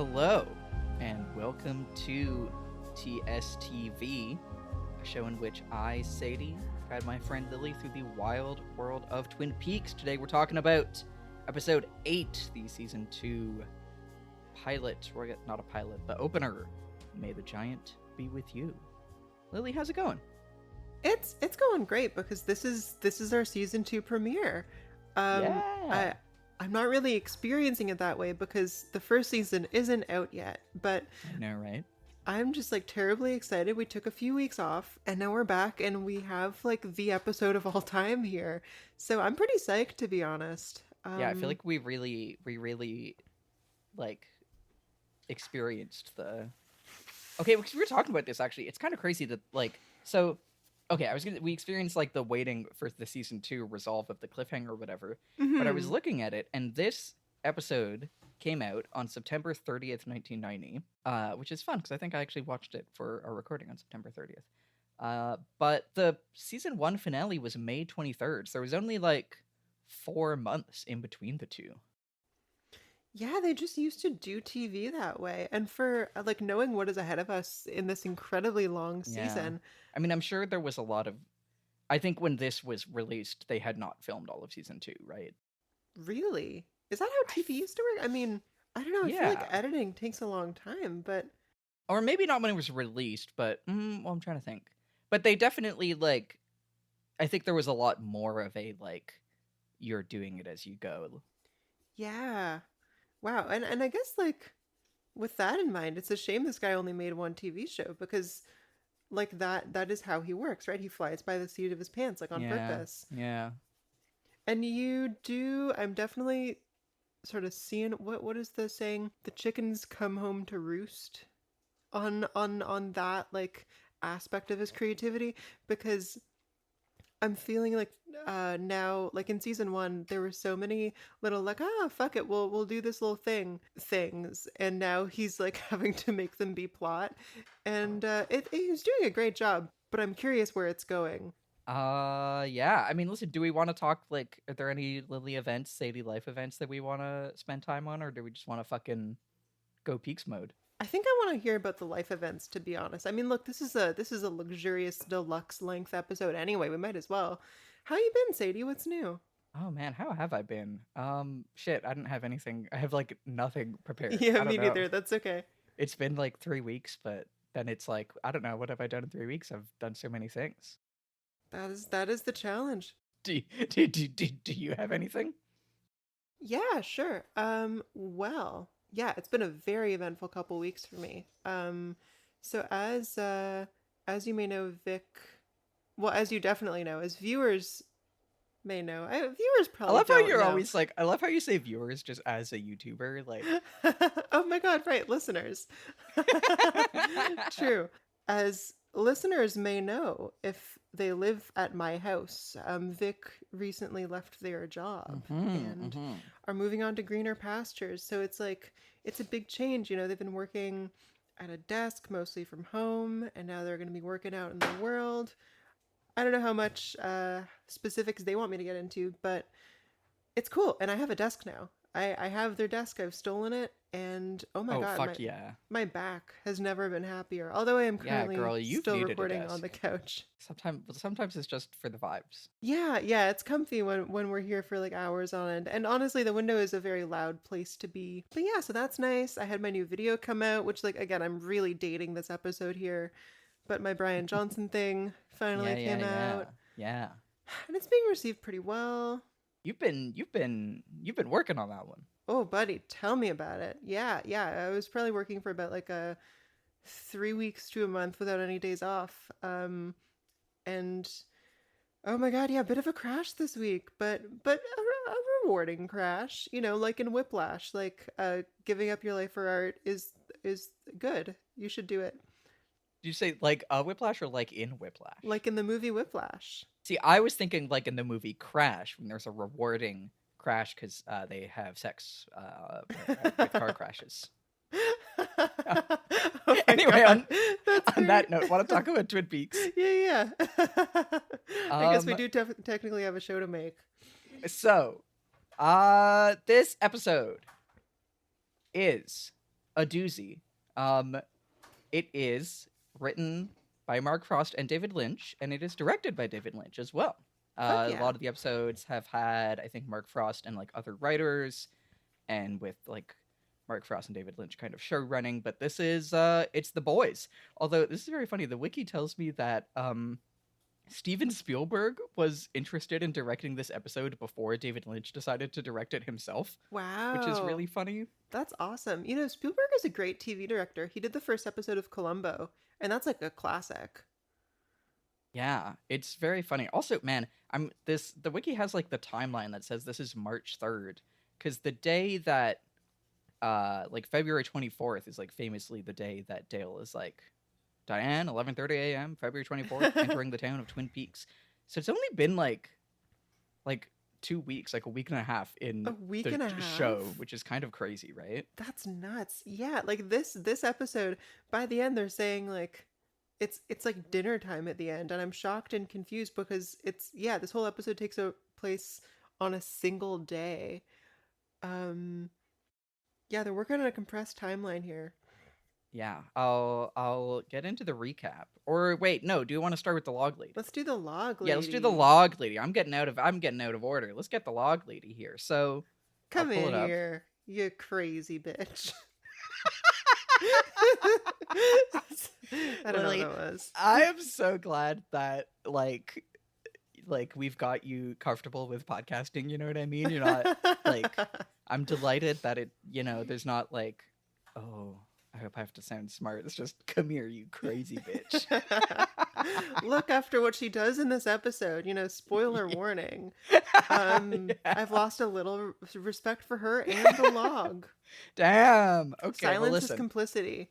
Hello, and welcome to TSTV, a show in which I, Sadie, guide my friend Lily through the wild world of Twin Peaks. Today we're talking about episode 8, the season 2 pilot, or not a pilot, the opener, May the Giant Be With You. Lily, how's it going? It's going great because this is our season 2 premiere. Yeah. I'm not really experiencing it that way because the first season isn't out yet, but I know, right? I'm just like terribly excited. We took a few weeks off and now we're back and we have like the episode of all time here. So I'm pretty psyched, to be honest. Yeah, I feel like we really like experienced the. Okay, because we were talking about this actually. It's kind of crazy that okay, we experienced like the waiting for the season 2 resolve of the cliffhanger or whatever. But I was looking at it, and this episode came out on September 30th, 1990, which is fun because I think I actually watched it for our recording on September 30th. But the season 1 finale was May 23rd, so there was only like 4 months in between the two. Yeah, they just used to do TV that way. And for like knowing what is ahead of us in this incredibly long season. I mean, I'm sure there was a lot of. I think when this was released, they had not filmed all of season 2, right? Really? Is that how TV used to work? I mean, I don't know. I feel like editing takes a long time, but. Or maybe not when it was released, but well, I'm trying to think. But they definitely like. I think there was a lot more of a like, you're doing it as you go. Yeah. Wow. And I guess like with that in mind, it's a shame this guy only made one TV show because like that is how he works, right? He flies by the seat of his pants like on purpose. Yeah. And I'm definitely sort of seeing what is the saying? The chickens come home to roost on that like aspect of his creativity, because I'm feeling like now, like in season 1, there were so many little like, fuck it, we'll do this little things, and now he's like having to make them be plot, and he's doing a great job. But I'm curious where it's going. Yeah. I mean, listen, do we want to talk like? Are there any Lily events, Sadie life events that we want to spend time on, or do we just want to fucking go Peaks mode? I think I want to hear about the life events, to be honest. I mean, look, this is a luxurious deluxe length episode anyway. We might as well. How you been, Sadie? What's new? Oh man, how have I been? Shit, I didn't have anything. I have like nothing prepared. Yeah, I me don't know. neither. That's okay. It's been like 3 weeks, but then it's like, I don't know, what have I done in 3 weeks? I've done so many things. That is the challenge. Do you have anything? Yeah, sure. Well, yeah, it's been a very eventful couple weeks for me. So as you may know, as you definitely know, as viewers may know, viewers probably. I love how don't you're know. always like. I love how you say viewers just as a YouTuber, like. Oh my God! Right, listeners. True. As listeners may know, if they live at my house, Vic recently left their job and are moving on to greener pastures. So it's like, it's a big change. You know, they've been working at a desk mostly from home, and now they're going to be working out in the world. I don't know how much specifics they want me to get into, but it's cool. And I have a desk now. I have their desk. I've stolen it. And oh my God, fuck yeah. My back has never been happier. Although I am currently still recording on the couch. Sometimes it's just for the vibes. Yeah, it's comfy when we're here for like hours on end. And honestly, the window is a very loud place to be. But yeah, so that's nice. I had my new video come out, which like, again, I'm really dating this episode here. But my Brian Johnson thing finally came out. Yeah. And it's being received pretty well. You've been working on that one. Oh, buddy, tell me about it. Yeah. I was probably working for about like 3 weeks to a month without any days off. And oh my God, yeah, a bit of a crash this week, but a rewarding crash. You know, like in Whiplash, like giving up your life for art is good. You should do it. Did you say like a Whiplash or like in Whiplash? Like in the movie Whiplash. See, I was thinking like in the movie Crash, when there's a rewarding crash because they have sex with car crashes. Anyway, on that note, want to talk about Twin Peaks? Yeah. I guess we do technically have a show to make. So, this episode is a doozy. It is written by Mark Frost and David Lynch, and it is directed by David Lynch as well. Fuck A yeah. lot of the episodes have had, I think, Mark Frost and like other writers, and with like Mark Frost and David Lynch kind of show running. But this is it's the boys. Although this is very funny. The wiki tells me that Steven Spielberg was interested in directing this episode before David Lynch decided to direct it himself, which is Wow. really funny. That's awesome. You know, Spielberg is a great TV director. He did the first episode of Columbo, and that's like a classic. Yeah, it's very funny. Also, man, the wiki has like the timeline that says this is March 3rd, because the day that like February 24th is like famously the day that Dale is like, Diane, 11:30 a.m. February 24th, entering the town of Twin Peaks. So it's only been like 2 weeks, like a week and a half in A week the and a half? show, which is kind of crazy, right? That's nuts. Yeah, like this episode, by the end they're saying like it's like dinner time at the end, and I'm shocked and confused because this whole episode takes place on a single day. Yeah, they're working on a compressed timeline here. Yeah, I'll get into the recap. Or wait, no, do you want to start with the log lady? Let's do the log lady. Yeah, let's do the log lady. I'm getting out of order. Let's get the log lady here. So Come I'll pull in it up. here, you crazy bitch. I don't know what that was. I am so glad that like we've got you comfortable with podcasting, you know what I mean? You're not like, I'm delighted that there's not like, oh, I hope I have to sound smart. It's just, come here, you crazy bitch. Look, after what she does in this episode, spoiler warning. I've lost a little respect for her and the log. Damn. Okay. Silence is complicity.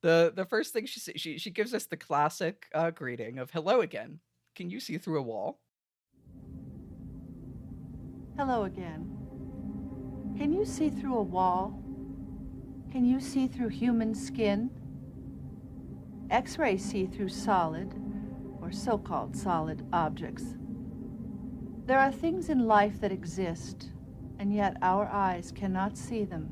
The first thing she gives us the classic greeting of hello again. Can you see through a wall? Hello again. Can you see through a wall? Can you see through human skin? X-rays see through solid, or so-called solid, objects. There are things in life that exist, and yet our eyes cannot see them.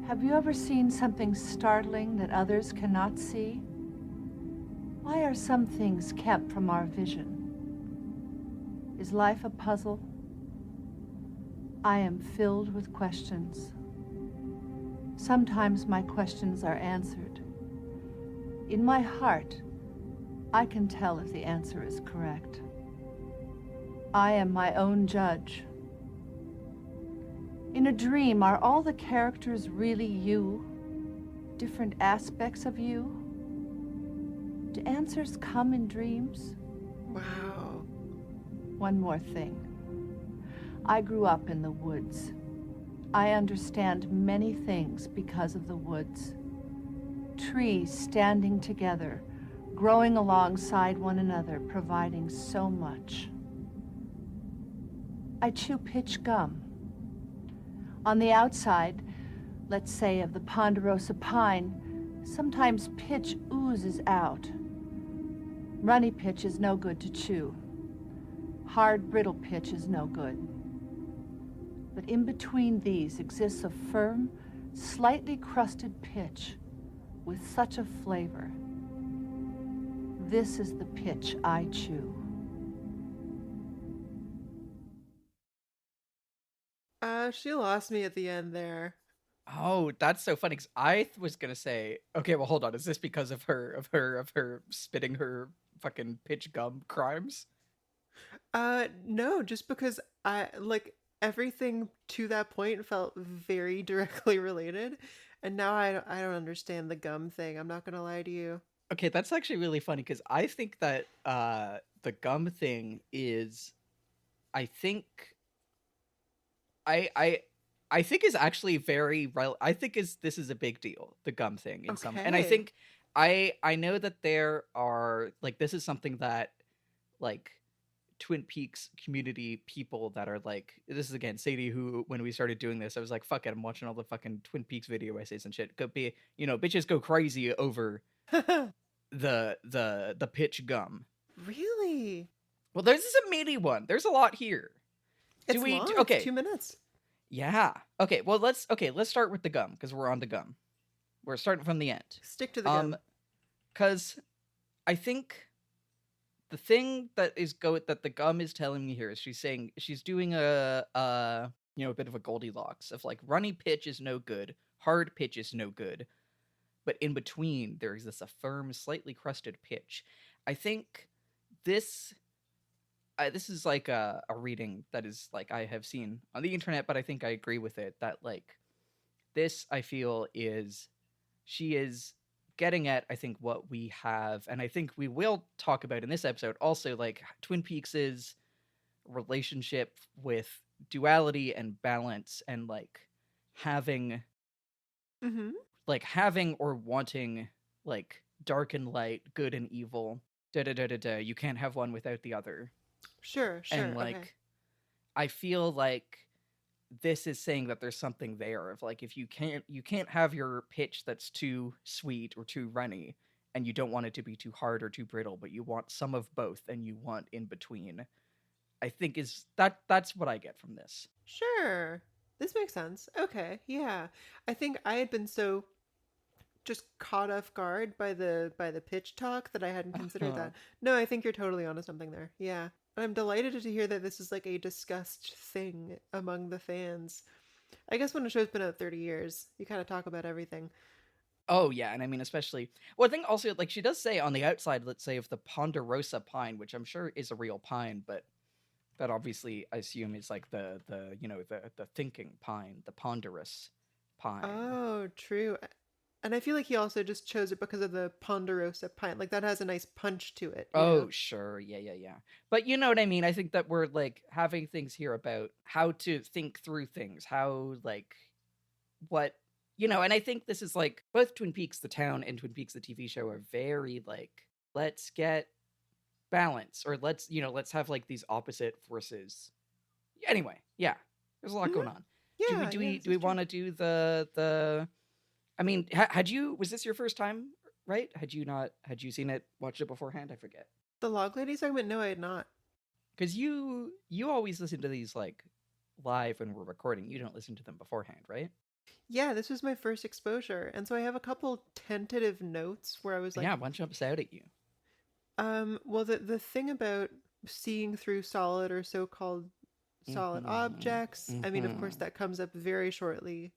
Have you ever seen something startling that others cannot see? Why are some things kept from our vision? Is life a puzzle? I am filled with questions. Sometimes my questions are answered. In my heart, I can tell if the answer is correct. I am my own judge. In a dream, are all the characters really you? Different aspects of you? Do answers come in dreams? Wow. One more thing. I grew up in the woods. I understand many things because of the woods. Trees standing together, growing alongside one another, providing so much. I chew pitch gum. On the outside, let's say of the ponderosa pine, sometimes pitch oozes out. Runny pitch is no good to chew. Hard, brittle pitch is no good. But in between these exists a firm, slightly crusted pitch with such a flavor. This is the pitch I chew. She lost me at the end there. Oh, that's so funny. Cause I was gonna say, okay, well, hold on. Is this because of her spitting her fucking pitch gum crimes? No, just because I like everything to that point felt very directly related, and now I don't understand the gum thing. I'm not gonna lie to you. Okay, that's actually really funny because I think that the gum thing is, I think, I think is actually I think this is a big deal, the gum thing in some, and I Okay. think I know that there are like, this is something that like Twin Peaks community people that are like, this is again Sadie, who when we started doing this I was like, fuck it, I'm watching all the fucking Twin Peaks video essays and shit, could be, bitches go crazy over the pitch gum. Really? Well, there's a meaty one, there's a lot here. It's Do we long. okay It's 2 minutes. Yeah. Okay, well let's start with the gum, because we're on the gum. We're starting from the end. Stick to the gum. Because I think the thing that that the gum is telling me here is she's doing a bit of a Goldilocks of like runny pitch is no good, hard pitch is no good, but in between there's this a firm, slightly crusted pitch. I think this this is like a reading that is like I have seen on the internet, but I think I agree with it that like this I feel is she is getting at, I think, what we have, and I think we will talk about in this episode also, like Twin Peaks's relationship with duality and balance, and like having having or wanting like dark and light, good and evil, you can't have one without the other. Sure. And like okay. I feel like this is saying that there's something there of like, if you can't have your pitch that's too sweet or too runny, and you don't want it to be too hard or too brittle, but you want some of both and you want in between. I think that's what I get from this. Sure. This makes sense. Okay. Yeah. I think I had been so just caught off guard by the pitch talk that I hadn't considered that. No, I think you're totally onto something there. Yeah. I'm delighted to hear that this is like a discussed thing among the fans. I guess when a show's been out 30 years, you kind of talk about everything. Oh yeah, and I mean especially. Well, I think also like she does say on the outside, let's say, of the ponderosa pine, which I'm sure is a real pine, but that obviously I assume is like the thinking pine, the ponderous pine. Oh, true. And I feel like he also just chose it because of the ponderosa pine. Like that has a nice punch to it. Oh, sure. Yeah. But you know what I mean? I think that we're like having things here about how to think through things, how like what, and I think this is like both Twin Peaks the town and Twin Peaks the TV show are very like, let's get balance, or let's have like these opposite forces. Anyway, yeah. There's a lot going on. Yeah. Do we want to do the I mean, was this your first time, right? Had you seen it, watched it beforehand? I forget. The Log Lady segment? No, I had not. Because you always listen to these like live when we're recording. You don't listen to them beforehand, right? Yeah, this was my first exposure. And so I have a couple tentative notes where I was like, yeah, one jumps out at you. Well, the thing about seeing through solid or so-called solid objects, I mean, of course, that comes up very shortly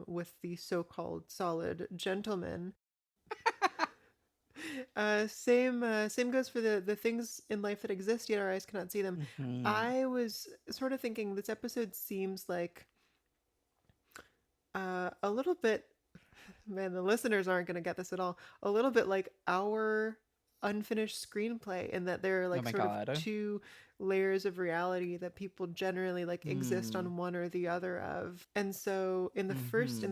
with the so-called solid gentleman. Same goes for the things in life that exist yet our eyes cannot see them. I was sort of thinking this episode seems like a little bit, man, the listeners aren't going to get this at all, a little bit like our unfinished screenplay, in that there are like of two layers of reality that people generally like exist on one or the other of. And so in the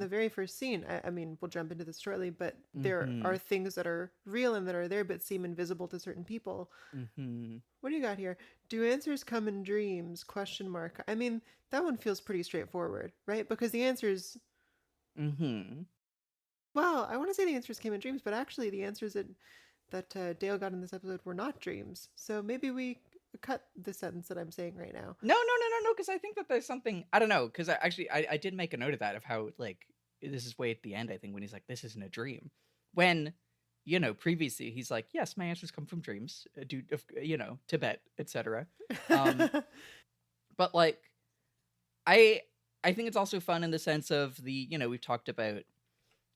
very first scene, I mean, we'll jump into this shortly, but there are things that are real and that are there but seem invisible to certain people. What do you got here? Do answers come in dreams? ? I mean, that one feels pretty straightforward, right? Because the answers well, I want to say the answers came in dreams, but actually the answers that Dale got in this episode were not dreams. So maybe we cut the sentence that I'm saying right now. No, because I think that there's something, I don't know, because I did make a note of that, of how, like, this is way at the end, I think, when he's like, this isn't a dream. When, previously, he's like, yes, my answers come from dreams, due to, Tibet, etc. But, like, I think it's also fun in the sense of we've talked about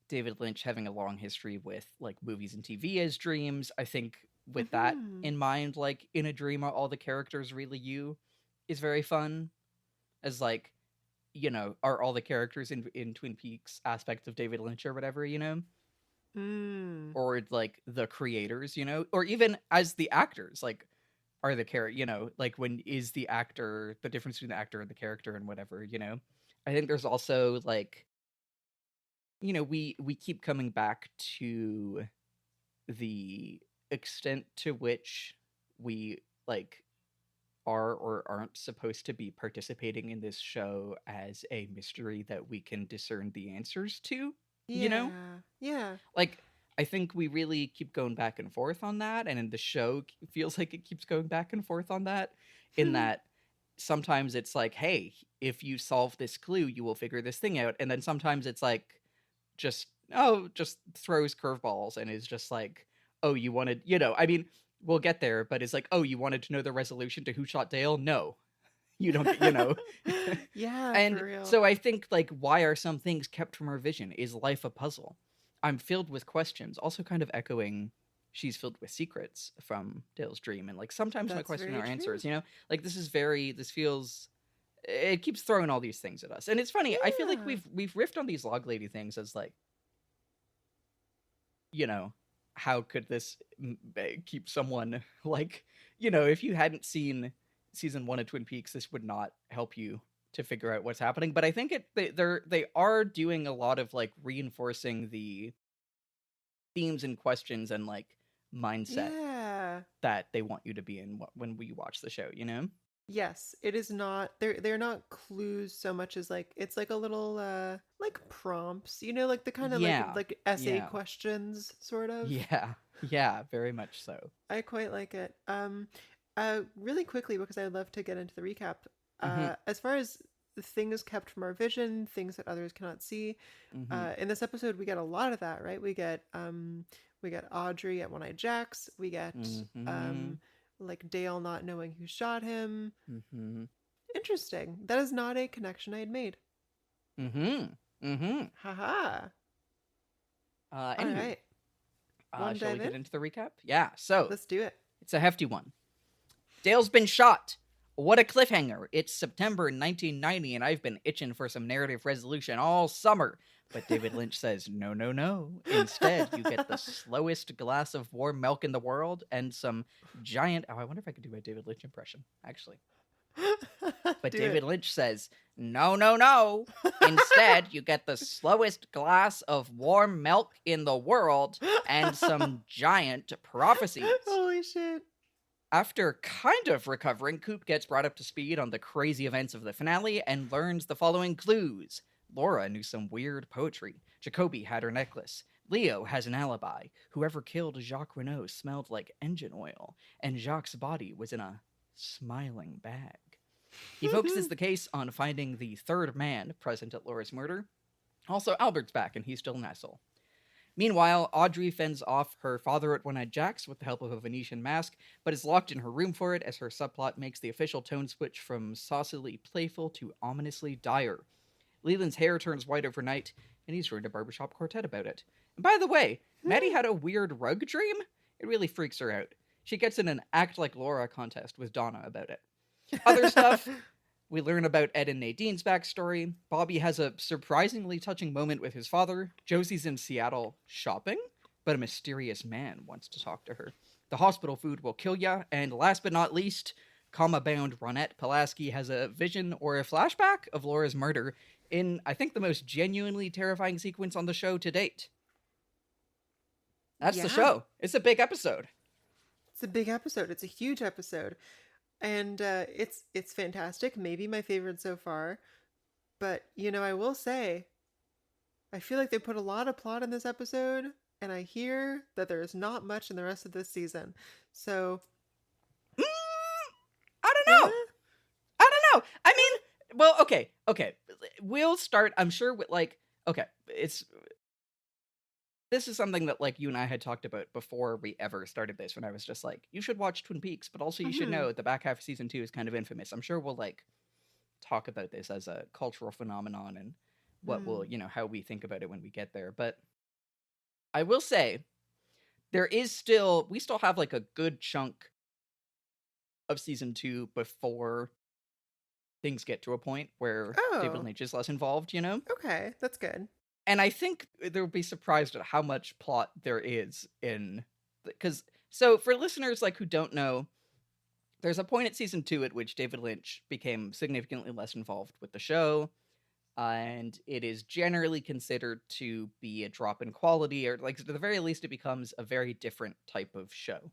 David Lynch having a long history with like movies and TV as dreams. I think with that in mind, like in a dream are all the characters really you is very fun. As like, are all the characters in Twin Peaks aspects of David Lynch or whatever, or like the creators, or even as the actors, like are the character, like when is the actor, the difference between the actor and the character and whatever, I think there's also like, we keep coming back to the extent to which we like are or aren't supposed to be participating in this show as a mystery that we can discern the answers to, Yeah. Like, I think we really keep going back and forth on that, and in the show feels like it keeps going back and forth on that, in that sometimes it's like, hey, if you solve this clue, you will figure this thing out. And then sometimes it's like, just throws curveballs and is just like, oh, you wanted, I mean, we'll get there, but it's like, oh, you wanted to know the resolution to Who Shot Dale? No, you don't. Yeah, for And real. so I think, like, why are some things kept from our vision? Is life a puzzle? I'm filled with questions, also kind of echoing she's filled with secrets from Dale's dream. And like, sometimes my That's question very are true. answers, like, this feels, it keeps throwing all these things at us. And it's funny, I feel like Yeah. we've riffed on these log lady things as like, how could this keep someone like, if you hadn't seen season 1 of Twin Peaks, this would not help you to figure out what's happening. But I think they are doing a lot of like reinforcing the themes and questions and like mindset that they want you to be in when we watch the show, Yes, it is not, they're not clues so much as like, it's like a little like prompts, like the kind of like essay yeah. questions sort of. Yeah, very much so. I quite like it. Really quickly, because I'd love to get into the recap. As far as things kept from our vision, things that others cannot see, in this episode we get a lot of that, right? We get Audrey at One-Eyed Jack's. We get like Dale not knowing who shot him. Interesting. That is not a connection I had made. Haha. All right. Shall we get into the recap? Yeah, so let's do it. It's a hefty one. Dale's been shot. What a cliffhanger. It's September 1990, and I've been itching for some narrative resolution all summer. But David Lynch says, no, no, no. Instead, you get the slowest glass of warm milk in the world and some giant... Oh, I wonder if I could do a David Lynch impression, actually. But David Lynch says, no, no, no. Instead, you get the slowest glass of warm milk in the world and some giant prophecies. Holy shit. After kind of recovering, Coop gets brought up to speed on the crazy events of the finale and learns the following clues. Laura knew some weird poetry. Jacoby had her necklace. Leo has an alibi. Whoever killed Jacques Renault smelled like engine oil. And Jacques' body was in a smiling bag. He focuses the case on finding the third man present at Laura's murder. Also, Albert's back, and he's still an asshole. Meanwhile, Audrey fends off her father at One-Eyed Jack's with the help of a Venetian mask, but is locked in her room for it as her subplot makes the official tone switch from saucily playful to ominously dire. Leland's hair turns white overnight, and he's ruined a barbershop quartet about it. And by the way, Maddy had a weird rug dream? It really freaks her out. She gets in an Act Like Laura contest with Donna about it. Other stuff, we learn about Ed and Nadine's backstory. Bobby has a surprisingly touching moment with his father. Josie's in Seattle shopping, but a mysterious man wants to talk to her. The hospital food will kill ya. And last but not least, coma-bound Ronnette Pulaski has a vision or a flashback of Laura's murder in, I think, the most genuinely terrifying sequence on the show to date. That's the show. It's a big episode. It's a big episode. It's a huge episode. And it's fantastic. Maybe my favorite so far. But, I will say, I feel like they put a lot of plot in this episode, and I hear that there is not much in the rest of this season. So... I don't know. I don't know. I mean, well, okay. We'll start, I'm sure, with, like, okay, this is something that, like, you and I had talked about before we ever started this, when I was just like, you should watch Twin Peaks, but also you should know the back half of season 2 is kind of infamous. I'm sure we'll, like, talk about this as a cultural phenomenon and what we'll, how we think about it when we get there. But I will say, we still have, like, a good chunk of season 2 before things get to a point where David Lynch is less involved, Okay, that's good. And I think they'll be surprised at how much plot there is so for listeners like who don't know, there's a point at season 2 at which David Lynch became significantly less involved with the show, and it is generally considered to be a drop in quality, or like at the very least it becomes a very different type of show.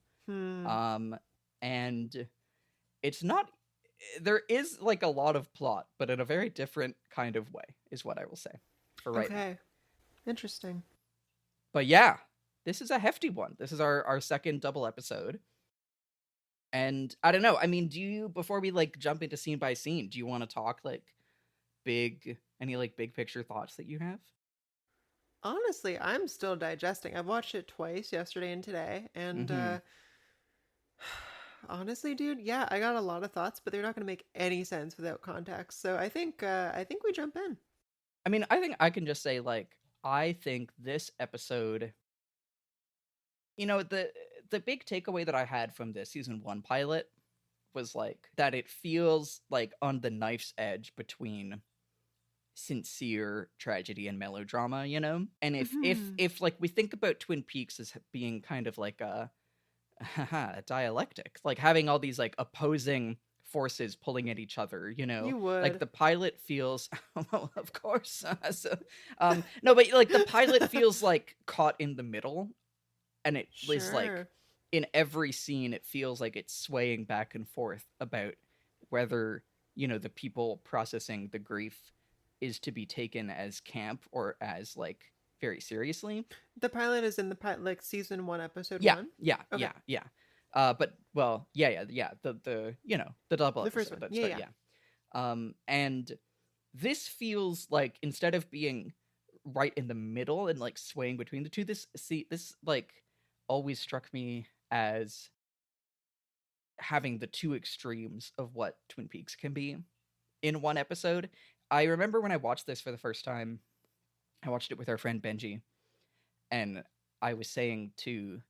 And it's not, there is like a lot of plot, but in a very different kind of way, is what I will say for right now. Okay. Interesting. But yeah, this is a hefty one. This is our second double episode. And I don't know. I mean, before we like jump into scene by scene, do you want to talk like any like big picture thoughts that you have? Honestly, I'm still digesting. I've watched it twice, yesterday and today, and Mm-hmm. honestly, dude, yeah, I got a lot of thoughts, but they're not going to make any sense without context. So I think we jump in. I mean, I think I can just say like I think this episode, the big takeaway that I had from the season 1 pilot was like that it feels like on the knife's edge between sincere tragedy and melodrama, And Hmm. if like we think about Twin Peaks as being kind of like a a dialectic, like having all these like opposing forces pulling at each other, You like would. the pilot feels well, of course. No, but like the pilot feels like caught in the middle, and it is like Sure. in every scene it feels like it's swaying back and forth about whether the people processing the grief is to be taken as camp or as like very seriously. The pilot is in the like season 1, episode Yeah, 1. yeah, Okay, yeah, yeah. But well, yeah. The the double the first episode one. that Yeah, start, yeah. yeah. And this feels like instead of being right in the middle and like swaying between the two, this like always struck me as having the two extremes of what Twin Peaks can be in one episode. I remember when I watched this for the first time, I watched it with our friend Benji, and I was saying to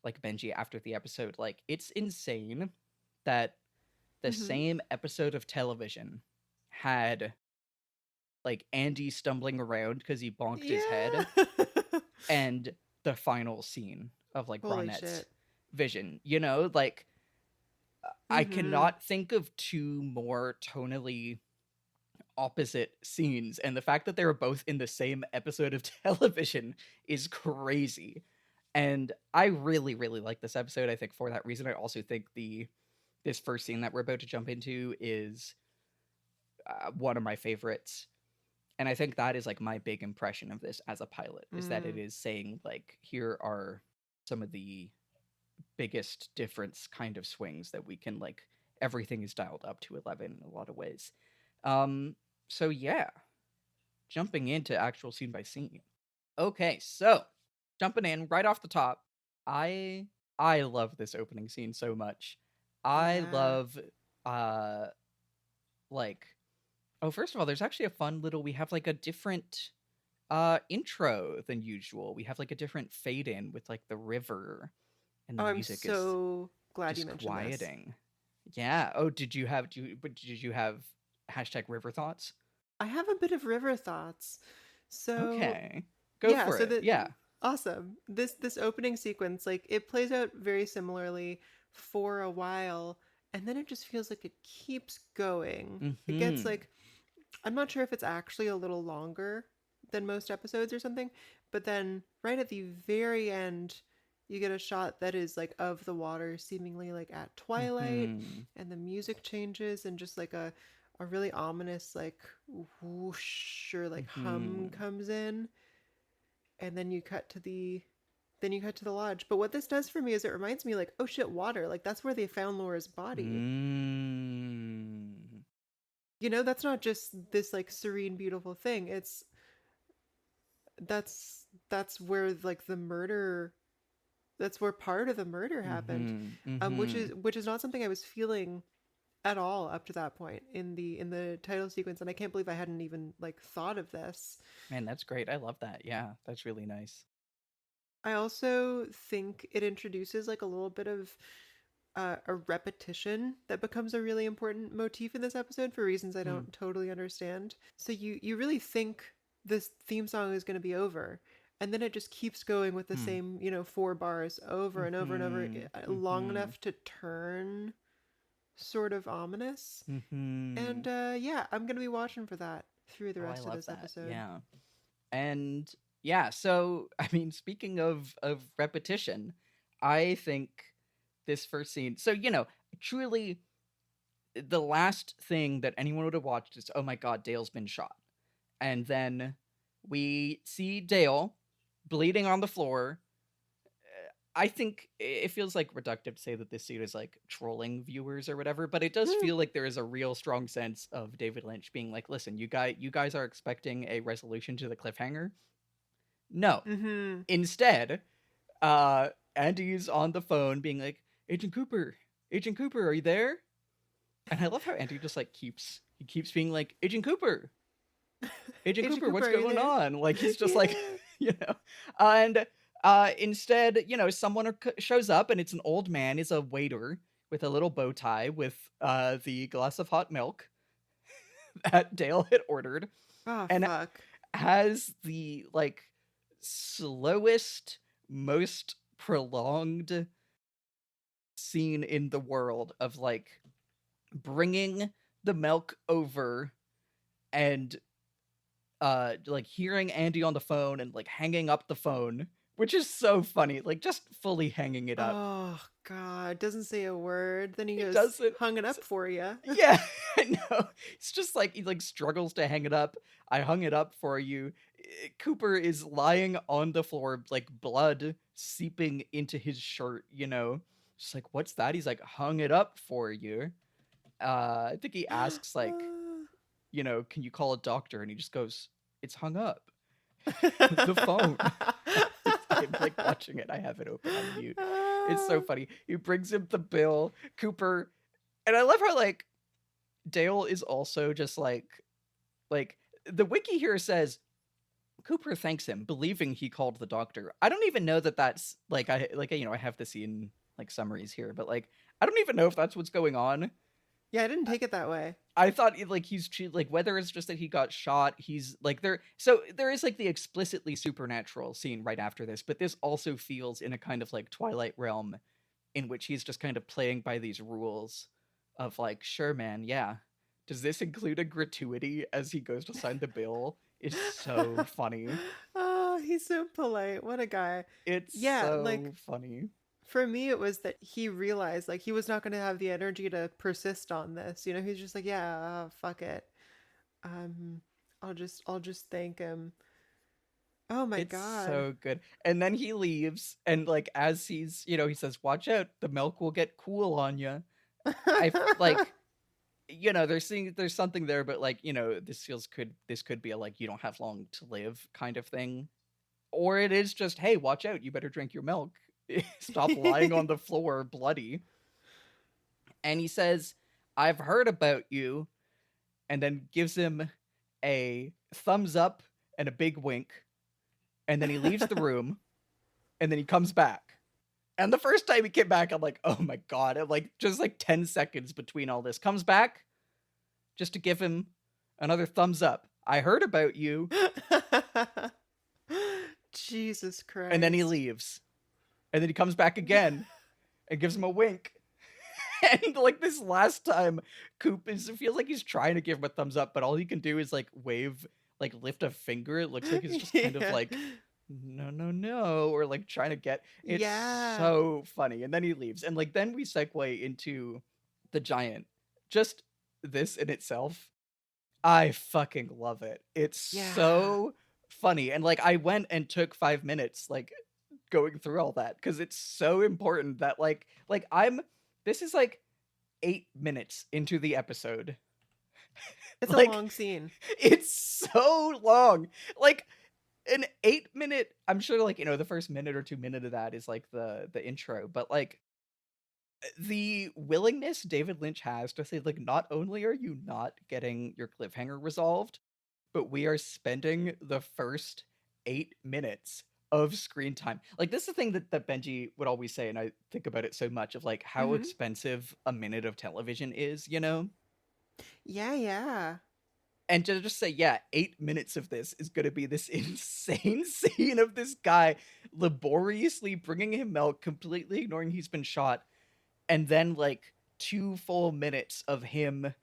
like Benji after the episode, like it's insane that the Mm-hmm. same episode of television had like Andy stumbling around because he bonked his head Yeah. and the final scene of like Holy Ronette's shit. vision, like I Mm-hmm. cannot think of two more tonally opposite scenes, and the fact that they were both in the same episode of television is crazy. And I really, really like this episode. I think for that reason, I also think this first scene that we're about to jump into is one of my favorites. And I think that is like my big impression of this as a pilot, is that it Mm. is saying like here are some of the biggest difference kind of swings that we can like everything is dialed up to 11 in a lot of ways. Um so yeah, jumping into actual scene by scene. Okay, so jumping in right off the top, I I love this opening scene so much. I Yeah. love uh like first of all, there's actually a fun little we have like a different intro than usual. We have like a different fade in with like the river, and the Oh, I'm music is so glad you just mentioned this. quieting. Yeah. Oh, did you have hashtag river thoughts? I have a bit of river thoughts. So, Okay. Go yeah, for so it. the Yeah. awesome. This opening sequence, like it plays out very similarly for a while, and then it just feels like it keeps going. It gets Mhm. like I'm not sure if it's actually a little longer than most episodes or something, but then right at the very end, you get a shot that is like of the water, seemingly like at twilight, Mhm. and the music changes, and just like a really ominous like whoosh or like hum Mhm. comes in, and then you cut to the lodge. But what this does for me is it reminds me like, oh shit, water. Like that's where they found Laura's body. Mm. That's not just this like serene, beautiful thing. That's where like the murder that's where part of the murder happened. Mhm. Which Mhm. is not something I was feeling at all up to that point in the title sequence, and I can't believe I hadn't even like thought of this. Man, that's great. I love that. Yeah, that's really nice. I also think it introduces like a little bit of a repetition that becomes a really important motif in this episode for reasons I Mm. don't totally understand. So you really think this theme song is going to be over, and then it just keeps going with the Mm. same 4 bars over and over and over, Mhm. long Mhm. enough to turn sort of ominous. And Mhm. yeah, I'm going to be watching for that through the Oh, I rest of love this that. episode. Yeah. And yeah, so I mean, speaking of repetition, I think this first scene. So, truly the last thing that anyone would have watched is, oh my god, Dale's been shot. And then we see Dale bleeding on the floor, I think it feels like reductive to say that this scene is like trolling viewers or whatever, but it does feel like there is a real strong sense of David Lynch being like, listen, you guys are expecting a resolution to the cliffhanger. No. Mm-hmm. Instead, Andy's on the phone being like, Agent Cooper, are you there? And I love how Andy just like keeps being like, Agent Cooper, what's going on? Like, he's just like, and instead, someone shows up, and it's an old man, is a waiter with a little bow tie with the glass of hot milk that Dale had ordered. Oh, and fuck. has the like slowest, most prolonged scene in the world of like bringing the milk over and like hearing Andy on the phone and like hanging up the phone, which is so funny, like just fully hanging it up. Oh god, doesn't say a word. Then he goes, doesn't. hung it up for you. Yeah, I know. It's just like he like struggles to hang it up. I hung it up for you. Cooper is lying on the floor, like blood seeping into his shirt, Just like, what's that? He's like, hung it up for you. I think he asks like, can you call a doctor? And he just goes, it's hung up. The phone. I'm like watching it. I have it open on mute. It's so funny. He brings him the bill. Cooper, and I love how like Dale is also just like the wiki here says Cooper thanks him, believing he called the doctor. I don't even know that that's like I have the scene like summaries here, but like I don't even know if that's what's going on. Yeah, I didn't take it that way. I thought like he's like whether it's just that he got shot, he's like there. So there is like the explicitly supernatural scene right after this, but this also feels in a kind of like Twilight realm in which he's just kind of playing by these rules of like, sure, man, yeah. Does this include a gratuity as he goes to sign the bill? It's so funny. Oh, he's so polite. What a guy. It's so funny. For me, it was that he realized like he was not going to have the energy to persist on this. He's just like, yeah, fuck it. I'll just thank him. Oh my God. So good. And then he leaves, and like as he's, he says, "Watch out, the milk will get cool on you." I like, there's something there, but like, this could be a like you don't have long to live kind of thing, or it is just, hey, watch out, you better drink your milk. Stop lying on the floor bloody. And he says, I've heard about you, and then gives him a thumbs up and a big wink, and then he leaves the room, and then he comes back. And the first time he came back, I'm like, oh my God. And like just like 10 seconds between all this. Comes back just to give him another thumbs up. I heard about you. Jesus Christ. And then he leaves. And then he comes back again and gives him a wink. And like this last time, Coop feels like he's trying to give him a thumbs up, but all he can do is like wave, like lift a finger. It looks like he's just kind of like, no, or like trying to get. It's so funny. And then he leaves. And like then we segue into the Giant. Just this in itself, I fucking love it. It's so funny. And like I went and took 5 minutes like going through all that because it's so important that like this is like 8 minutes into the episode. It's like, a long scene. It's so long. Like an 8-minute, I'm sure like, the first minute or 2 minutes of that is like the intro, but like the willingness David Lynch has to say like, not only are you not getting your cliffhanger resolved, but we are spending the first 8 minutes of screen time. Like this is the thing that Benji would always say, and I think about it so much of like how expensive a minute of television is, Yeah. And to just say, 8 minutes of this is going to be this insane scene of this guy laboriously bringing him milk, completely ignoring he's been shot, and then like 2 full minutes of him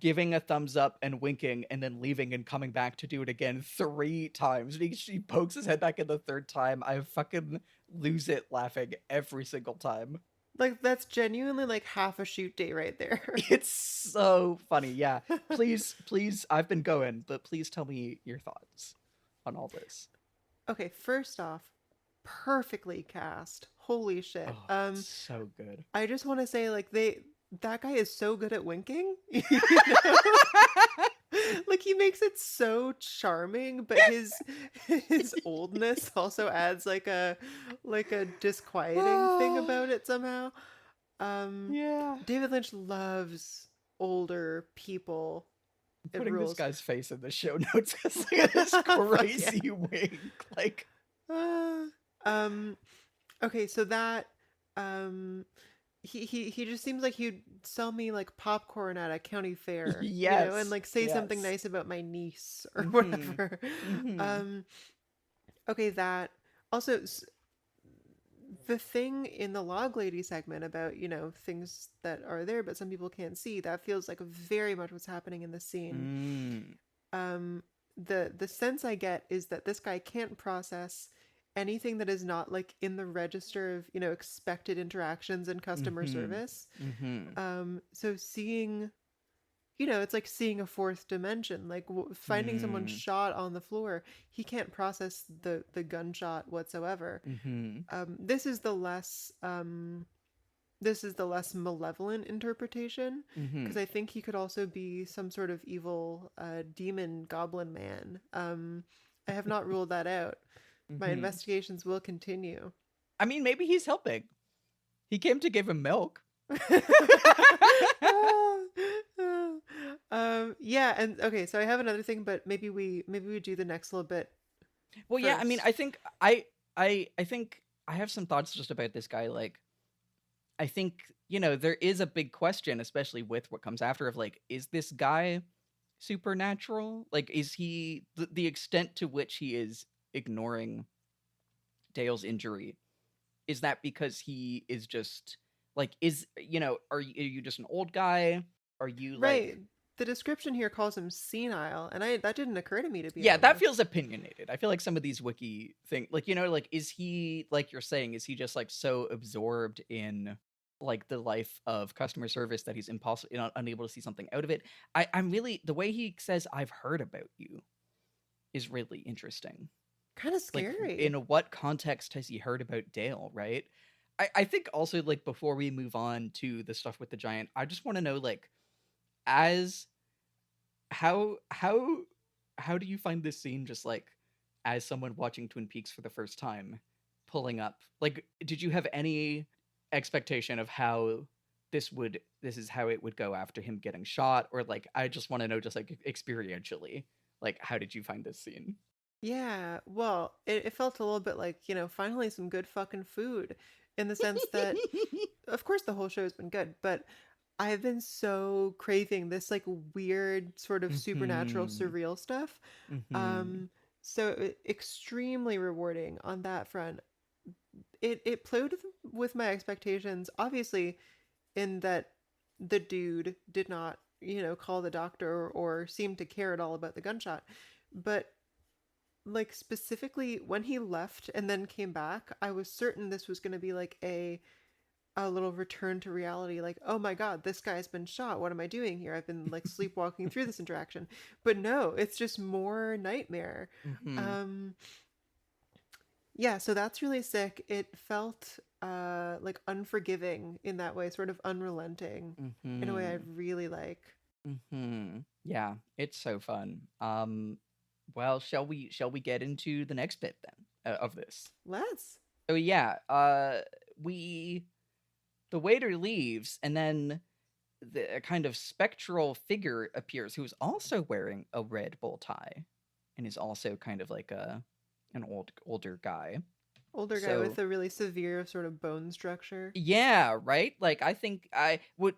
giving a thumbs up and winking and then leaving and coming back to do it again 3 times. And he pokes his head back in the 3rd time. I fucking lose it laughing every single time. Like that's genuinely like half a shoot day right there. It's so funny. Yeah. Please, I've been going, but please tell me your thoughts on all this. Okay, first off, perfectly cast. Holy shit. Oh, it's so good. I just want to say, like, that guy is so good at winking. Like, he makes it so charming, but his oldness also adds like a disquieting thing about it somehow. Yeah. David Lynch loves older people. It Putting this rules. guy's face in the show notes because look at this crazy wink. Like, okay, so that he just seems like he'd sell me like popcorn at a county fair, you know, and like say something nice about my niece or whatever. Okay, that also the thing in the log lady segment about, you know, things that are there but some people can't see, that feels like very much what's happening in the scene. The sense I get is that this guy can't process anything that is not like in the register of, you know, expected interactions and customer service. So seeing, you know, it's like seeing a fourth dimension, like finding someone shot on the floor. He can't process the gunshot whatsoever. This is the less malevolent interpretation, because I think he could also be some sort of evil demon goblin man. I have not ruled that out. My investigations will continue. I mean, maybe he's helping. He came to give him milk. Yeah, and okay, so I have another thing, but maybe we do the next little bit. Well, yeah, I mean, I think I think I have some thoughts just about this guy. Like, I think, you know, there is a big question, especially with what comes after, of like, is this guy supernatural? Like, is he the extent to which he is ignoring Dale's injury? Is that because he is just like, is, you know, are you just an old guy? Are you like, the description here calls him senile, and that didn't occur to me, to be yeah, honest. that feels opinionated. I feel like some of these wiki things, like, you know, like, is he, like you're saying, is he just like so absorbed in like the life of customer service that he's unable to see something out of it? I'm really, the way he says "I've heard about you" is really interesting. Kind of scary. Like, in what context has he heard about Dale, right? I think also, like, before we move on to the stuff with the giant, I just want to know, like, as how do you find this scene, just like as someone watching Twin Peaks for the first time, pulling up, like, did you have any expectation of how this is how it would go after him getting shot? Or like, I just want to know, just like experientially, like, how did you find this scene? Yeah, well, it felt a little bit like, you know, finally some good fucking food, in the sense that, of course, the whole show has been good, but I've been so craving this like weird sort of supernatural surreal stuff. So extremely rewarding on that front. It played with my expectations, obviously, in that the dude did not, you know, call the doctor or seem to care at all about the gunshot. But like, specifically when he left and then came back, I was certain this was going to be like a little return to reality, like, oh my god, this guy's been shot, what am I doing here? I've been like sleepwalking through this interaction. But no, it's just more nightmare. Yeah, so that's really sick. It felt like unforgiving in that way, sort of unrelenting, in a way I really like. Yeah, it's so fun. Well, shall we get into the next bit then of this? Let's. So yeah, the waiter leaves, and then a kind of spectral figure appears who's also wearing a red bow tie, and is also kind of like an older guy. Older guy with a really severe sort of bone structure. Yeah, right? Like, I think what's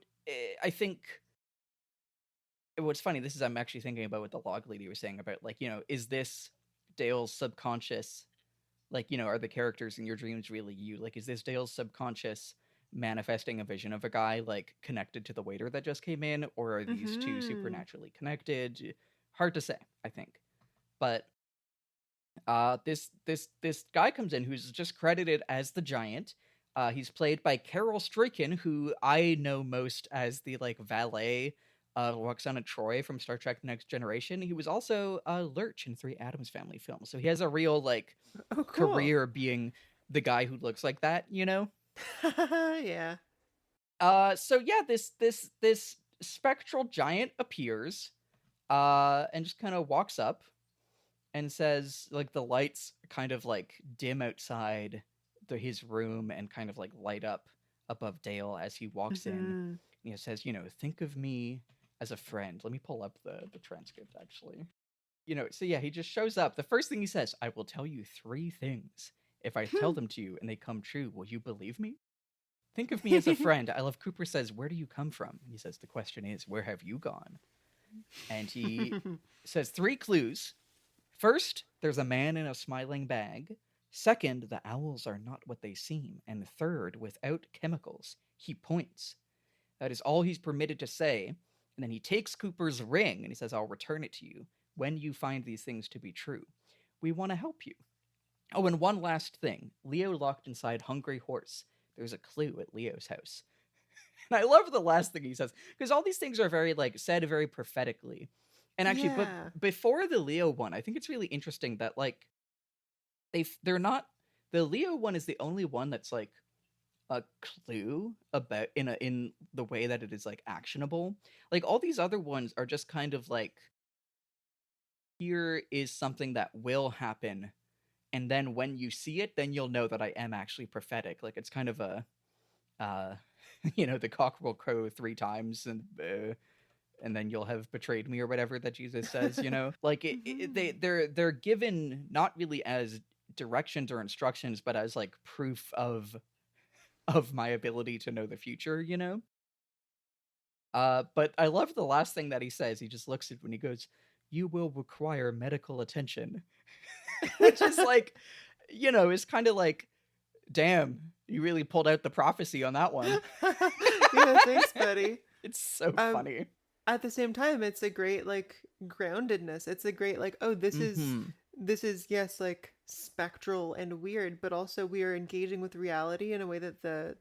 funny, I'm actually thinking about what the log lady was saying about, like, you know, is this Dale's subconscious, like, you know, are the characters in your dreams really you? Like, is this Dale's subconscious manifesting a vision of a guy, like, connected to the waiter that just came in? Or are these two supernaturally connected? Hard to say, I think. But this guy comes in who's just credited as the Giant. He's played by Carol Struycken, who I know most as the, like, valet Roxana Troy from Star Trek: The Next Generation. He was also Lurch in 3 Addams Family films. So he has a real, like, cool. career being the guy who looks like that, you know? Yeah. So yeah, this spectral giant appears, and just kind of walks up and says, like, the lights kind of like dim outside his room and kind of like light up above Dale as he walks in. And he says, think of me as a friend. Let me pull up the transcript, actually. So yeah, he just shows up. The first thing he says, I will tell you 3 things. If I tell them to you and they come true, will you believe me? Think of me as a friend. I love Cooper says, where do you come from? And he says, the question is, where have you gone? And he says 3 clues. First, there's a man in a smiling bag. Second, the owls are not what they seem. And third, without chemicals. He points. That is all he's permitted to say. And then he takes Cooper's ring and he says, I'll return it to you when you find these things to be true. We want to help you. Oh, and one last thing. Leo locked inside Hungry Horse. There's a clue at Leo's house. And I love the last thing he says, because all these things are very, like, said very prophetically. And actually, but before the Leo one, I think it's really interesting that, like, they're not, the Leo one is the only one that's, like, a clue about, in the way that it is, like, actionable. Like, all these other ones are just kind of, like, here is something that will happen, and then when you see it, then you'll know that I am actually prophetic. Like, it's kind of a, the cock will crow 3 times, and then you'll have betrayed me, or whatever that Jesus says, Like, they're given not really as directions or instructions, but as, like, proof of my ability to know the future, But I love the last thing that he says. He just looks at when he goes, you will require medical attention. Which is like, it's kind of like, damn, you really pulled out the prophecy on that one. Yeah, thanks, buddy. It's so funny. At the same time, it's a great, like, groundedness. It's a great, like, oh, this is, yes, like, spectral and weird, but also we are engaging with reality in a way that the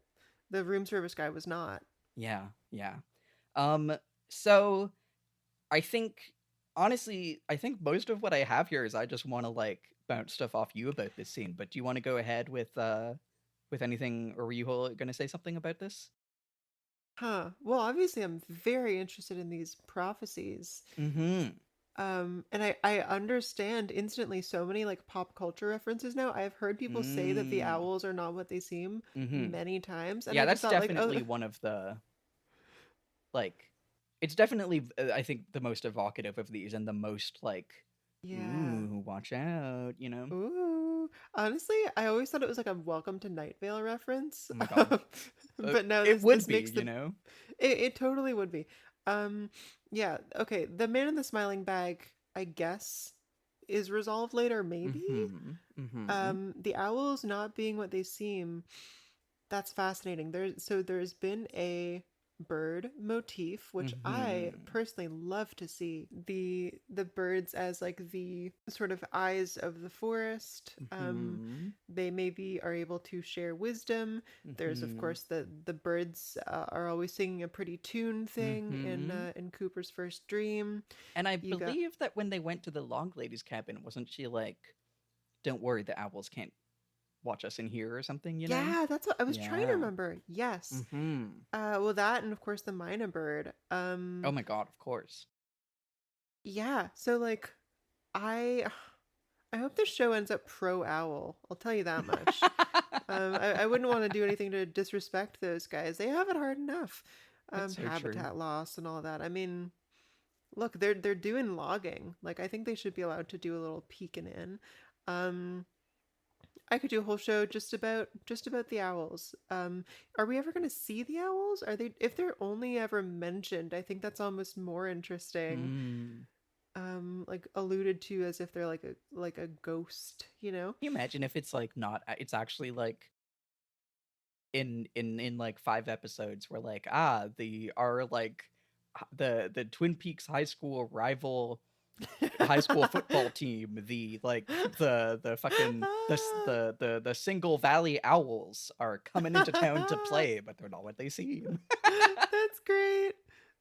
room service guy was not. Yeah. So I think, honestly, most of what I have here is I just want to, like, bounce stuff off you about this scene. But do you want to go ahead with anything, or were you going to say something about this? Well, obviously, I'm very interested in these prophecies. Mm-hmm. And I understand instantly so many, like, pop culture references now. I've heard people say that the owls are not what they seem many times. And yeah, I that's just thought, definitely like, one of the, like, it's definitely, I think, the most evocative of these, and the most, like, ooh, watch out, Ooh. Honestly, I always thought it was like a Welcome to Night Vale reference. Oh my god. But no, it would this be, makes it totally would be. Yeah, okay. The man in the smiling bag, I guess, is resolved later, maybe. The owls not being what they seem, that's fascinating. There's been a bird motif, which I personally love to see. The birds as, like, the sort of eyes of the forest. They maybe are able to share wisdom. There's, of course, the birds are always singing a pretty tune thing in Cooper's first dream. And I believe that when they went to the Long Lady's cabin, wasn't she like, don't worry, the owls can't watch us in here or something, Yeah, that's what I was trying to remember. Yes. Well, that, and of course the Mina bird. Oh my god, of course. Yeah, so, like, I hope this show ends up pro owl. I'll tell you that much. I wouldn't want to do anything to disrespect those guys. They have it hard enough. Habitat loss and all that. I mean, look, they're doing logging. Like, I think they should be allowed to do a little peeking in. I could do a whole show just about the owls. Are we ever going to see the owls? If they're only ever mentioned, I think that's almost more interesting. Like, alluded to as if they're like a ghost, Can you imagine if it's like not? It's actually like in like 5 episodes where, like, the Twin Peaks high school rival high school football team, the fucking the Single Valley Owls are coming into town to play, but they're not what they seem. That's great.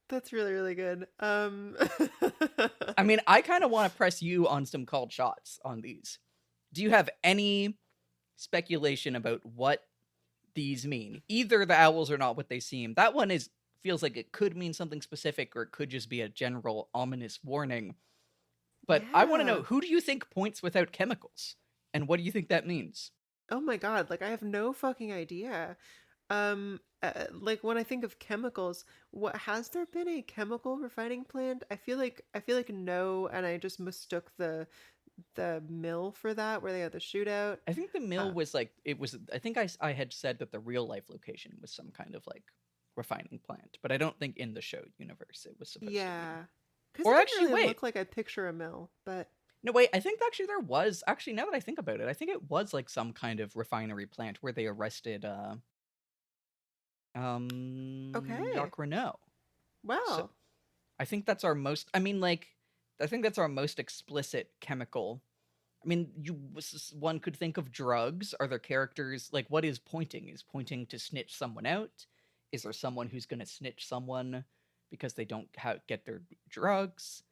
That's really, really good. I mean, I kind of want to press you on some called shots on these. Do you have any speculation about what these mean. Either the owls are not what they seem. That one feels like it could mean something specific, or it could just be a general ominous warning. But I want to know, who do you think points without chemicals? And what do you think that means? Oh my god, like I have no fucking idea. Like when I think of chemicals, what has there been a chemical refining plant? I feel like no, and I just mistook the mill for that, where they had the shootout. I think the mill was like, it was, I think I had said that the real life location was some kind of like refining plant, but I don't think in the show universe it was supposed to be. Yeah. Or it actually, really wait. look like I picture a mill, but no, wait. I think actually there was, actually now that I think about it, I think it was like some kind of refinery plant where they arrested Jacques Renault. Wow. So I think that's our most, I think that's our most explicit chemical. I mean, one could think of drugs. Are there characters, like, what is pointing? Is pointing to snitch someone out? Is there someone who's going to snitch someone because they don't get their drugs?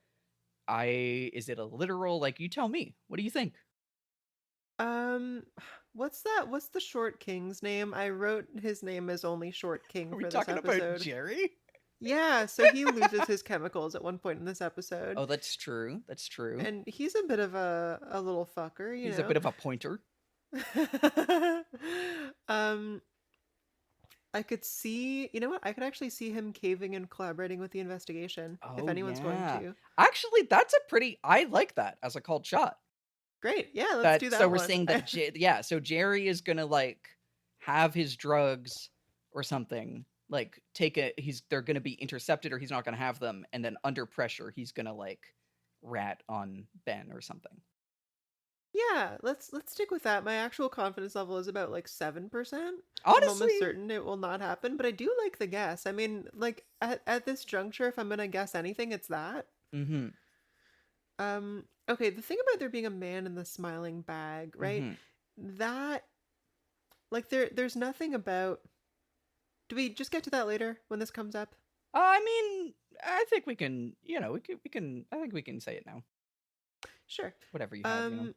Is it a literal, like, you tell me. What do you think? What's the short king's name? I wrote his name as only Short King for this episode. Are we talking about Jerry? Yeah, so he loses his chemicals at one point in this episode. Oh, that's true. That's true. And he's a bit of a little fucker, He's a bit of a pointer. I could see, you know what? I could actually see him caving and collaborating with the investigation if anyone's going to. Actually, I like that as a called shot. Great. Yeah, let's do that. So we're saying that, so Jerry is going to like have his drugs or something, like they're going to be intercepted, or he's not going to have them. And then under pressure, he's going to like rat on Ben or something. Yeah, let's stick with that. My actual confidence level is about like 7%. Honestly, I'm almost certain it will not happen, but I do like the guess. I mean, like at this juncture, if I'm gonna guess anything, it's that. Mm-hmm. Okay, the thing about there being a man in the smiling bag, right? Mm-hmm. That, like, there's nothing about. Do we just get to that later when this comes up? I mean, I think we can. You know, we can. I think we can say it now. Sure. Whatever you have.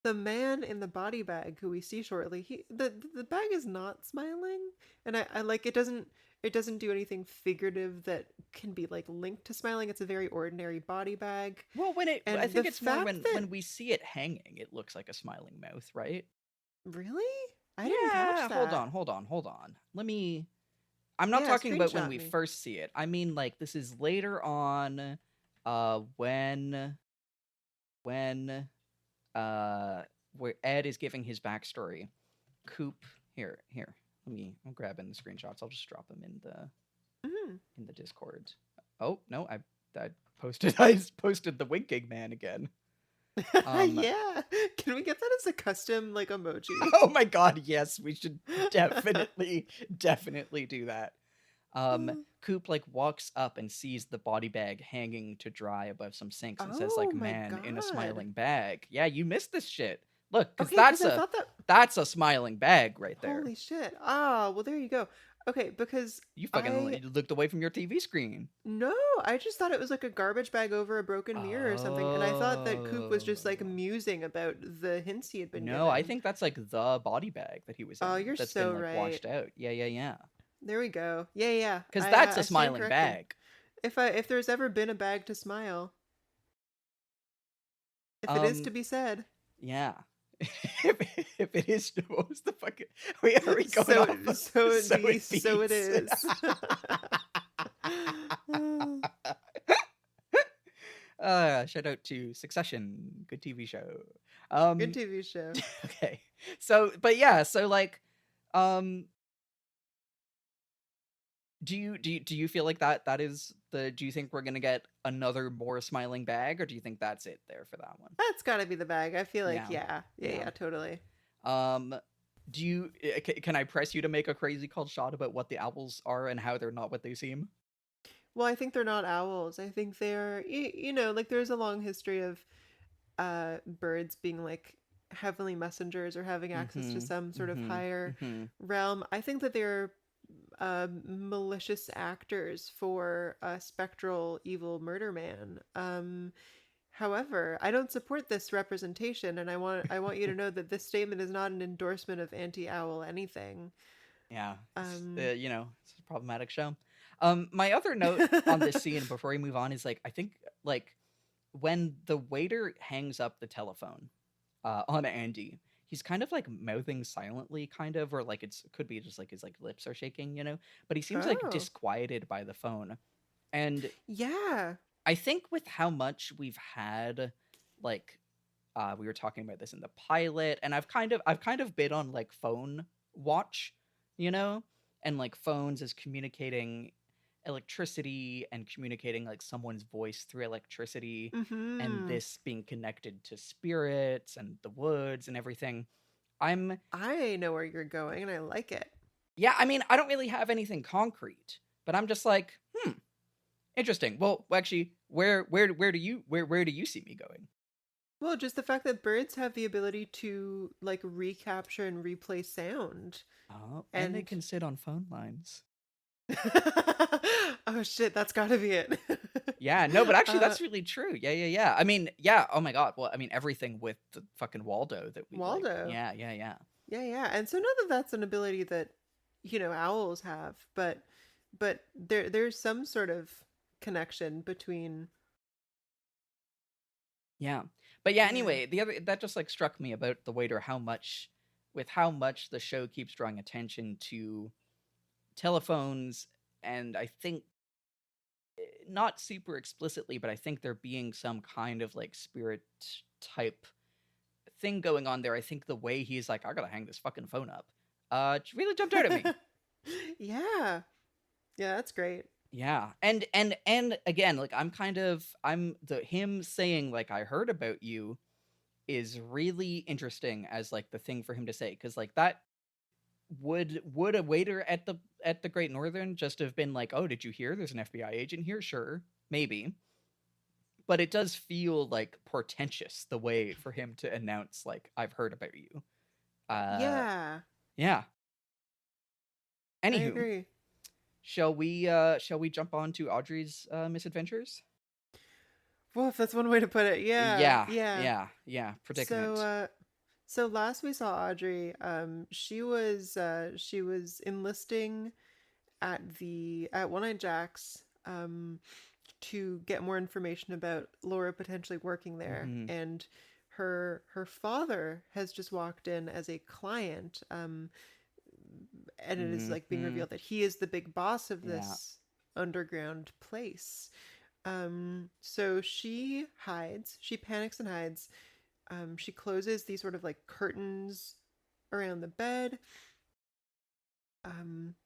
The man in the body bag who we see shortly, the bag is not smiling, and I like it doesn't do anything figurative that can be like linked to smiling. It's a very ordinary body bag. Well, I think it's more when we see it hanging, it looks like a smiling mouth, right? Really? I didn't catch that. Hold on. I'm not talking about when we first see it. I mean, like, this is later on, when where Ed is giving his backstory. Coop, here. I'm grabbing the screenshots. I'll just drop them in the Discord. Oh no, I posted the winking man again. Yeah, can we get that as a custom like emoji? Oh my god, yes, we should definitely do that. Coop like walks up and sees the body bag hanging to dry above some sinks and says like, "Man in a smiling bag." Yeah, you missed this shit. Look, because that's a smiling bag right there. Holy shit! Ah, well there you go. Okay, because you fucking looked away from your TV screen. No, I just thought it was like a garbage bag over a broken mirror or something, and I thought that Coop was just like musing about the hints he had been given. No, I think that's like the body bag that he was in. Oh, you're that's so been, like, right. washed out. Yeah. There we go. Yeah. Because that's a smiling bag. If there's ever been a bag to smile, if it is to be said. Yeah. if it is, what was the fucking? Wait, are we going off? So it is. Shout out to Succession, good TV show. Good TV show. Okay, so like, do you feel like that is do you think we're gonna get another more smiling bag, or do you think that's it there for that one? That's gotta be the bag. I feel like yeah, totally. Do you can I press you to make a crazy called shot about what the owls are and how they're not what they seem? Well, I think they're not owls. I think they're like there's a long history of birds being like heavenly messengers or having access to some sort of higher realm. I think that they're malicious actors for a spectral evil murder man. However, I don't support this representation, and I want you to know that this statement is not an endorsement of anti-owl anything. Yeah, it's, Um, it's a problematic show. My other note on this scene before we move on is like I think like when the waiter hangs up the telephone on Andy, he's kind of like mouthing silently, kind of, or like could be just like his like lips are shaking, but he seems like oh, disquieted by the phone. And yeah. I think with how much we've had, like, we were talking about this in the pilot, and I've kind of been on like phone watch, and like phones as communicating electricity and communicating like someone's voice through electricity, and Mm-hmm. this being connected to spirits and the woods and everything. I know where you're going, and I like it. Yeah, I mean, I don't really have anything concrete, but I'm just like, interesting. Well, actually, where do you see me going? Well, just the fact that birds have the ability to like recapture and replay sound. Oh, and they And can sit on phone lines. oh shit, that's got to be it. Yeah, no, but actually, uh, that's really true. Yeah. I mean, yeah. Oh my god. Well, I mean, everything with the fucking Waldo that we like. Waldo. Yeah. Yeah. And so not that that's an ability that owls have, but there's some sort of connection between. Yeah. But yeah. Yeah. Anyway, the other that just like struck me about the waiter how much the show keeps drawing attention to telephones, and I think not super explicitly, but I think there being some kind of like spirit type thing going on there. I think the way he's like, I gotta hang this fucking phone up, really jumped out at me. Yeah. Yeah, that's great. Yeah, and again, like I'm the him saying like I heard about you is really interesting as like the thing for him to say, because like that would a waiter at the Great Northern just have been like, oh, did you hear there's an FBI agent here? Sure, maybe. But it does feel like portentous the way for him to announce like I've heard about you. Yeah, Yeah. I Anywho, agree. shall we jump on to Audrey's misadventures? Well, if that's one way to put it. Yeah. Yeah. Yeah. So Predicament. so last we saw Audrey, she was enlisting at One Eyed Jack's to get more information about Laura potentially working there, Mm-hmm. and her father has just walked in as a client, and it is like being Mm-hmm. revealed that he is the big boss of Yeah. this underground place. So she hides, she panics and hides. She closes these sort of like curtains around the bed.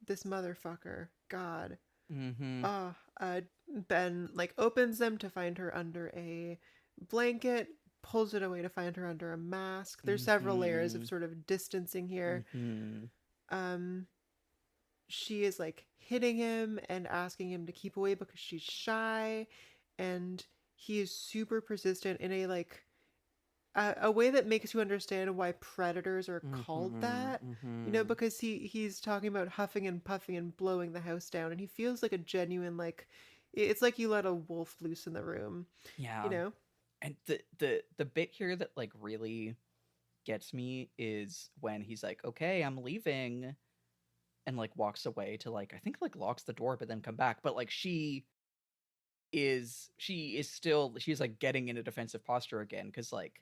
This motherfucker, God. Mm-hmm. Uh, uh, Ben like opens them to find her under a blanket, pulls it away to find her under a mask. There's several layers Mm-hmm. of sort of distancing here. Mm-hmm. Um, she is like hitting him and asking him to keep away because she's shy, and he is super persistent in a like a way that makes you understand why predators are called that. Mm-hmm. Because he's talking about huffing and puffing and blowing the house down, and he feels like a genuine like it's like you let a wolf loose in the room. Yeah. You know? And the bit here that like really gets me is when he's like, okay, I'm leaving, and like walks away to like I think like locks the door but then come back, but like she's like getting in a defensive posture again because like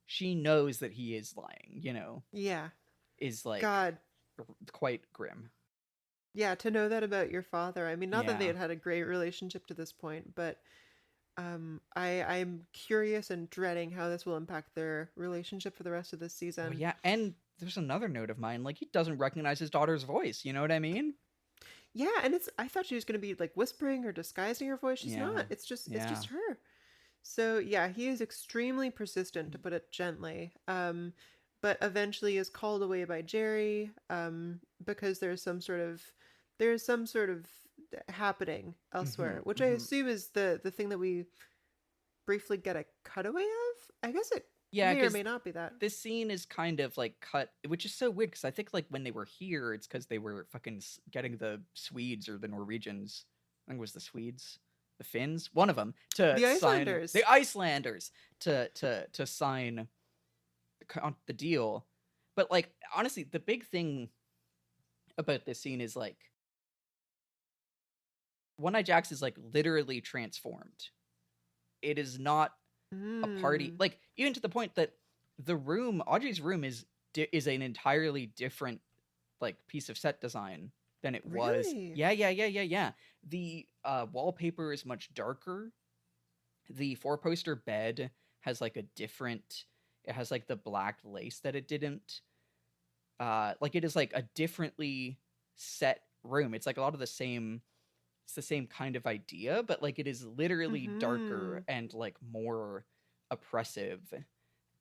she knows that he is lying, Yeah. is like God. quite grim. Yeah, to know that about your father. I mean, not that they Yeah. had a great relationship to this point, but I'm curious and dreading how this will impact their relationship for the rest of this Oh season. yeah, and there's another note of mine, like he doesn't recognize his daughter's voice, you know what I mean? Yeah, and I thought she was going to be like whispering or disguising her voice. She's Yeah. not. It's Yeah. just her. So yeah, he is extremely persistent, to put it gently. But eventually is called away by Jerry, because there's some sort of happening elsewhere, which I assume is the thing that we briefly get a cutaway of. I guess it Yeah, may or 'cause may not be that. this scene is kind of like cut, which is so weird because I think like when they were here, it's because they were fucking getting the Swedes or the Norwegians. I think it was the Swedes the Finns, one of them, to The sign Icelanders. the Icelanders to sign the deal. But like honestly, the big thing about this scene is like One-Eyed Jacks is like literally transformed. It is not a party, like even to the point that the room, Audrey's room, is an entirely different like piece of set design than it was. Really? Yeah. The wallpaper is much darker. The 4-poster bed has like a different. It has like the black lace that it didn't. Like it is like a differently set room. It's like a lot of the same. It's the same kind of idea, but like it is literally darker and like more oppressive.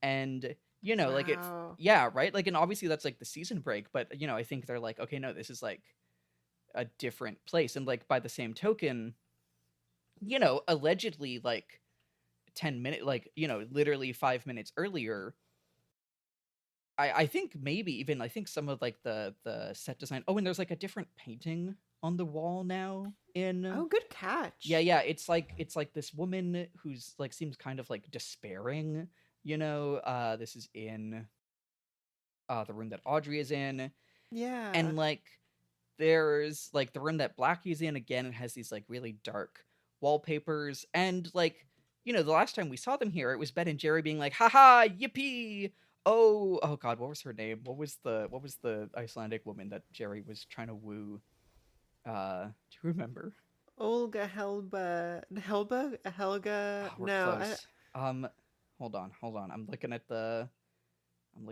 And you know, like it's right. Like, and obviously that's like the season break, but you know, I think they're like, okay, no, this is like a different place. And like by the same token, you know, allegedly like 10 minutes, like, you know, literally 5 minutes earlier, I think maybe even I think some of like the set design. Oh, and there's like a different painting on the wall now in good catch. Yeah, it's like this woman who's like seems kind of like despairing, you know. This is in the room that Audrey is in. Yeah. And like there's like the room that Blackie's in again. It has these like really dark wallpapers, and like, you know, the last time we saw them here, it was Ben and Jerry being like, haha, yippee. Oh god, what was her name? What was the Icelandic woman that Jerry was trying to woo? Do you remember? Helga. We're No. close. Hold on. I'm looking at the. It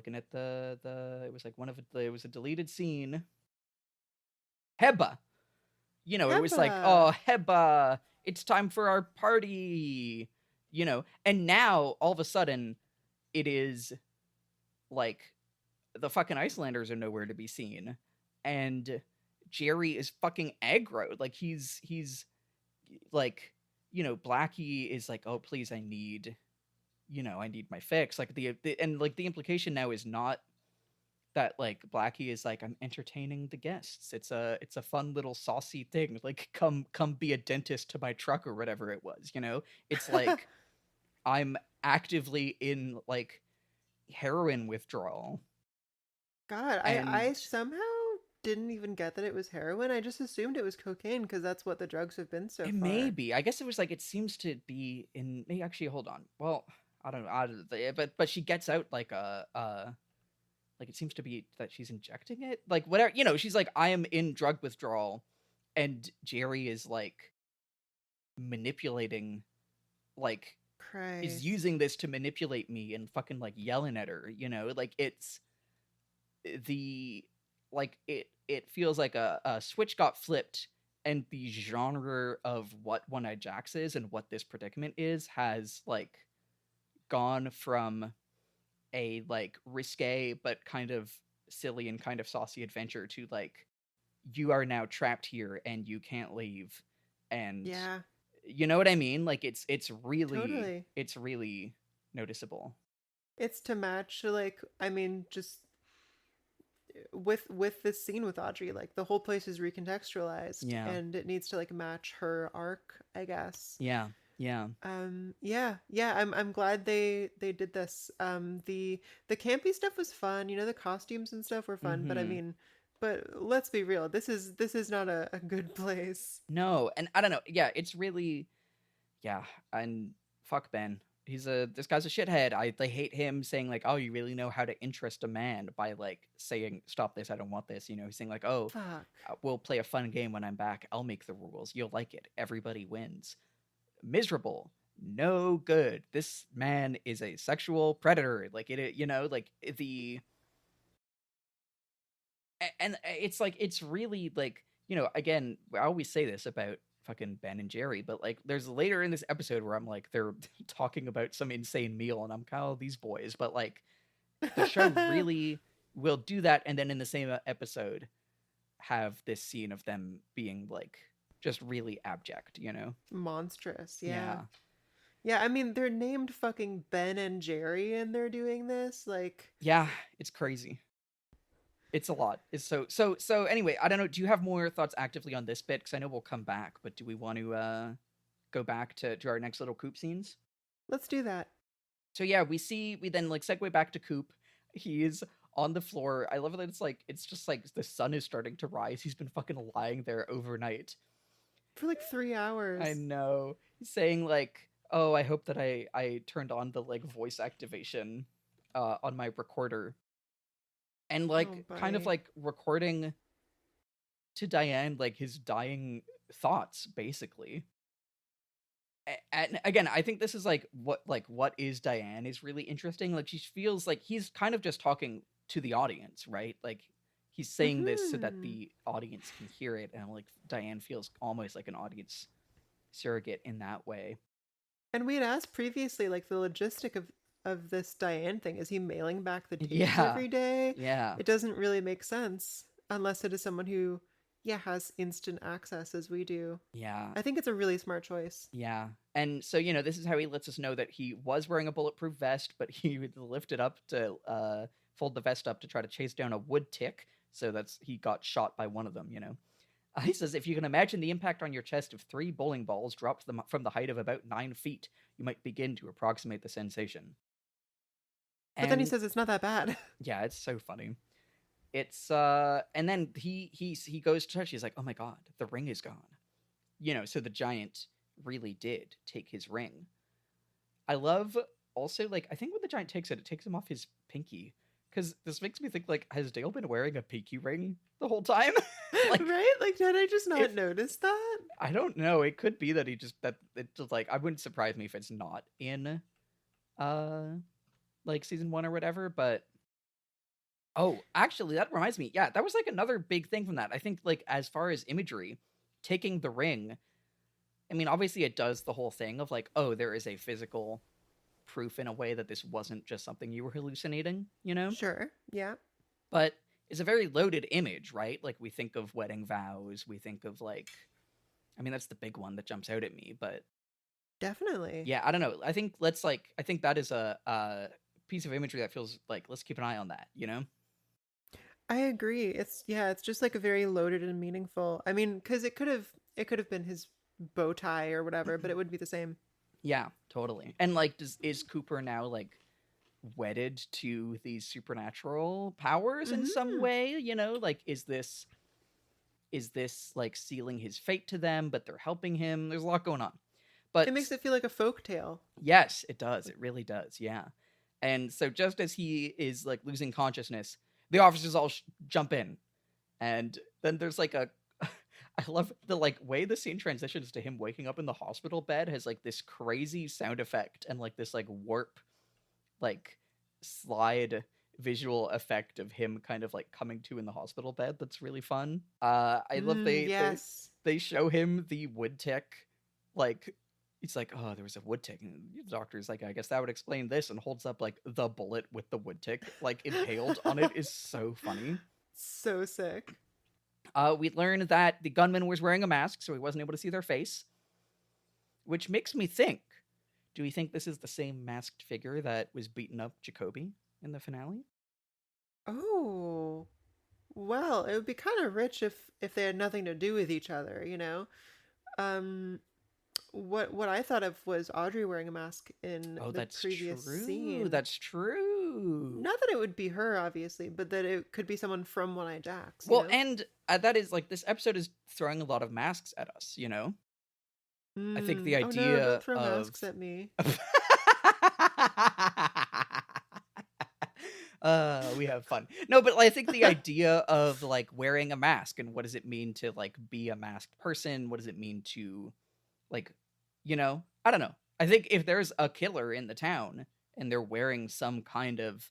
was like it was a deleted scene. Heba. You know, it was like, oh, Heba, it's time for our party. You know, and now all of a sudden, it is like the fucking Icelanders are nowhere to be seen, and Jerry is fucking aggro. Like he's like, you know, Blackie is like, oh please, I need my fix. Like the and like the implication now is not that like Blackie is like, I'm entertaining the guests. It's a fun little saucy thing. Like come be a dentist to my truck or whatever it was. You know, it's like I'm actively in like heroin withdrawal. God, I somehow didn't even get that it was heroin. I just assumed it was cocaine because that's what the drugs have been so far. Maybe. I guess it was like, it seems to be in. Maybe actually, hold on. Well, I don't know. But she gets out like like it seems to be that she's injecting it. Like whatever. You know, she's like, I am in drug withdrawal, and Jerry is like manipulating, like is using this to manipulate me and fucking like yelling at her. You know, like it's the. Like it feels like a switch got flipped, and the genre of what One-Eyed Jacks is and what this predicament is has like gone from a like risque but kind of silly and kind of saucy adventure to like, you are now trapped here and you can't leave. And you know what I mean? Like it's really totally. It's really noticeable. It's to match, like, I mean, just with this scene with Audrey, like the whole place is recontextualized, and it needs to like match her arc, I guess. I'm glad they did this. The campy stuff was fun, you know, the costumes and stuff were fun, but I mean, but let's be real, this is not a good place. No, and I don't know, it's really, and fuck Ben. This guy's a shithead. I hate him saying like, oh, you really know how to interest a man by like saying, stop this, I don't want this. You know, he's saying like, oh, we'll play a fun game when I'm back. I'll make the rules. You'll like it. Everybody wins. Miserable. No good. This man is a sexual predator. Like it, you know, like and it's like, it's really like, you know, again, I always say this about fucking Ben and Jerry, but like there's later in this episode where I'm like, they're talking about some insane meal and I'm kind of these boys, but like the show really will do that, and then in the same episode have this scene of them being like just really abject, you know, monstrous. I mean, they're named fucking Ben and Jerry and they're doing this, like, it's crazy. It's a lot. It's so anyway, I don't know. Do you have more thoughts actively on this bit? Because I know we'll come back, but do we want to go back to our next little Coop scenes? Let's do that. So yeah, we then like segue back to Coop. He's on the floor. I love that it's just like the sun is starting to rise. He's been fucking lying there overnight. For like 3 hours. I know. He's saying like, "Oh, I hope that I turned on the like voice activation on my recorder." And like kind of buddy. like recording to Diane like his dying thoughts basically. And again, I think this is like what is Diane is really interesting. Like she feels like he's kind of just talking to the audience, right? Like he's saying this so that the audience can hear it, and like Diane feels almost like an audience surrogate in that way. And we had asked previously, like, the logistic of this Diane thing. Is he mailing back the tapes Yeah. every day? Yeah. It doesn't really make sense unless it is someone who, has instant access as we do. Yeah. I think it's a really smart choice. Yeah. And so, this is how he lets us know that he was wearing a bulletproof vest, but he would lift it up to fold the vest up to try to chase down a wood tick. So he got shot by one of them, He says, if you can imagine the impact on your chest of 3 bowling balls dropped from the height of about 9 feet, you might begin to approximate the sensation. But then he says it's not that bad. Yeah, it's so funny. It's and then he goes to touch. He's like, oh my god, the ring is gone. So the giant really did take his ring. I love also like I think when the giant takes it takes him off his pinky. Because this makes me think, like, has Dale been wearing a pinky ring the whole time? Like, right? Like, did I just not notice that? I don't know. It could be that it's just like, I wouldn't surprise me if it's not in, like, season 1 or whatever, but... Oh, actually, that reminds me. Yeah, that was, like, another big thing from that. I think, like, as far as imagery, taking the ring... I mean, obviously it does the whole thing of, like, oh, there is a physical... proof in a way that this wasn't just something you were hallucinating, Sure, yeah. But it's a very loaded image, right? Like, we think of wedding vows, we think of, like... I mean, that's the big one that jumps out at me, but... Definitely. Yeah, I don't know. I think that is a piece of imagery that feels like, let's keep an eye on that, I agree. It's just, like, a very loaded and meaningful... I mean, because it could have been his bow tie or whatever, but it would be the same. Yeah, totally. And, like, is Cooper now, like, wedded to these supernatural powers in some way? Like, is this, like, sealing his fate to them, but they're helping him? There's a lot going on. But it makes it feel like a folktale. Yes, it does. It really does, yeah. And so just as he is, like, losing consciousness, the officers all jump in. And then there's, like, I love the, like, way the scene transitions to him waking up in the hospital bed has, like, this crazy sound effect and, like, this, like, warp, like, slide visual effect of him kind of, like, coming to in the hospital bed that's really fun. I love they show him the wood tick, like, it's like, oh, there was a wood tick. And the doctor's like, I guess that would explain this, and holds up, like, the bullet with the wood tick, like, impaled on it is so funny. So sick. We learned that the gunman was wearing a mask, so he wasn't able to see their face. Which makes me think, do we think this is the same masked figure that was beating up Jacoby in the finale? Oh. Well, it would be kind of rich if they had nothing to do with each other, What I thought of was Audrey wearing a mask in the previous scene. That's true. Not that it would be her, obviously, but that it could be someone from One-Eyed Jacks. Well, and that is, like, this episode is throwing a lot of masks at us, I think the idea oh no, don't throw masks at me. We have fun. No, but I think the idea of, like, wearing a mask and what does it mean to, like, be a masked person? What does it mean to, like, I don't know. I think if there's a killer in the town and they're wearing some kind of,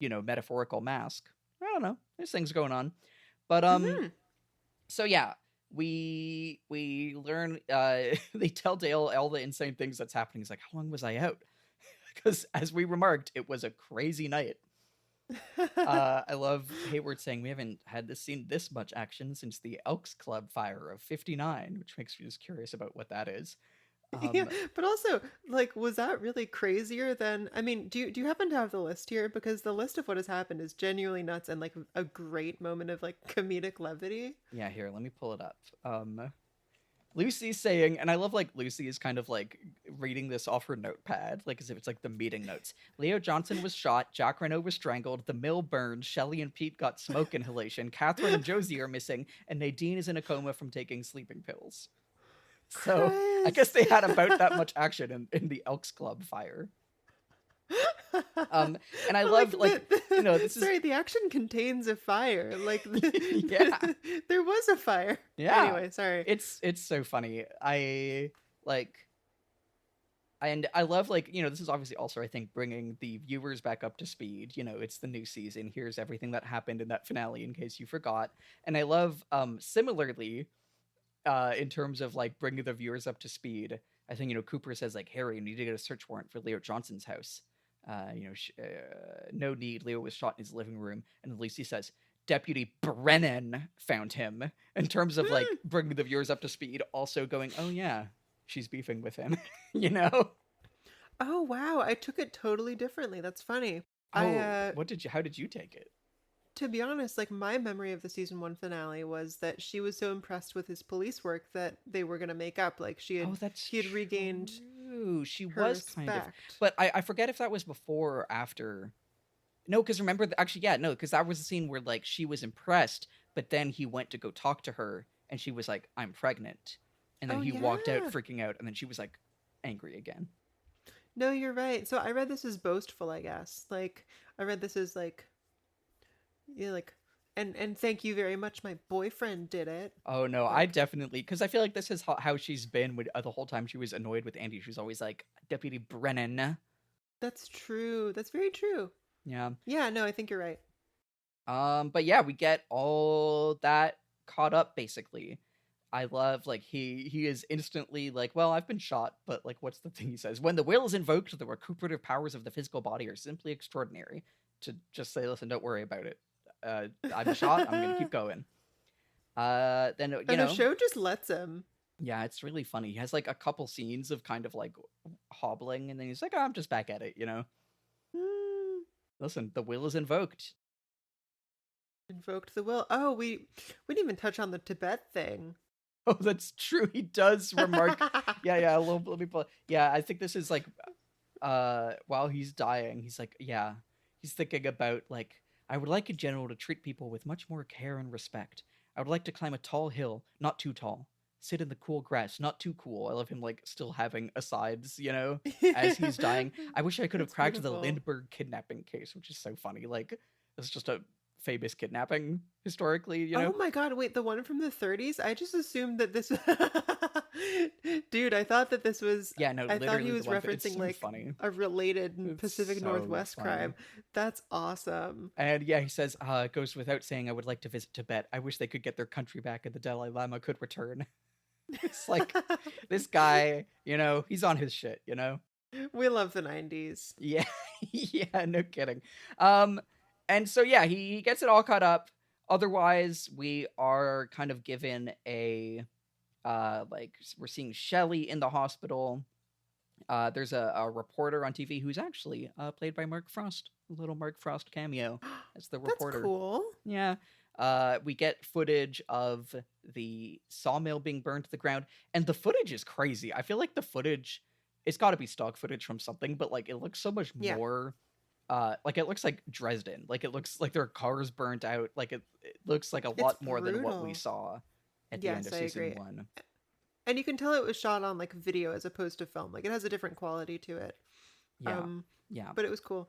metaphorical mask, I don't know. There's things going on. But, so yeah, we learn, they tell Dale all the insane things that's happening. He's like, how long was I out? Because as we remarked, it was a crazy night. I love Hayward saying we haven't seen this much action since the Elks Club fire of '59, which makes me just curious about what that is. Yeah, but also, like, was that really crazier than... I mean, do you happen to have the list here? Because the list of what has happened is genuinely nuts and, like, a great moment of, like, comedic levity. Yeah, here, let me pull it up. Lucy's saying, and I love like Lucy is kind of like reading this off her notepad, like as if it's like the meeting notes. Leo Johnson was shot, Jacques Renault was strangled, the mill burned, Shelley and Pete got smoke inhalation, Catherine and Josie are missing, and Nadine is in a coma from taking sleeping pills. So I guess they had about that much action in the Elks Club fire. And I love this sorry, the action contains a fire. yeah, there was a fire. Yeah. Anyway, sorry. It's so funny. I love this is obviously also I think bringing the viewers back up to speed. It's the new season. Here's everything that happened in that finale in case you forgot. And I love similarly in terms of like bringing the viewers up to speed. I think Cooper says like, Harry, you need to get a search warrant for Leo Johnson's house. No need. Leo was shot in his living room, and Lucy says Deputy Brennan found him. In terms of like bringing the viewers up to speed, also going, oh yeah, she's beefing with him. Oh wow, I took it totally differently. That's funny. How did you take it? To be honest, like my memory of the season 1 finale was that she was so impressed with his police work that they were going to make up. Like he had regained. She her was respect. kind of, but I forget if that was before or after. No, because remember, because that was the scene where like she was impressed, but then he went to go talk to her, and she was like, "I'm pregnant," and then he walked out freaking out, and then she was like, angry again. No, you're right. So I read this as boastful, I guess. Like I read this as like, and thank you very much, my boyfriend did it. Oh no, I definitely, because I feel like this is how she's been with the whole time she was annoyed with Andy. She was always like, Deputy Brennan. That's true. That's very true. Yeah. Yeah, no, I think you're right. But yeah, we get all that caught up basically. I love like he is instantly like, well, I've been shot, but like what's the thing he says? When the will is invoked, the recuperative powers of the physical body are simply extraordinary. To just say, listen, don't worry about it. I'm shot. I'm gonna keep going. Then the show just lets him. Yeah, it's really funny. He has like a couple scenes of kind of like hobbling, and then he's like, "Oh, I'm just back at it," Listen, the will is invoked. Invoked the will. Oh, we didn't even touch on the Tibet thing. Oh, that's true. He does remark. Yeah. A little bit. Yeah, I think this is like, while he's dying, he's like, yeah, he's thinking about like, I would like a general to treat people with much more care and respect. I would like to climb a tall hill, not too tall. Sit in the cool grass, not too cool. I love him like still having asides, as he's dying. I wish I could have cracked the Lindbergh kidnapping case, which is so funny. Like, it's just a famous kidnapping historically, Oh my god, wait, the one from the 30s? I just assumed that this Dude, I thought that this was I thought he was referencing so like funny. A related Pacific Northwest crime. That's awesome. And yeah, he says, it goes without saying I would like to visit Tibet. I wish they could get their country back and the Dalai Lama could return. It's like this guy, he's on his shit, We love the 90s. Yeah. Yeah, no kidding. And so yeah, he gets it all caught up. Otherwise, we are kind of given a we're seeing Shelley in the hospital. There's a reporter on TV who's actually played by Mark Frost. A little Mark Frost cameo as the reporter. That's cool. Yeah. We get footage of the sawmill being burned to the ground, and the footage is crazy. I feel like the footage, it's got to be stock footage from something, but like it looks so much more. Like it looks like Dresden. Like it looks like there are cars burnt out. Like it looks like a lot more than what we saw at the end of season 1. And you can tell it was shot on like video as opposed to film. Like it has a different quality to it. Yeah. But it was cool.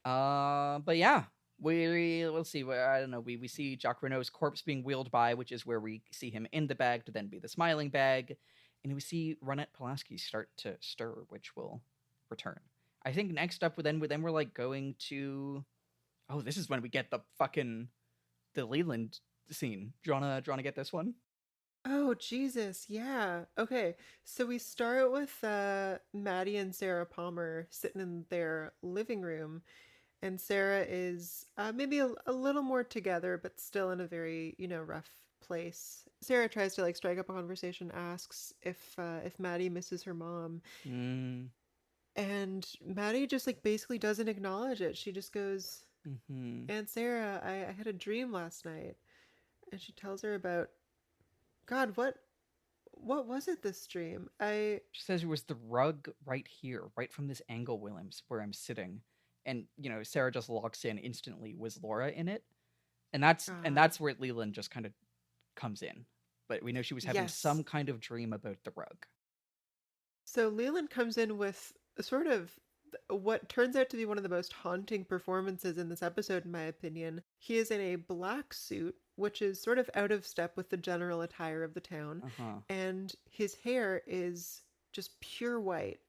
But yeah, let's see. I don't know. We see Jacques Renault's corpse being wheeled by, which is where we see him in the bag to then be the smiling bag, and we see Ronnette Pulaski start to stir, which will return. I think next up, then we're like going to. Oh, this is when we get the Leland scene. Do you wanna get this one? Oh, Jesus. Yeah. Okay. So we start with Maddy and Sarah Palmer sitting in their living room. And Sarah is maybe a little more together, but still in a very, rough place. Sarah tries to like strike up a conversation, asks if Maddy misses her mom. And Maddy just like basically doesn't acknowledge it. She just goes, Aunt Sarah, I had a dream last night. And she tells her about, God, What was it this dream? I She says it was the rug right here, right from this angle, Williams, where I'm sitting. And, Sarah just locks in instantly. Was Laura in it? And that's where Leland just kind of comes in. But we know she was having some yes. kind of dream about the rug. So Leland comes in with sort of what turns out to be one of the most haunting performances in this episode, in my opinion. He is in a black suit, which is sort of out of step with the general attire of the town, and his hair is just pure white.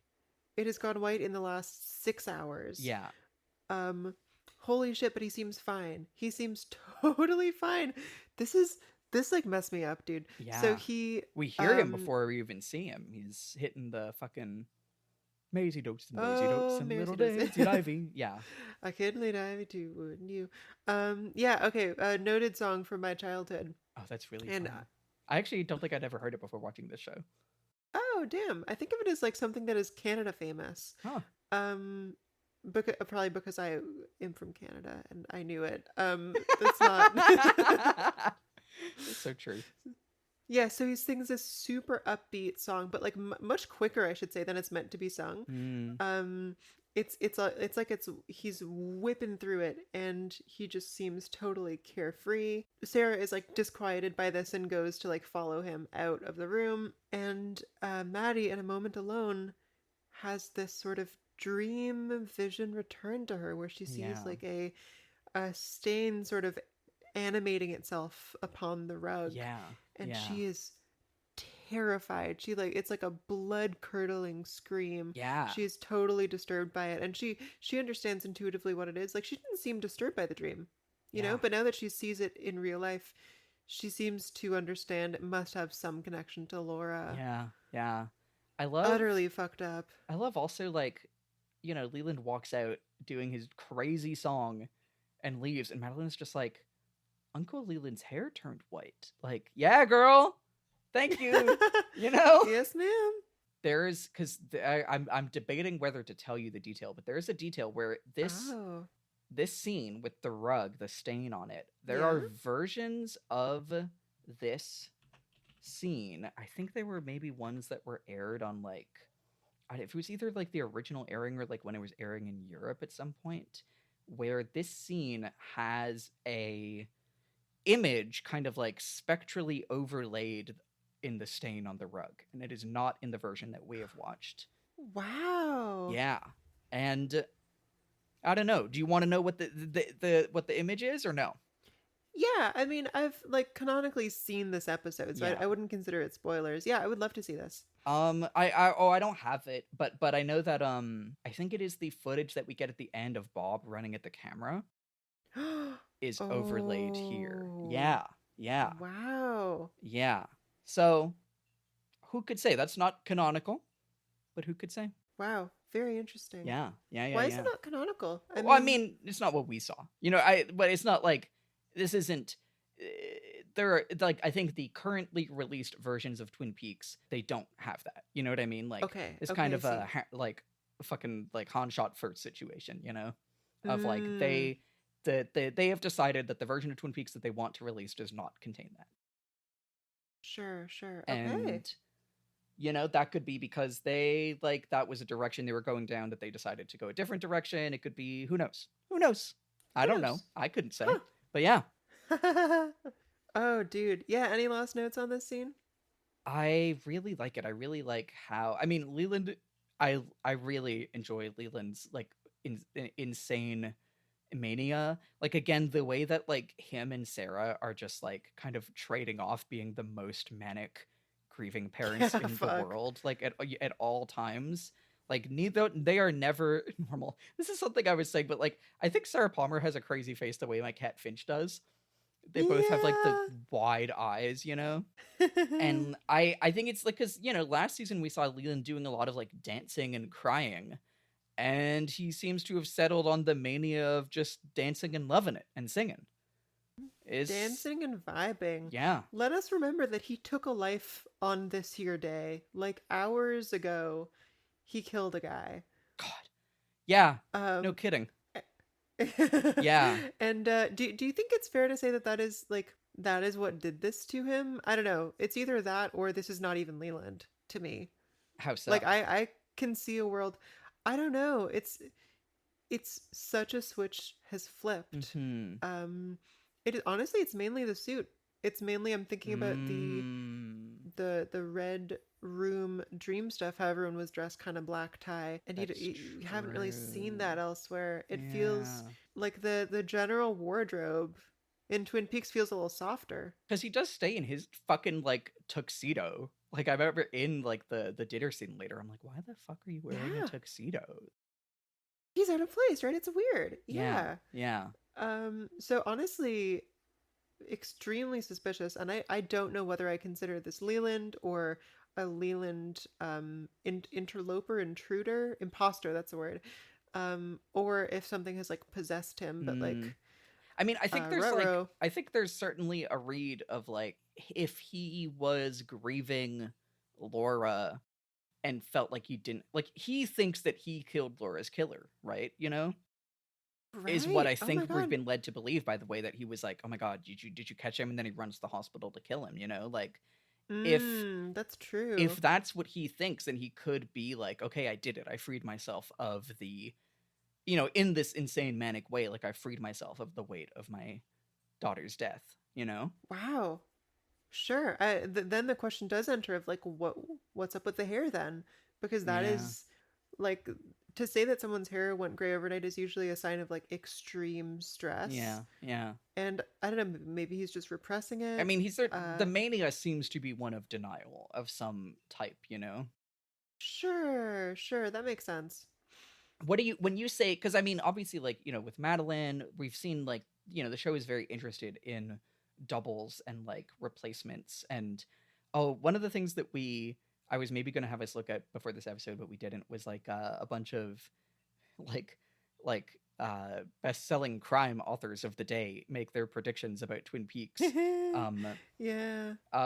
It has gone white in the last 6 hours. Yeah. Holy shit, but he seems fine. He seems totally fine. This like messed me up, dude. Yeah. So we hear him before we even see him. He's hitting the fucking Maisie Dotes and little Daisy Ivy. Yeah. I couldn't lead Ivy too, wouldn't you? Yeah, okay. Noted song from my childhood. Oh, that's really fun. I actually don't think I'd ever heard it before watching this show. Oh, damn. I think of it as like something that is Canada famous. Huh. Probably because I am from Canada and I knew it. That's not. It's so true. Yeah, so he sings this super upbeat song, but like much quicker, I should say, than it's meant to be sung. He's whipping through it, and he just seems totally carefree. Sarah is like disquieted by this and goes to like follow him out of the room, and Maddy, in a moment alone, has this sort of dream vision return to her, where she sees like a stain sort of animating itself upon the rug. And she is terrified. It's like a blood curdling scream. She is totally disturbed by it, and she understands intuitively what it is. Like, she didn't seem disturbed by the dream, you know, but now that she sees it in real life, she seems to understand it must have some connection to Laura. I love utterly fucked up. I love also, like, Leland walks out doing his crazy song and leaves, and Madeline's just like, Uncle Leland's hair turned white. Like, yeah, girl. Thank you. Yes, ma'am. There's, because I'm debating whether to tell you the detail, but there is a detail where this scene with the rug, the stain on it, there are versions of this scene. I think they were maybe ones that were aired on, like, if it was either like the original airing or like when it was airing in Europe at some point, where this scene has a image kind of like spectrally overlaid in the stain on the rug, and it is not in the version that we have watched. Wow. Yeah. And I don't know, do you want to know what the image is, or no? Yeah, I mean, I've like canonically seen this episode, so I wouldn't consider it spoilers. Yeah, I would love to see this. I don't have it, but I know that I think it is the footage that we get at the end of Bob running at the camera is overlaid here. Yeah. Wow. Yeah. So, who could say? That's not canonical, but who could say? Wow. Very interesting. Yeah. Why is it not canonical? I mean, it's not what we saw. But it's not like, this isn't, there are, like, I think the currently released versions of Twin Peaks, they don't have that. You know what I mean? Like, it's kind of a, like, fucking, like, Han shot first situation, of, like, they have decided that the version of Twin Peaks that they want to release does not contain that. Sure. Okay. And, that could be because they, like, that was a direction they were going down, that they decided to go a different direction. It could be, who knows? I don't know. I couldn't say. Huh. But yeah. Oh, dude. Yeah, any last notes on this scene? I really like it. I really like how, I mean, Leland, I really enjoy Leland's, like, insane mania. Like, again, the way that, like, him and Sarah are just, like, kind of trading off being the most manic grieving parents in the world, like, at all times. Like, they are never normal. This is something I was saying, but, like, I think Sarah Palmer has a crazy face the way my cat Finch does. They both have, like, the wide eyes, And I think it's, like, because, last season we saw Leland doing a lot of, like, dancing and crying. And he seems to have settled on the mania of just dancing and loving it and singing. Dancing and vibing. Yeah. Let us remember that he took a life on this here day. Like, hours ago, he killed a guy. God. Yeah. No kidding. Yeah. And do you think it's fair to say that is, like, that is what did this to him. I don't know. It's either that or this is not even Leland to me. How so? Like I can see a world. I don't know. It's such a switch has flipped. It is honestly it's mainly the suit. It's mainly I'm thinking about the red room dream stuff, how everyone was dressed kind of black tie, and you haven't really seen that elsewhere. It feels like the general wardrobe in Twin Peaks feels a little softer. Because he does stay in his fucking like tuxedo. Like I remember in like the dinner scene later, I'm like, why the fuck are you wearing a tuxedo? He's out of place, right? It's weird. Yeah. So honestly, extremely suspicious, and I don't know whether I consider this Leland or a Leland interloper, intruder, imposter, that's the word, or if something has like possessed him. But like I mean, I think I think there's certainly a read of like if he was grieving Laura and felt like he didn't, like he thinks that he killed Laura's killer, right? You know? Right. Is what I think we've been led to believe by the way that he was like, oh my god, did you catch him? And then he runs to the hospital to kill him, you know? Like if that's true. If that's what he thinks, then he could be like, okay, I did it. I freed myself of the, you know, in this insane manic way, like I freed myself of the weight of my daughter's death, you know? Wow. Sure. Then the question does enter of like what's up with the hair then? Because that is like, to say that someone's hair went gray overnight is usually a sign of like extreme stress. Yeah. And I don't know, maybe he's just repressing it. I mean, the mania seems to be one of denial of some type, you know? Sure, that makes sense. What do you, when you say, because I mean, obviously, like, you know, with Madeline, we've seen like, you know, the show is very interested in doubles and like replacements. And one of the things that I was maybe going to have us look at before this episode, but we didn't, was like a bunch of like best-selling crime authors of the day make their predictions about Twin Peaks.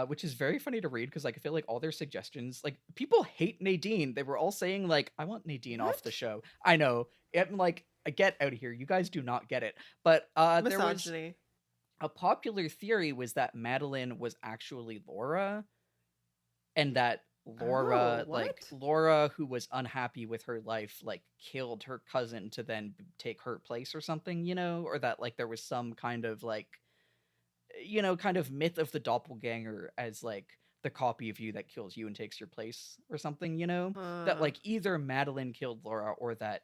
Which is very funny to read because like I feel like all their suggestions, like people hate Nadine. They were all saying like, I want Nadine off the show. I know. I'm like, get out of here. You guys do not get it. But there was a popular theory was that Madeline was actually Laura, and that Laura, who was unhappy with her life, like killed her cousin to then take her place or something, you know, or that like there was some kind of like, you know, kind of myth of the doppelganger as like the copy of you that kills you and takes your place or something, you know, that like either Madeline killed Laura or that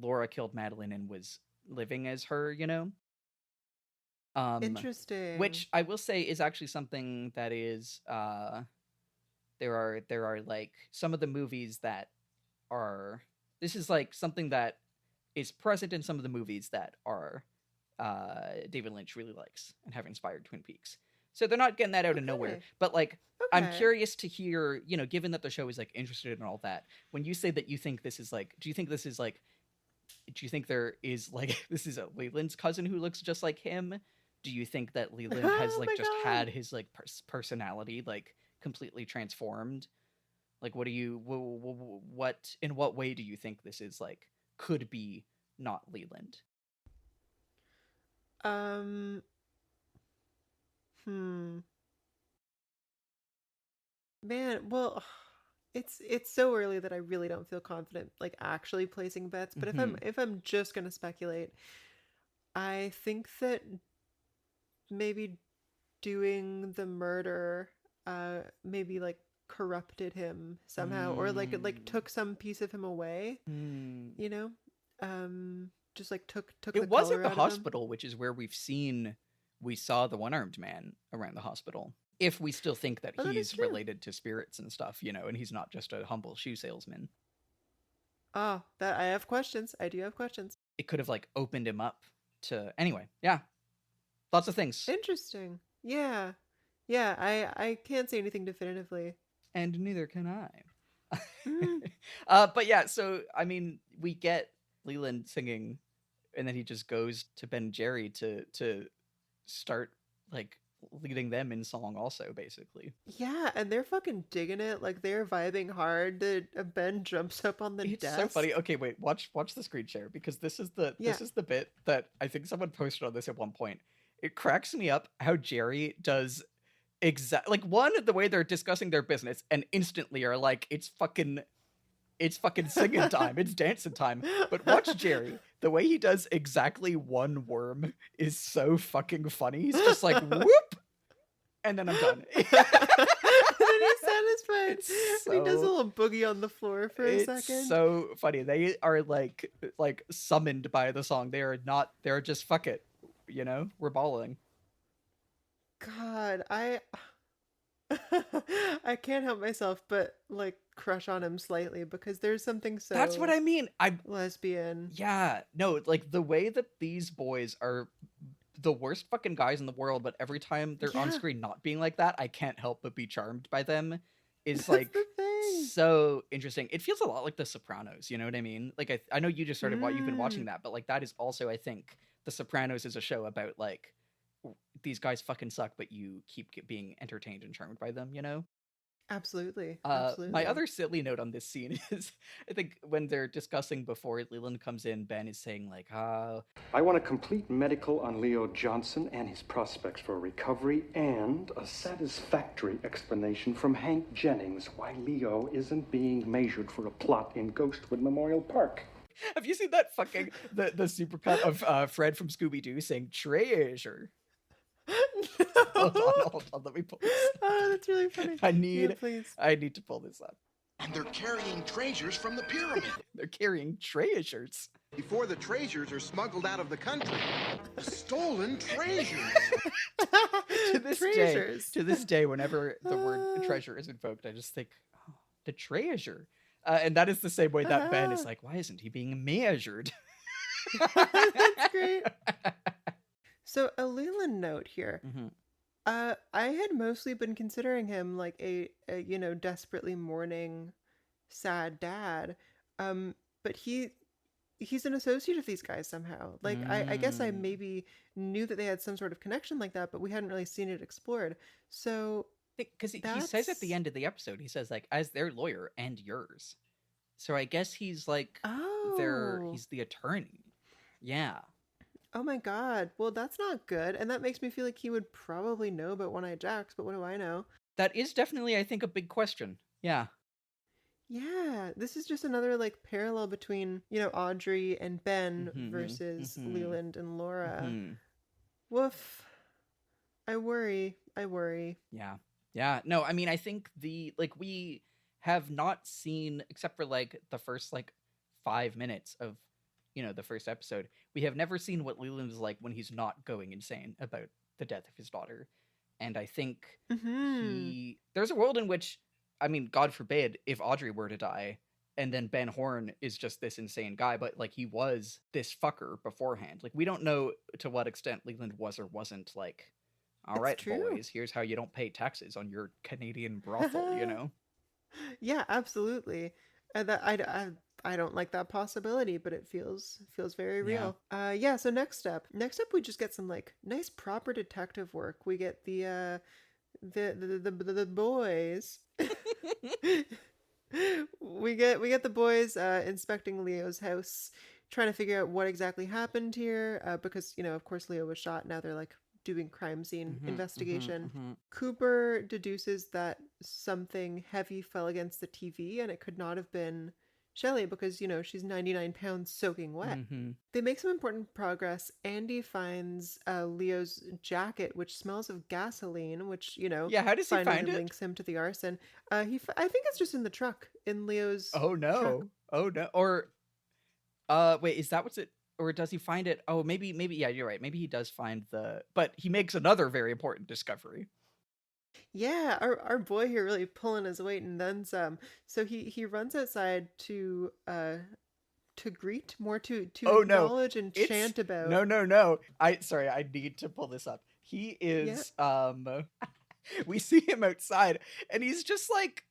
Laura killed Madeline and was living as her, you know. Interesting. Which I will say is actually something that is there are like some of the movies that are, this is like something that is present in some of the movies that are David Lynch really likes and have inspired Twin Peaks. So they're not getting that out of nowhere. But like I'm curious to hear, you know, given that the show is like interested in all that, when you say that you think this is like, do you think there is like this is a Leland's cousin who looks just like him? Do you think that Leland has like just had his like personality like completely transformed? Like what in what way do you think this is like could be not Leland? Man, well, it's so early that I really don't feel confident like actually placing bets, but if I'm just going to speculate, I think that maybe doing the murder maybe like corrupted him somehow, or like it like took some piece of him away, you know, just like took it was at the hospital, which is where we saw the one-armed man around the hospital, if we still think that he's related to spirits and stuff, you know, and he's not just a humble shoe salesman. That I have questions. I do have questions. It could have like opened him up to, anyway, lots of things. Interesting. Yeah, I can't say anything definitively. And neither can I. But yeah, so, I mean, we get Leland singing, and then he just goes to Ben and Jerry to start, like, leading them in song also, basically. Yeah, and they're fucking digging it. Like, they're vibing hard. Ben jumps up on the desk. It's so funny. Okay, wait, watch the screen share, because this is the bit that I think someone posted on this at one point. it cracks me up how Jerry does like one, the way they're discussing their business and instantly are like, it's fucking singing time, it's dancing time. But watch Jerry, the way he does exactly one worm is so fucking funny. He's just like, whoop, and then I'm done. And then he's satisfied. It's And he does a so- little boogie on the floor for a It's second. so funny. They are like summoned by the song. They're just fuck it, we're balling. God, I I can't help myself but like crush on him slightly because there's something so That's what I mean. lesbian. Yeah, no, like the way that these boys are the worst fucking guys in the world, but every time they're on Yeah. screen not being like that, I can't help but be charmed by them. Is That's like the thing. so interesting. It feels a lot like The Sopranos, you know what I mean? Like I know you just started you've been watching Mm. that, but like that is also, I think, The Sopranos is a show about like these guys fucking suck, but you keep being entertained and charmed by them, Absolutely. Absolutely. My other silly note on this scene is, I think when they're discussing before Leland comes in, Ben is saying like, I want a complete medical on Leo Johnson and his prospects for recovery and a satisfactory explanation from Hank Jennings why Leo isn't being measured for a plot in Ghostwood Memorial Park. have you seen that fucking, the supercut of Fred from Scooby-Doo saying treasure? Hold on, let me pull this up. Oh, that's really funny. I Yeah, need please. to pull this up. And they're carrying treasures from the pyramid. They're carrying treasures. Before the treasures are smuggled out of the country. Stolen treasures. Treasures. To this day, whenever the word treasure is invoked, I just think, oh, the treasure. And that is the same way that Ben is like, why isn't he being measured? That's great. So a Leland note here. Mhm. I had mostly been considering him like a desperately mourning, sad dad. But he's an associate of these guys somehow. Like I guess I Mm. maybe knew that they had some sort of connection like that, but we hadn't really seen it explored. So Because he says at the end of the episode, he says like, as their lawyer and yours. So I guess he's like he's the attorney. Yeah. Oh my God. Well, that's not good. And that makes me feel like he would probably know about One-Eyed Jacks, but what do I know? That is definitely, I think, a big question. Yeah. Yeah, this is just another like parallel between, Audrey and Ben Mhm, versus mhm. Leland and Laura. Mhm. Woof. I worry. Yeah. Yeah. No, I mean, I think we have not seen, except for like the first like 5 minutes of, the first episode, we have never seen what Leland is like when he's not going insane about the death of his daughter. And I think there's a world in which, I mean, God forbid, if Audrey were to die, and then Ben Horn is just this insane guy, but like he was this fucker beforehand. Like we don't know to what extent Leland was or wasn't like, all It's right, true. boys, here's how you don't pay taxes on your Canadian brothel, Yeah, absolutely. That I don't like that possibility, but it feels very real. Yeah. So next up, we just get some like nice proper detective work. We get the boys. we get the boys inspecting Leo's house, trying to figure out what exactly happened here. Because of course Leo was shot. Now they're like doing crime scene investigation. Cooper deduces that something heavy fell against the TV, and it could not have been Shelley because she's 99 pounds soaking wet. They make some important progress. Andy finds Leo's jacket, which smells of gasoline, which Yeah, how does he finally find it? links him to the arson. I think it's just in the truck in Leo's. Oh truck. no. Oh no. Or wait, is that what's it? Or does he find it? Oh, maybe, yeah, you're right. Maybe he does find but he makes another very important discovery. Yeah, our boy here really pulling his weight and then some. So he runs outside to greet, more to Oh, no. acknowledge and chant about. No. I need to pull this up. He is we see him outside and he's just like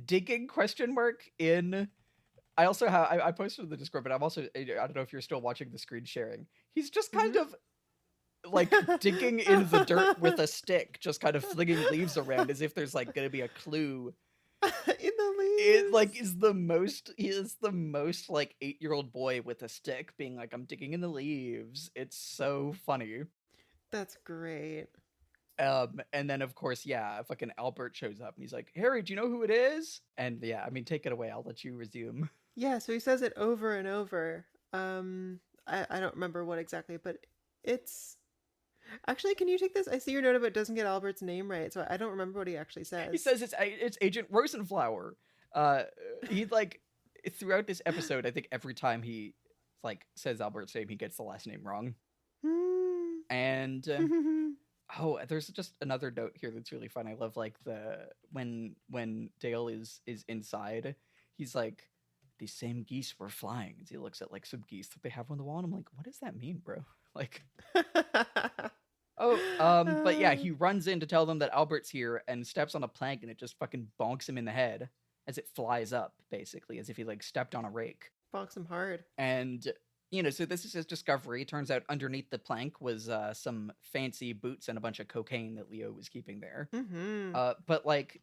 digging question mark in. I also have I posted in the Discord, but I'm also, I don't know if you're still watching the screen sharing. He's just kind of like digging in the dirt with a stick, just kind of flinging leaves around as if there's like gonna be a clue In the leaves. It like is the most like 8-year-old boy with a stick being like, I'm digging in the leaves. It's so funny. That's great. And then of course, yeah, fucking Albert shows up and he's like, Harry, do you know who it is? And yeah, I mean, take it away. I'll let you resume. Yeah, so he says it over and over. I don't remember what exactly, but it's actually, can you take this? I see your note about doesn't get Albert's name right, so I don't remember what he actually says. He says it's Agent Rosenflower. He like throughout this episode, I think every time he like says Albert's name, he gets the last name wrong. And oh, there's just another note here that's really fun. I love like when Dale is inside, he's like, these same geese were flying. And he looks at like some geese that they have on the wall, and I'm like, what does that mean, bro? Like, but yeah, he runs in to tell them that Albert's here and steps on a plank, and it just fucking bonks him in the head as it flies up, basically, as if he like stepped on a rake. Bonks him hard. And so this is his discovery. Turns out underneath the plank was some fancy boots and a bunch of cocaine that Leo was keeping there. But like,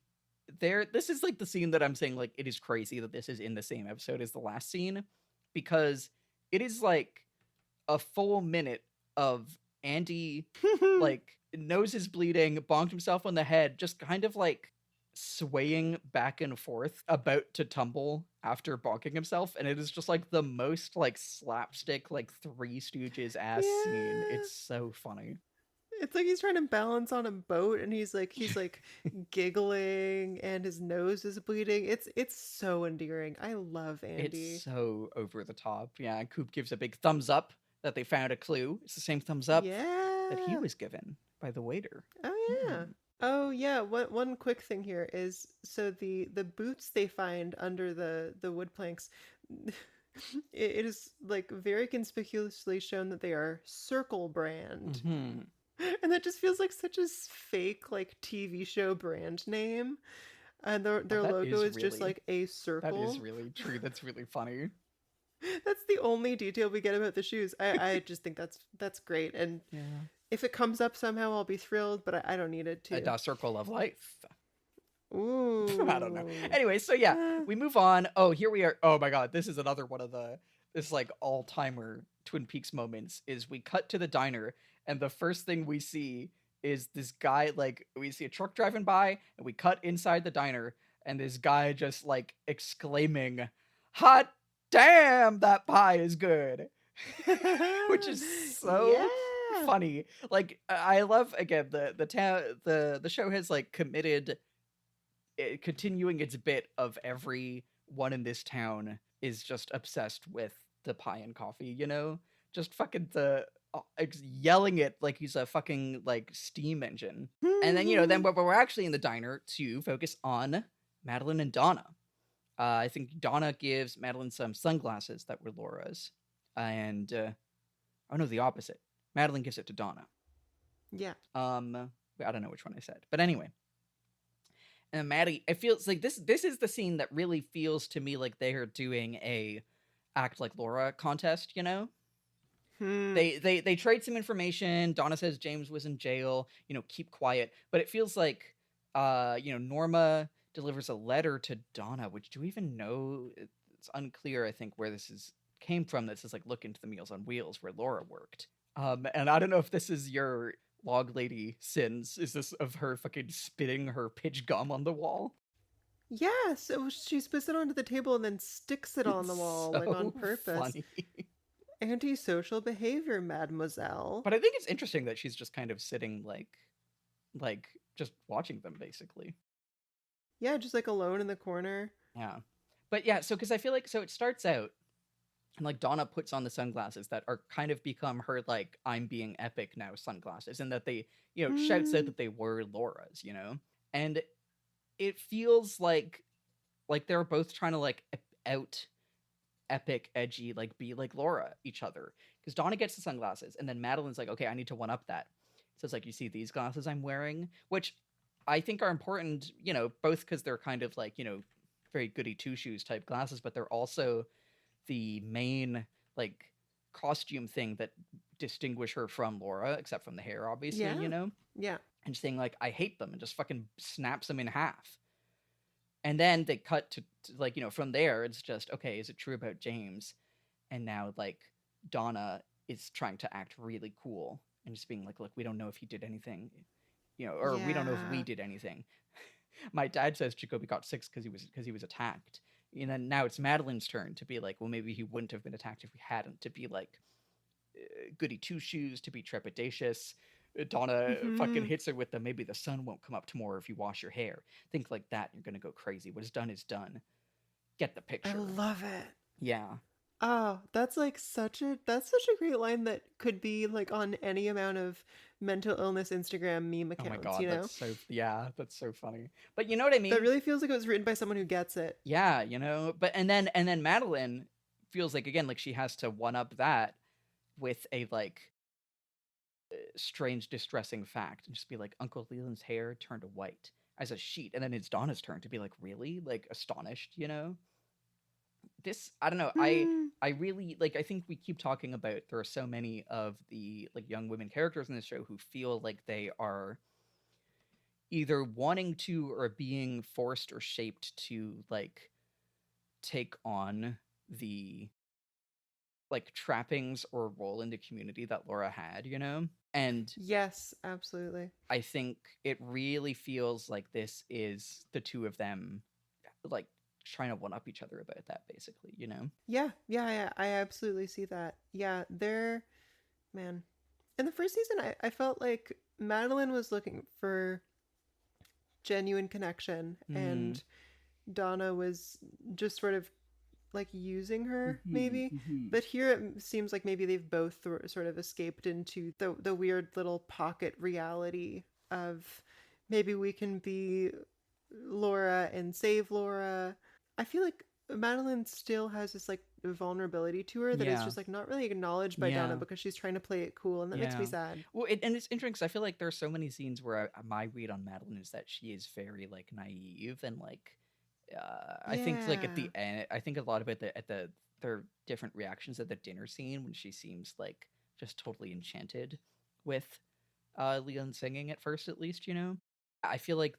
this is like the scene that I'm saying, like, it is crazy that this is in the same episode as the last scene, because it is like a full minute of Andy like nose is bleeding, bonked himself on the head, just kind of like swaying back and forth, about to tumble after bonking himself, and it is just like the most like slapstick, like Three Stooges ass scene. It's so funny. It's like he's trying to balance on a boat, and he's like giggling, and his nose is bleeding. It's so endearing. I love Andy. It's so over the top. Yeah, Coop gives a big thumbs up that they found a clue. It's the same thumbs up that he was given by the waiter. Oh yeah. Oh yeah. One quick thing here is, so the boots they find under the wood planks, it is like very conspicuously shown that they are Circle brand. And that just feels like such a fake like TV show brand name. And their logo is just like a circle. That is really true. That's really funny. That's the only detail we get about the shoes. I just think that's great. And if it comes up somehow, I'll be thrilled, but I don't need it to. A circle of life. Ooh. I don't know. Anyway, so yeah, we move on. Oh, here we are. Oh my god, this is another one of this like all-timer Twin Peaks moments. Is we cut to the diner, and the first thing we see is this guy, like, we see a truck driving by, and we cut inside the diner, and this guy just like exclaiming, "Hot damn, that pie is good," which is so funny. Like, I love, again, the show has like committed continuing its bit of everyone in this town is just obsessed with the pie and coffee, just fucking yelling it like he's a fucking like steam engine. And then then we're actually in the diner to focus on Madeline and Donna. I think Donna gives Madeline some sunglasses that were Laura's, and oh no, the opposite. Madeline gives it to Donna. Yeah. I don't know which one I said, but anyway. And Maddy, it feels like this is the scene that really feels to me like they are doing a act like Laura contest, They trade some information. Donna says James was in jail, keep quiet. But it feels like Norma delivers a letter to Donna, which, do we even know? It's unclear, I think, where this came from. That says like, look into the Meals on Wheels where Laura worked. And I don't know if this is your log lady sins. Is this of her fucking spitting her pitch gum on the wall? Yeah, so she spits it onto the table and then sticks it on the wall, like on purpose. Funny. Antisocial behavior, mademoiselle. But I think it's interesting that she's just kind of sitting like just watching them, basically. Yeah, just like alone in the corner. Yeah. But yeah, so because I feel like, so it starts out and like Donna puts on the sunglasses that are kind of become her like, I'm being epic now sunglasses, and that they, shouts out that they were Laura's, and it feels like they're both trying to like out epic, edgy, like be like Laura each other. Because Donna gets the sunglasses, and then Madeline's like, okay, I need to one up that. So it's like, you see these glasses I'm wearing, which I think are important, both because they're kind of like, very goody two shoes type glasses, but they're also the main like costume thing that distinguish her from Laura, except from the hair, obviously, Yeah. And saying like, I hate them, and just fucking snaps them in half. And then they cut to like, from there, it's just, okay, is it true about James? And now, like, Donna is trying to act really cool and just being like, look, we don't know if he did anything, or we don't know if we Yeah. did anything. My dad says Jacoby got sick because he was attacked. And then now it's Madeline's turn to be like, well, maybe he wouldn't have been attacked if we hadn't. To be like, goody two shoes, to be trepidatious. Donna fucking Mhm. hits her with the maybe the sun won't come up tomorrow if you wash your hair. Think like that, you're gonna go crazy. What is done is done. Get the I picture. love it. Yeah. Oh, that's like such a great line that could be like on any amount of mental illness Instagram meme Oh my accounts, god, you know? that's so funny. But you know what I mean? That really feels like it was written by someone who gets it. Yeah, but and then Madeline feels like, again, like she has to one up that with a like strange distressing fact and just be like, Uncle Leland's hair turned white as a sheet. And then it's Donna's turn to be like, really? Like astonished, This, I don't know. Hmm. I really like, I think we keep talking about there are so many of the like young women characters in this show who feel like they are either wanting to or being forced or shaped to like take on the like trappings or role in the community that Laura had, And Yes, absolutely. I think it really feels like this is the two of them like trying to one up each other about that, basically, Yeah, I absolutely see that. Yeah, they're, man. In the first season, I felt like Madeline was looking for genuine connection, Mm. and Donna was just sort of like using her, Mhm, maybe. mhm. But here it seems like maybe they've both sort of escaped into the weird little pocket reality of maybe we can be Laura and save Laura. I feel like Madeline still has this like vulnerability to her that is Yeah. just like not really acknowledged by Donna Yeah. because she's trying to play it cool, and that makes me Yeah. sad. Well, and it's interesting because I feel like there are so many scenes where my read on Madeline is that she is very like naive and like I think like at the Yeah. end, I think a lot of it at their different reactions at the dinner scene when she seems like just totally enchanted with Leland singing at first, at least, I feel like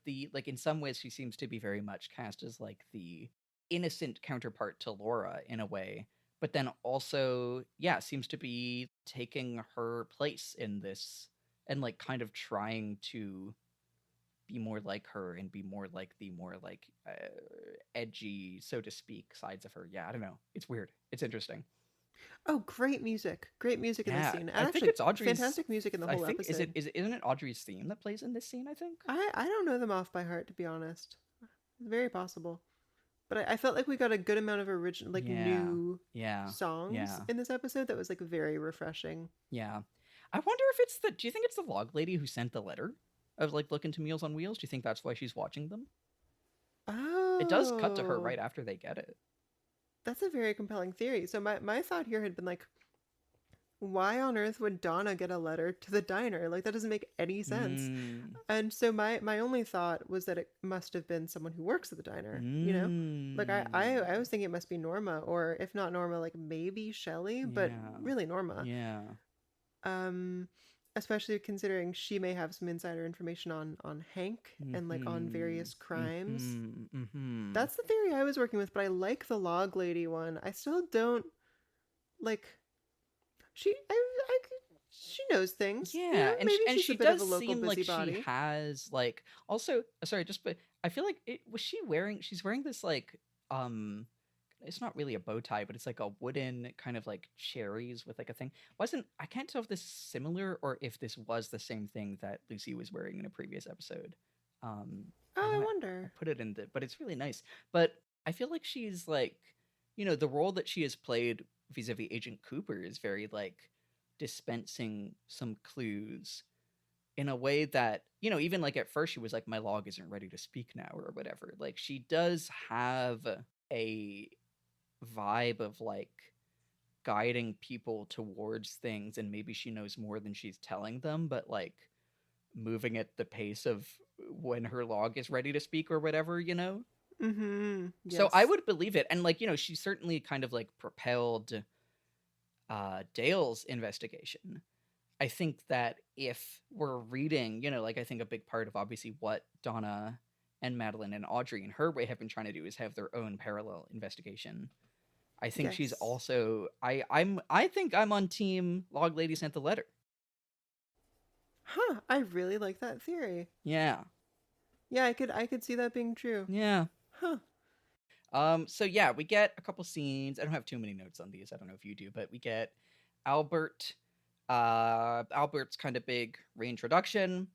in some ways she seems to be very much cast as like the innocent counterpart to Laura in a way, but then also, yeah, seems to be taking her place in this and like kind of trying to be more like her and be more like the more like edgy, so to speak, sides of her. Yeah, I don't know. It's weird. It's interesting. Oh, great music. Great music in this Yeah, scene. I And think actually it's Audrey's. fantastic music in the I whole think episode. isn't it Audrey's theme that plays in this scene? I think. I don't know them off by heart, to be honest. It's very possible. But I felt like we got a good amount of original, like Yeah, new yeah, songs yeah, in this episode that was like very refreshing. yeah. I wonder if it's the. Do you think it's the log lady who sent the letter of like look into Meals on Wheels? Do you think that's why she's watching them? It does cut to her Oh, right after they get it. that's a very compelling theory. So my thought here had been like, why on earth would Donna get a letter to the diner? Like that doesn't make any sense. Mm, And so my only thought was that it must have been someone who works at the diner, you know? Like I mm. was thinking it must be Norma, or if not Norma, like maybe Shelley, but Yeah, really Norma. yeah. Um especially considering she may have some insider information on Hank and like on Mhm, various crimes. mhm, mhm. That's the theory I was working with, but I like the log lady one. I still don't like she knows things, you Yeah, know? and Maybe she's a she bit of a does local seem like she busybody. has like also sorry, just but I feel like it was she wearing she's wearing this like it's not really a bow tie, but it's like a wooden kind of like cherries with like a thing. Wasn't I can't tell if this is similar or if this was the same thing that Lucy was wearing in a previous episode. Um I Oh, know I I wonder. put it in the but it's really nice. But I feel like she's like the role that she has played vis-a-vis Agent Cooper is very like dispensing some clues in a way that even like at first she was like my log isn't ready to speak now or whatever, like she does have a vibe of like guiding people towards things and maybe she knows more than she's telling them, but like moving at the pace of when her log is ready to speak or whatever. Mm-hmm. So I Yes. would believe it, and like she certainly kind of like propelled Dale's investigation. I think that if we're reading, like I think a big part of obviously what Donna and Madeline and Audrey in her way have been trying to do is have their own parallel investigation. I think she's Yes. also I think I'm on team Log Lady sent the letter. Huh, I really like that theory. Yeah. Yeah, I could see that being true. Yeah. Huh. So yeah, we get a couple scenes. I don't have too many notes on these. I don't know if you do, but we get Albert. Albert's kind of big reintroduction.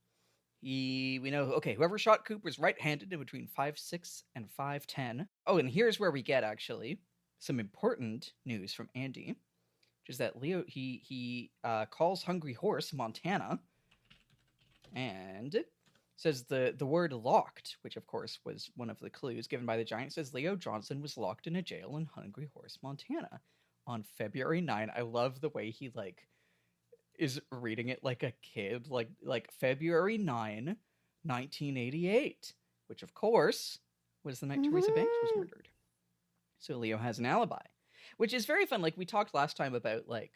We know, okay, whoever shot Coop was right-handed and between 5'6" and 5'10". Oh, and here's where we get actually some important news from Andy, which is that Leo he calls Hungry Horse Montana, and says the word locked, which of course was one of the clues given by the Giant, says Leo Johnson was locked in a jail in Hungry Horse, Montana on February 9. I love the way he is reading it like a kid, like February 9, 1988, which of course was the night Teresa Banks was murdered. So Leo has an alibi, which is very fun. Like we talked last time about like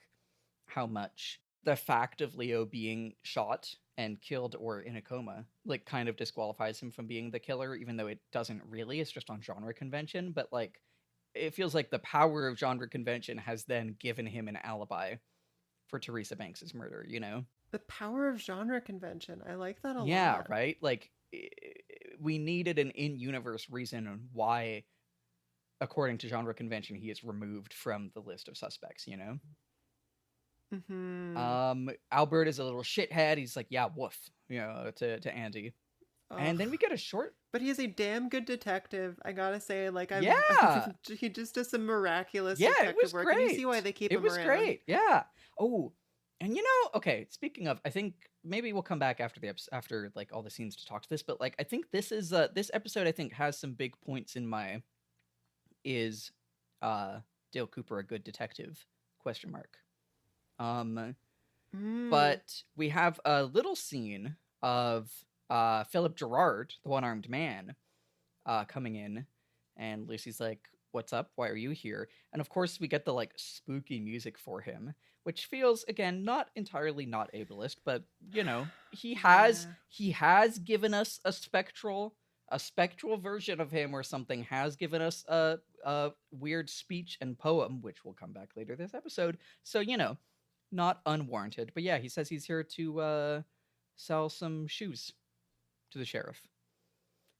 how much the fact of Leo being shot and killed or in a coma like kind of disqualifies him from being the killer, even though it doesn't really. It's just on genre convention, but like it feels like the power of genre convention has then given him an alibi for Teresa Banks's murder, you know? The power of genre convention. I like that a lot. Yeah, right? Like, we needed an in-universe reason on why, according to genre convention, he is removed from the list of suspects, you know? Mm-hmm. Albert is a little shithead. He's like, yeah, woof, you know, to Andy. Ugh. And then we get a short... But he's a damn good detective, I gotta say. Like, Yeah! He just does some miraculous Yeah, detective it was work. great. And you see why they keep him around. It was great, yeah. Oh, and you know, okay, speaking of, I think maybe we'll come back after after like all the scenes to talk to this, but like I think this is this episode I think has some big points in my is Dale Cooper a good detective ? But we have a little scene of Philip Gerard, the one-armed man, coming in, and Lucy's like, what's up? Why are you here? And of course we get the like spooky music for him, which feels again not entirely not ableist, but you know, he has given us a spectral version of him or something, has given us a weird speech and poem, which will come back later this episode. So, you know, not unwarranted. But yeah, he says he's here to sell some shoes to the sheriff.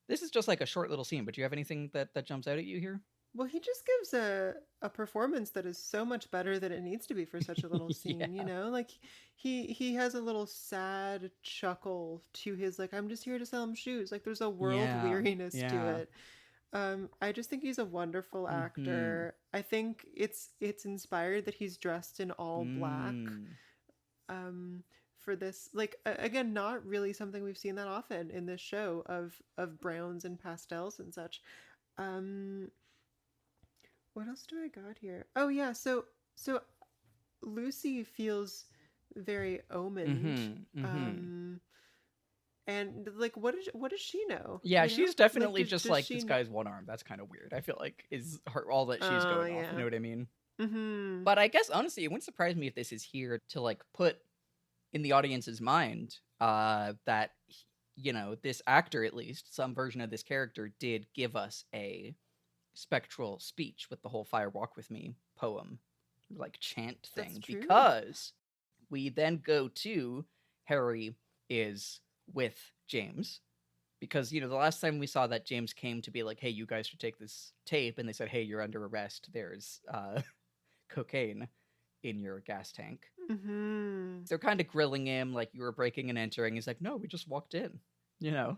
This is just like a short little scene, but do you have anything that jumps out at you here? Well, he just gives a performance that is so much better than it needs to be for such a little scene, Yeah. you know? Like, he has a little sad chuckle to his, like, I'm just here to sell him shoes. Like, there's a world weariness to it. I just think he's a wonderful actor. I think it's inspired that he's dressed in all black. For this, like, again, not really something we've seen that often in this show of browns and pastels and such. What else do I got here? Oh yeah, so Lucy feels very omened. And like, what does she know? Yeah, You know? she's definitely Like, just does like, she this guy's one arm. That's kind of weird. I feel like is her all that she's going off. You know what I mean? Mm-hmm. But I guess honestly, it wouldn't surprise me if this is here to like put in the audience's mind that, you know, this actor, at least some version of this character, did give us a spectral speech with the whole Fire Walk With Me poem, like chant thing. That's true. Because we then go to Harry is with James. Because, you know, the last time we saw that, James came to be like, hey, you guys should take this tape. And they said, hey, you're under arrest. There's cocaine in your gas tank. Mm-hmm. They're kind of grilling him like, you were breaking and entering. He's like, no, we just walked in, you know.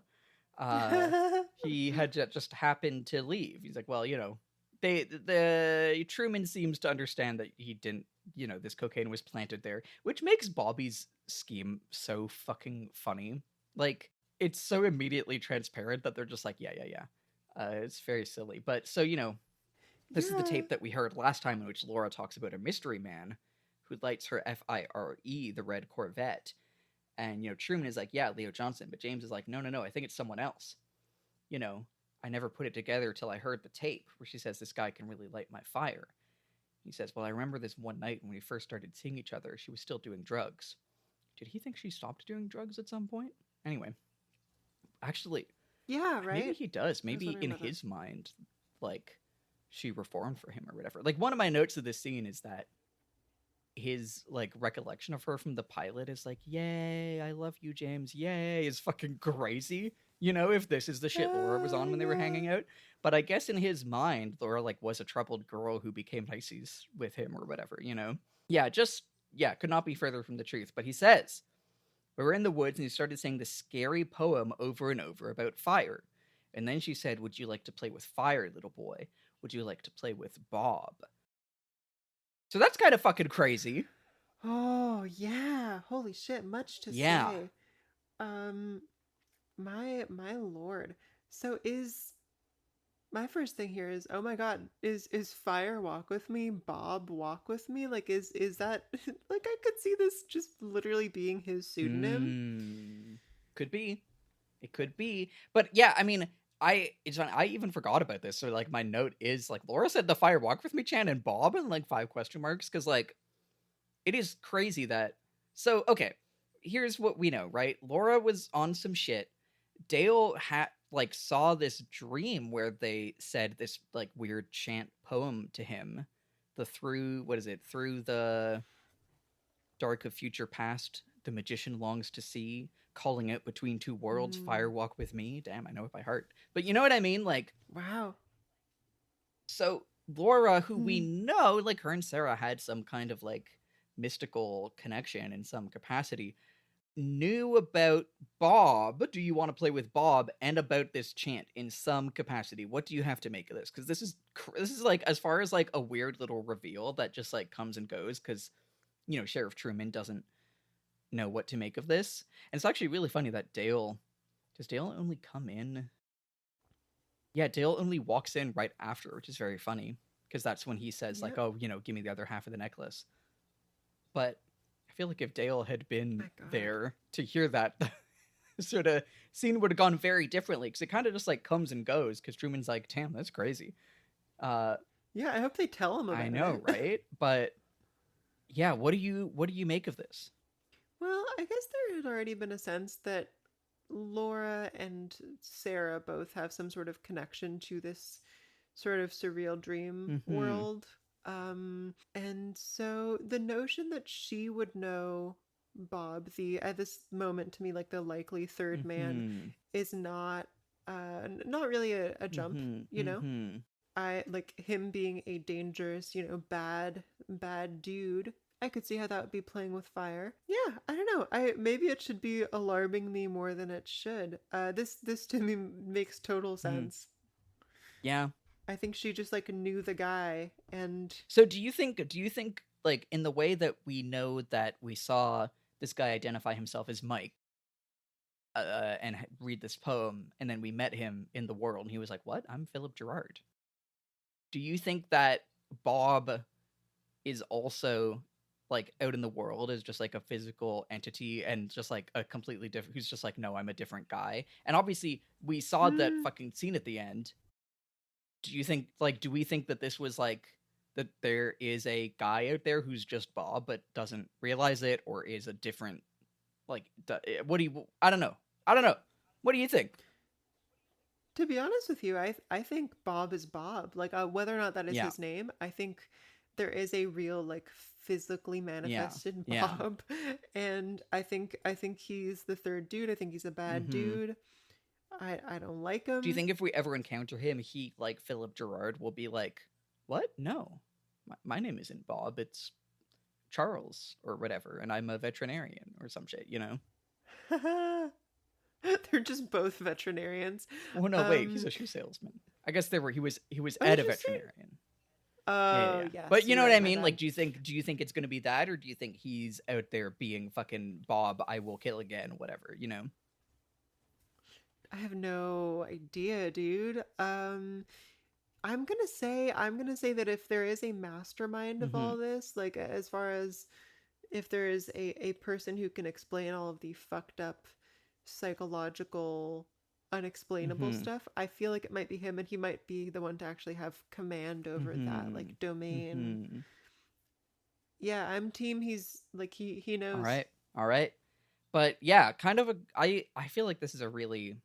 He had just happened to leave. He's like, well, you know, the Truman seems to understand that he didn't, you know, this cocaine was planted there, which makes Bobby's scheme so fucking funny. Like, it's so immediately transparent that they're just like, yeah. It's very silly. But so, you know, this is the tape that we heard last time in which Laura talks about a mystery man who lights her FIRE, the red Corvette. And, you know, Truman is like, yeah, Leo Johnson. But James is like, no, I think it's someone else. You know, I never put it together till I heard the tape where she says, this guy can really light my fire. He says, well, I remember this one night when we first started seeing each other, she was still doing drugs. Did he think she stopped doing drugs at some point? Anyway, actually, Yeah, Maybe right? he does. Maybe wondering in about that. his mind, like, she reformed for him or whatever. Like, one of my notes of this scene is that his, like, recollection of her from the pilot is like, yay, I love you, James, yay, is fucking crazy. You know, if this is the shit Laura was on when they were hanging out. But I guess in his mind, Laura, like, was a troubled girl who became Pisces with him or whatever, you know? Yeah, could not be further from the truth. But he says, we were in the woods and he started saying this scary poem over and over about fire. And then she said, would you like to play with fire, little boy? Would you like to play with Bob? So that's kind of fucking crazy. Oh, yeah. Holy shit, much to Yeah. say. My lord. So is my first thing here is, oh my god, is fire walk with me, Bob walk with me? Like is that like I could see this just literally being his pseudonym? Could be. It could be. But yeah, I mean, I even forgot about this. So like my note is like Laura said the fire walk with me chant and Bob and like 5 question marks cuz like it is crazy that. So okay, here's what we know, right? Laura was on some shit. Dale had like saw this dream where they said this like weird chant poem to him. Through the dark of future past, the magician longs to see, calling out between two worlds, fire walk with me. Damn, I know it by heart. But you know what I mean? Like, Wow. so Laura, who we know, like her and Sarah had some kind of like mystical connection in some capacity, knew about Bob. Do you want to play with Bob? And about this chant in some capacity. What do you have to make of this? Because this is like, as far as like a weird little reveal that just like comes and goes. Because you know, Sheriff Truman doesn't know what to make of this. And it's actually really funny that does Dale only come in? Yeah, Dale only walks in right after, which is very funny. Because that's when he says, like, oh, you know, give me the other half of the necklace. But I feel like if Dale had been there to hear that, sort of scene would have gone very differently. Because it kind of just, like, comes and goes. Because Truman's like, damn, that's crazy. Yeah, I hope they tell him about it. I know, right? But yeah, what do you make of this? Well, I guess there had already been a sense that Laura and Sarah both have some sort of connection to this sort of surreal dream world. And so the notion that she would know Bob, at this moment to me, like the likely third man, is not really a jump, you know? I like him being a dangerous, you know, bad dude. I could see how that would be playing with fire. Yeah, I don't know. Maybe it should be alarming me more than it should. This to me makes total sense. Yeah. I think she just like knew the guy. And so do you think like in the way that we know that we saw this guy identify himself as Mike and read this poem, and then we met him in the world and he was like, what? I'm Philip Gerard. Do you think that Bob is also like out in the world as just like a physical entity and just like a completely different, who's just like, no, I'm a different guy? And obviously we saw that fucking scene at the end. Do we think that this was like, that there is a guy out there who's just Bob but doesn't realize it, or is a different, like, I don't know. What do you think? To be honest with you, I think Bob is Bob. Like whether or not that is his name, I think there is a real like physically manifested Bob, and I think he's the third dude. I think he's a bad dude. I don't like him. Do you think if we ever encounter him, he, like Philip Gerard, will be like, what? No, my name isn't Bob. It's Charles or whatever, and I'm a veterinarian or some shit, you know? They're just both veterinarians. Oh no, wait, he's a shoe salesman. I guess he was Ed a veterinarian. Oh, yeah. But you know what I mean? Like, do you think it's gonna be that, or do you think he's out there being fucking Bob, I will kill again, whatever, you know? I have no idea, dude. I'm gonna say that if there is a mastermind of all this, like as far as if there is a person who can explain all of the fucked up psychological unexplainable stuff, I feel like it might be him, and he might be the one to actually have command over that like domain. Yeah, I'm team he's like he knows. All right. But yeah, kind of I feel like this is a really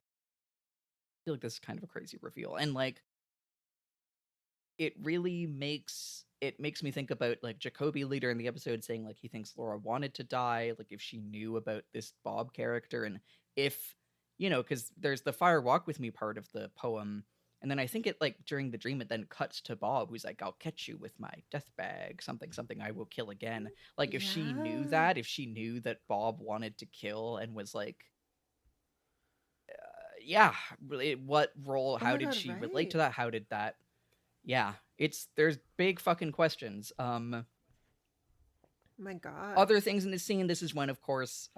feel like this is kind of a crazy reveal. And like, it really makes me think about like Jacoby later in the episode saying like he thinks Laura wanted to die, like if she knew about this Bob character, and if, you know, because there's the fire walk with me part of the poem, and then I think it like during the dream it then cuts to Bob who's like, I'll catch you with my death bag, something I will kill again. Like if she knew that, if she knew that Bob wanted to kill and was like, yeah, really, what role, how did she relate to that, how did that, yeah, there's big fucking questions. My God. Other things in the scene, this is when, of course,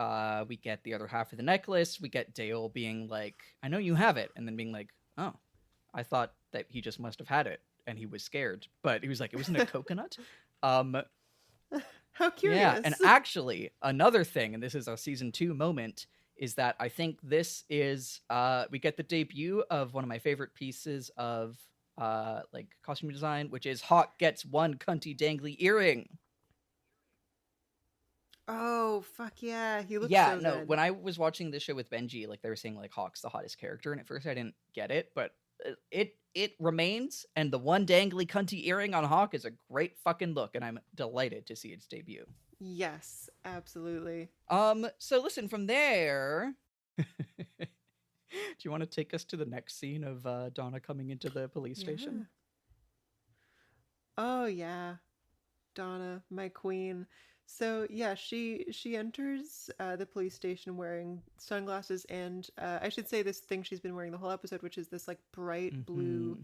we get the other half of the necklace. We get Dale being like, I know you have it. And then being like, oh, I thought that he just must have had it. And he was scared. But he was like, it wasn't a coconut? How curious. Yeah, and actually, another thing, and this is a season 2 moment, is that I think this is, we get the debut of one of my favorite pieces of like costume design, which is Hawk gets one cunty dangly earring. Oh, fuck yeah. He looks yeah, so no, good. when I was watching this show with Benji, like they were saying like Hawk's the hottest character, and at first I didn't get it, but it remains, and the one dangly cunty earring on Hawk is a great fucking look, and I'm delighted to see its debut. Yes, absolutely. So listen, from there, do you want to take us to the next scene of Donna coming into the police station? Oh yeah, Donna, my queen. So yeah, she enters the police station wearing sunglasses and I should say this thing she's been wearing the whole episode, which is this like bright blue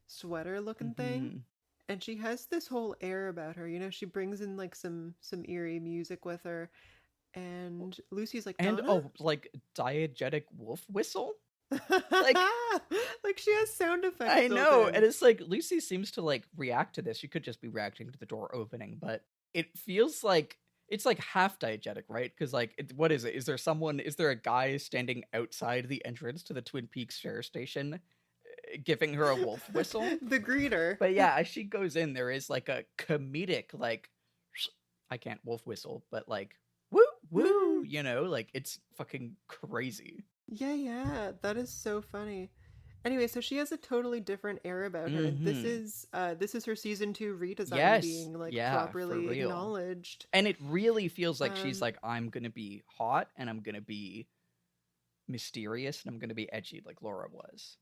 sweater looking thing. And she has this whole air about her, you know, she brings in like some eerie music with her. And Lucy's like, Donna? And like diegetic wolf whistle? like she has sound effects. I know, and it's like Lucy seems to like react to this. She could just be reacting to the door opening, but it feels like it's like half diegetic, right? Because like, what is it? Is there a guy standing outside the entrance to the Twin Peaks fare station giving her a wolf whistle? The greeter. But yeah, as she goes in, there is like a comedic, like, I can't wolf whistle, but like, woo, woo, you know, like it's fucking crazy. Yeah, that is so funny. Anyway, so she has a totally different air about her. This is her season 2 redesign being like properly acknowledged. And it really feels like she's like, I'm gonna be hot and I'm gonna be mysterious and I'm gonna be edgy like Laura was.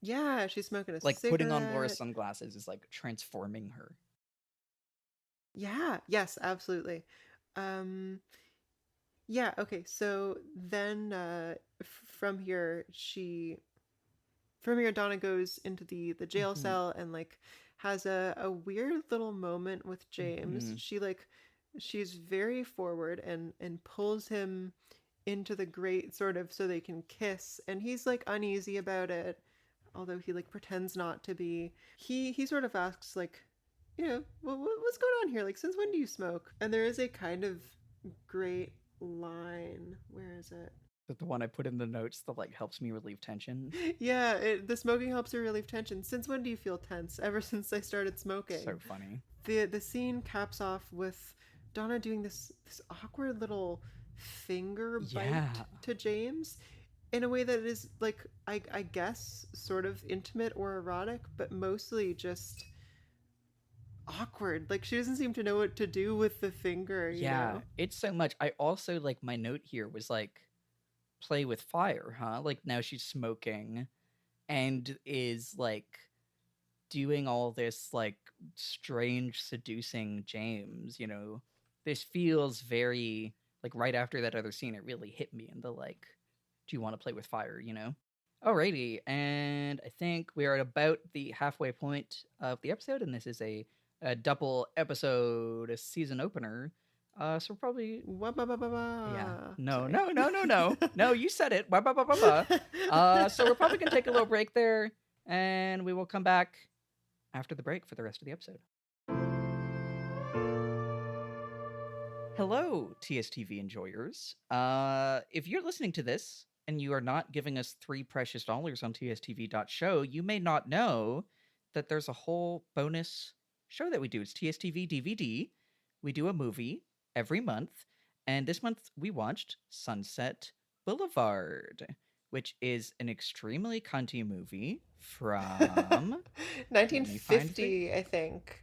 Yeah, she's smoking a like cigarette. Putting on Laura's sunglasses is like transforming her. Yeah, yes, absolutely. Yeah, okay, so then from here Donna goes into the jail cell and like has a weird little moment with James. She's very forward and pulls him into the grate sort of so they can kiss, and he's like uneasy about it, although he like pretends not to be. He sort of asks like, you know, what's going on here? Like, since when do you smoke? And there is a kind of great line. Where is it? The one I put in the notes that like helps me relieve tension. Yeah, the smoking helps her relieve tension. Since when do you feel tense? Ever since I started smoking. So funny. The scene caps off with Donna doing this awkward little finger bite to James in a way that is like I guess sort of intimate or erotic, but mostly just awkward. Like she doesn't seem to know what to do with the finger. You know? It's so much. I also like my note here was like, play with fire, huh? Like now she's smoking and is like doing all this like strange seducing James, you know. This feels very like right after that other scene it really hit me in the like, do you want to play with fire, you know? Alrighty, and I think we are at about the halfway point of the episode, and this is a double episode, a season opener. So we're probably no, you said it. So we're probably gonna take a little break there, and we will come back after the break for the rest of the episode. Hello, TSTV enjoyers. If you're listening to this and you are not giving us $3 precious on tstv.show, you may not know that there's a whole bonus show that we do. It's TSTV DVD. We do a movie every month, and this month we watched Sunset Boulevard, which is an extremely cunty movie from 1950, I think.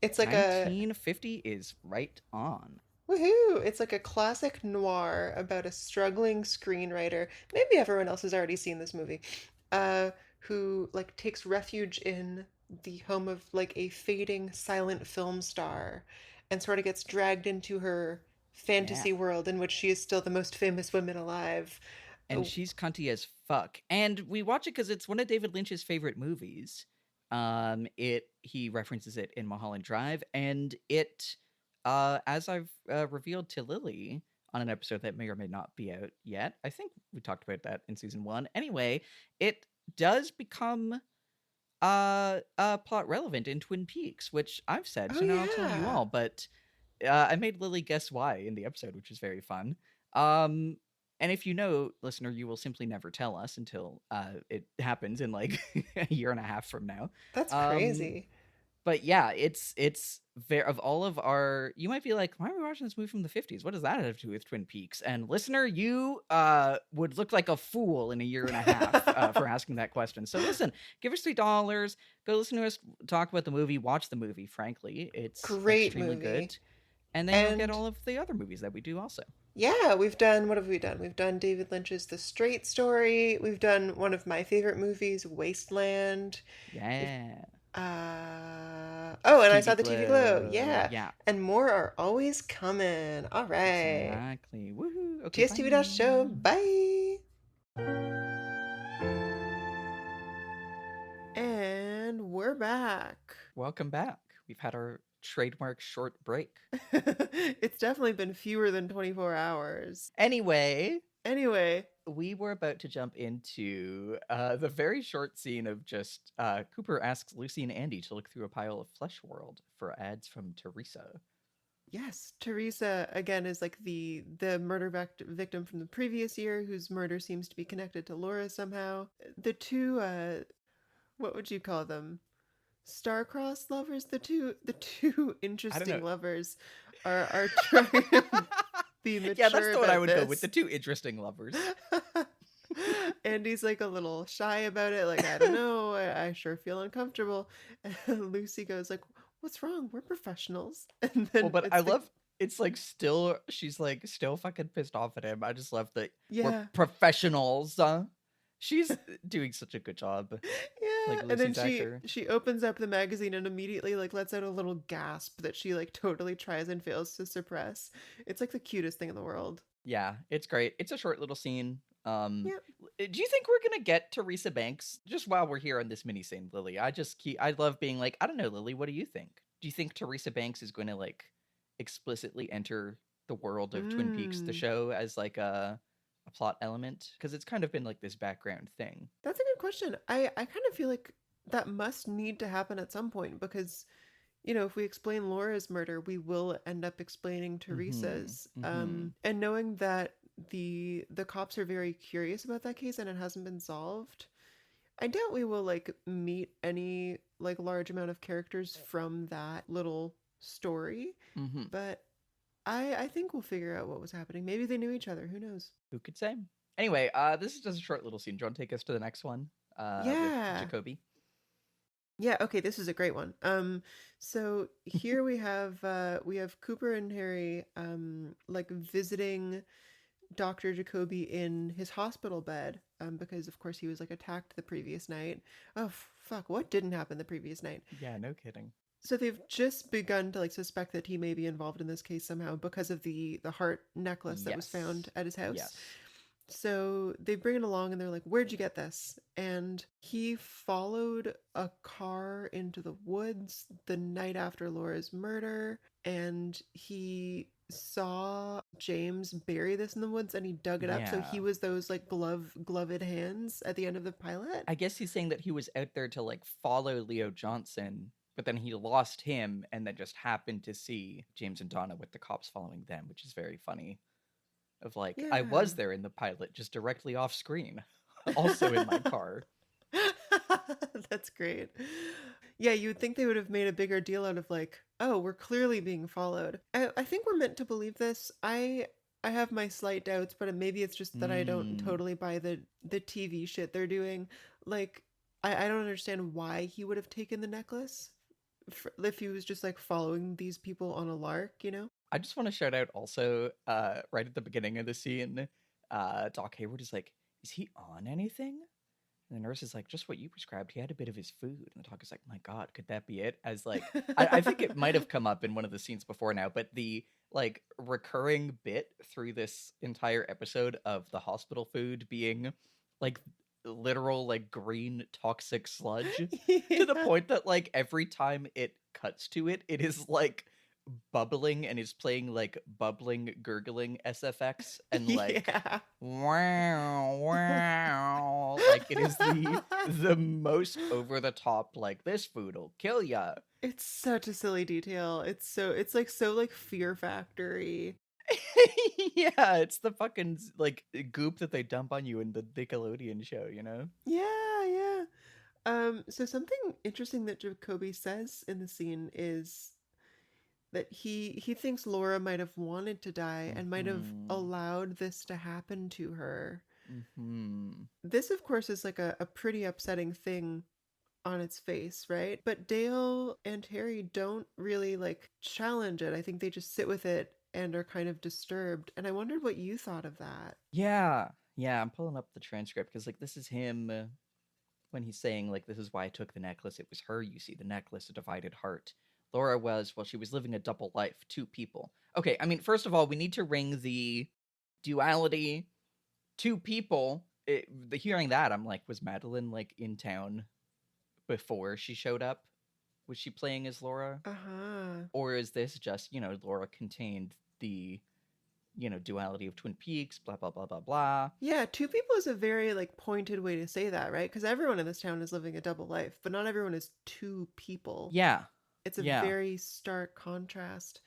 It's like a 1950 is right on. woohoo! It's like a classic noir about a struggling screenwriter. Maybe everyone else has already seen this movie. Who like takes refuge in the home of like a fading silent film star and sort of gets dragged into her fantasy world in which she is still the most famous woman alive. And she's cunty as fuck. And we watch it because it's one of David Lynch's favorite movies. He references it in Mulholland Drive, and it, as I've revealed to Lily on an episode that may or may not be out yet. I think we talked about that in season 1. Anyway, it does become plot relevant in Twin Peaks, which I've said, so now I'll tell you all. But I made Lily guess why in the episode, which is very fun. And if you know, listener, you will simply never tell us until it happens in like a year and a half from now. That's crazy. But yeah, it's very, of all of our, you might be like, why are we watching this movie from the 50s? What does that have to do with Twin Peaks? And listener, you would look like a fool in a year and a half for asking that question. So listen, give us $3, go listen to us talk about the movie, watch the movie, frankly. It's great extremely movie. Good. And then you'll get all of the other movies that we do also. Yeah, we've done, what have we done? We've done David Lynch's The Straight Story. We've done one of my favorite movies, Wasteland. Yeah. Oh, and I saw the TV Glow. Yeah. Yeah. And more are always coming. All right. Exactly. Woohoo. Okay, TSTV.show. Bye. And we're back. Welcome back. We've had our trademark short break. It's definitely been fewer than 24 hours. Anyway, we were about to jump into the very short scene of just Cooper asks Lucy and Andy to look through a pile of Flesh World for ads from Teresa. Yes, Teresa, again, is like the murder victim from the previous year whose murder seems to be connected to Laura somehow. The two, what would you call them? Star-crossed lovers? The two interesting lovers are trying to be mature. Yeah, that's what I would this. go with, the two interesting lovers. Andy's like a little shy about it, like, I don't know, I sure feel uncomfortable. And Lucy goes like, what's wrong? We're professionals. And then it's like still, she's like still fucking pissed off at him. I just love that we're professionals. She's doing such a good job. Yeah, like and then she opens up the magazine and immediately like lets out a little gasp that she like totally tries and fails to suppress. It's like the cutest thing in the world. Yeah, it's great. It's a short little scene. Yep. Do you think we're gonna get Teresa Banks just while we're here on this mini scene, Lily? I love being like, I don't know, Lily, what do you think? Do you think Teresa Banks is going to like explicitly enter the world of Twin Peaks, the show, as like a plot element? Because it's kind of been like this background thing. That's a good question. I kind of feel like that must need to happen at some point because, you know, if we explain Laura's murder, we will end up explaining Teresa's. And knowing that the cops are very curious about that case and it hasn't been solved, I doubt we will like meet any like large amount of characters from that little story. But I think we'll figure out what was happening. Maybe they knew each other. Who knows? Who could say? Anyway, this is just a short little scene. Do you want to take us to the next one? With Jacoby. Yeah, okay, this is a great one. So here we have Cooper and Harry like visiting Dr. Jacoby in his hospital bed because of course he was like attacked the previous night. Oh fuck, what didn't happen the previous night? Yeah, no kidding. So they've just begun to like suspect that he may be involved in this case somehow because of the heart necklace that was found at his house. Yes. So they bring it along and they're like, where'd you get this? And he followed a car into the woods the night after Laura's murder, and he saw James bury this in the woods and he dug it up. So he was those like gloved hands at the end of the pilot. I guess he's saying that he was out there to like follow Leo Johnson, but then he lost him and then just happened to see James and Donna with the cops following them, which is very funny. Of like, I was there in the pilot, just directly off screen, also in my car. That's great. Yeah, you would think they would have made a bigger deal out of like, oh, we're clearly being followed. I think we're meant to believe this. I I have my slight doubts, but maybe it's just that I don't totally buy the TV shit they're doing. Like, I don't understand why he would have taken the necklace if he was just like following these people on a lark, you know? I just want to shout out also, right at the beginning of the scene, Doc Hayward is like, is he on anything? And the nurse is like, just what you prescribed. He had a bit of his food. And the doc is like, my God, could that be it? As like, I think it might have come up in one of the scenes before now, but the like recurring bit through this entire episode of the hospital food being like literal like green toxic sludge to the point that like every time it cuts to it, it is like bubbling and is playing like bubbling gurgling SFX and like Yeah. wow wow, like it is the most over the top like this food'll kill ya. It's such a silly detail. It's like so like Fear Factory. Yeah, it's the fucking like goop that they dump on you in the Nickelodeon show, you know? Yeah, yeah. So something interesting that Jacoby says in the scene is that he thinks Laura might have wanted to die and might have allowed this to happen to her. This, of course, is like a pretty upsetting thing on its face, right? But Dale and Harry don't really like challenge it. I think they just sit with it and are kind of disturbed. And I wondered what you thought of that. Yeah, I'm pulling up the transcript because like this is him when he's saying like, this is why I took the necklace. It was her, you see, the necklace, a divided heart. Laura was, well, she was living a double life, two people. Okay, I mean, first of all, we need to ring the duality, two people. Hearing that, I'm like, was Madeline like in town before she showed up? Was she playing as Laura? Or is this just, you know, Laura contained the, you know, duality of Twin Peaks, blah, blah, blah, blah, blah. Yeah, two people is a very like pointed way to say that, right? Because everyone in this town is living a double life, but not everyone is two people. Yeah. It's a very stark contrast.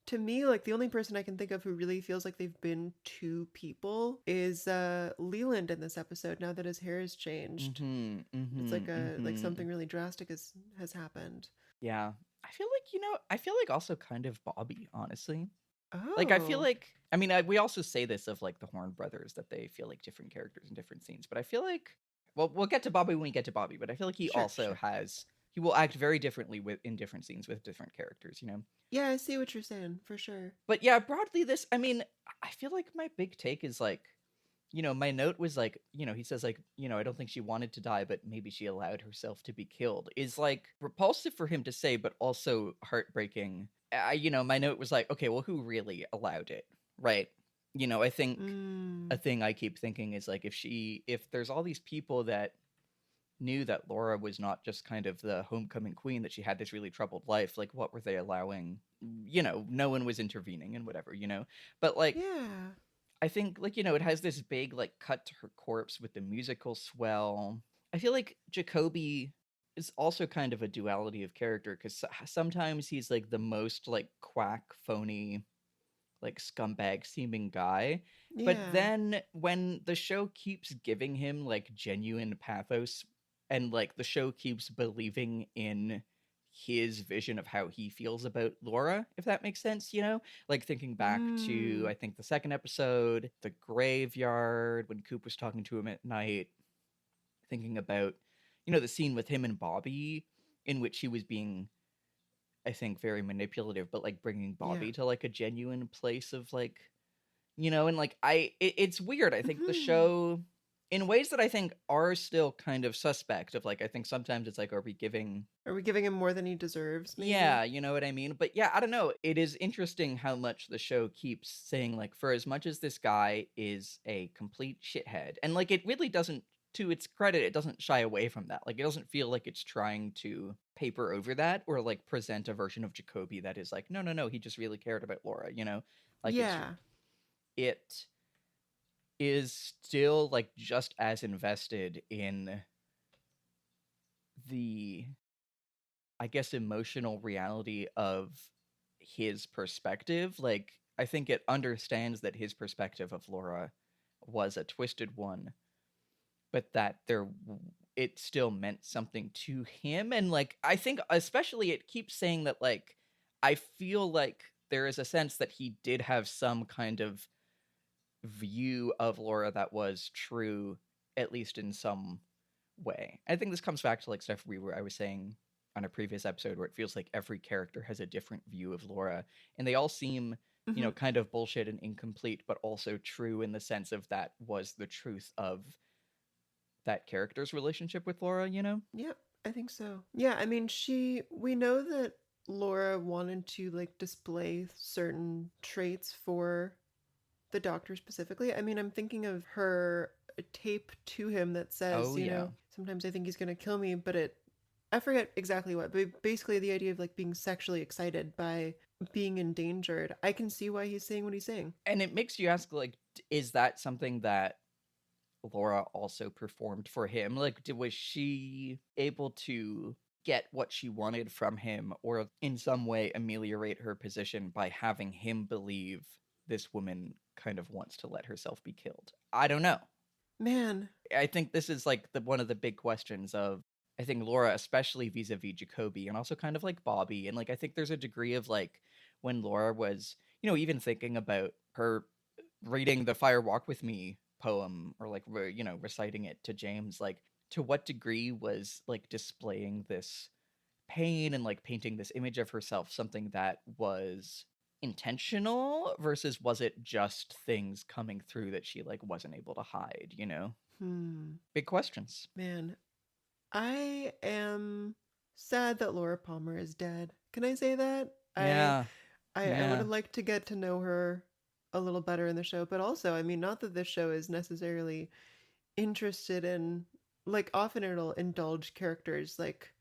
To me, like the only person I can think of who really feels like they've been two people is Leland in this episode. Now that his hair has changed, it's like like something really drastic has happened. Yeah, I feel like, you know, I feel like also kind of Bobby, honestly. Oh, Like I feel like, I mean, we also say this of like the Horn brothers that they feel like different characters in different scenes, but I feel like, well, we'll get to Bobby when we get to Bobby, but I feel like he has. He will act very differently in different scenes with different characters, you know? Yeah, I see what you're saying, for sure. But yeah, broadly this, I mean, I feel like my big take is like, you know, my note was like, you know, he says like, you know, I don't think she wanted to die, but maybe she allowed herself to be killed, is like repulsive for him to say, but also heartbreaking. You know, my note was like, okay, well, who really allowed it, right? You know, I think a thing I keep thinking is like, if there's all these people that knew that Laura was not just kind of the homecoming queen, that she had this really troubled life, like what were they allowing? You know, no one was intervening and whatever, you know? But like, yeah, I think like, you know, it has this big like cut to her corpse with the musical swell. I feel like Jacoby is also kind of a duality of character because sometimes he's like the most like quack, phony, like scumbag seeming guy. But then when the show keeps giving him like genuine pathos and like the show keeps believing in his vision of how he feels about Laura, if that makes sense, you know? Like thinking back to, I think, the second episode, the graveyard, when Coop was talking to him at night, thinking about, you know, the scene with him and Bobby in which he was being, I think, very manipulative, but like bringing Bobby to like a genuine place of like, you know, and like it's weird. I think the show, in ways that I think are still kind of suspect of like, I think sometimes it's like, are we giving him more than he deserves? Maybe? Yeah, you know what I mean? But yeah, I don't know. It is interesting how much the show keeps saying like, for as much as this guy is a complete shithead, and like it really doesn't, to its credit, it doesn't shy away from that. Like it doesn't feel like it's trying to paper over that or like present a version of Jacoby that is like, no, he just really cared about Laura, you know? Like it is still like just as invested in the, I guess, emotional reality of his perspective. Like I think it understands that his perspective of Laura was a twisted one, but that it still meant something to him. And like I think especially it keeps saying that like I feel like there is a sense that he did have some kind of view of Laura that was true, at least in some way. I think this comes back to like stuff I was saying on a previous episode, where it feels like every character has a different view of Laura, and they all seem, you know, kind of bullshit and incomplete, but also true in the sense of that was the truth of that character's relationship with Laura, you know? Yeah, I think so. Yeah, I mean, we know that Laura wanted to like display certain traits for the doctor specifically. I mean, I'm thinking of her tape to him that says, Oh, you yeah. know, sometimes I think he's going to kill me, but I forget exactly what, but basically the idea of like being sexually excited by being endangered. I can see why he's saying what he's saying. And it makes you ask, like, is that something that Laura also performed for him? Like, was she able to get what she wanted from him, or in some way ameliorate her position by having him believe this woman kind of wants to let herself be killed? I don't know. Man. I think this is like one of the big questions of, I think, Laura, especially vis-a-vis Jacoby, and also kind of like Bobby. And like, I think there's a degree of like, when Laura was, you know, even thinking about her reading the Fire Walk With Me poem, or like, you know, reciting it to James, like, to what degree was like displaying this pain and like painting this image of herself something that was intentional, versus was it just things coming through that she like wasn't able to hide, you know? Big questions. Man, I am sad that Laura Palmer is dead. Can I say that? Yeah. I would have liked to get to know her a little better in the show, but also, I mean, not that this show is necessarily interested in, like, often it'll indulge characters like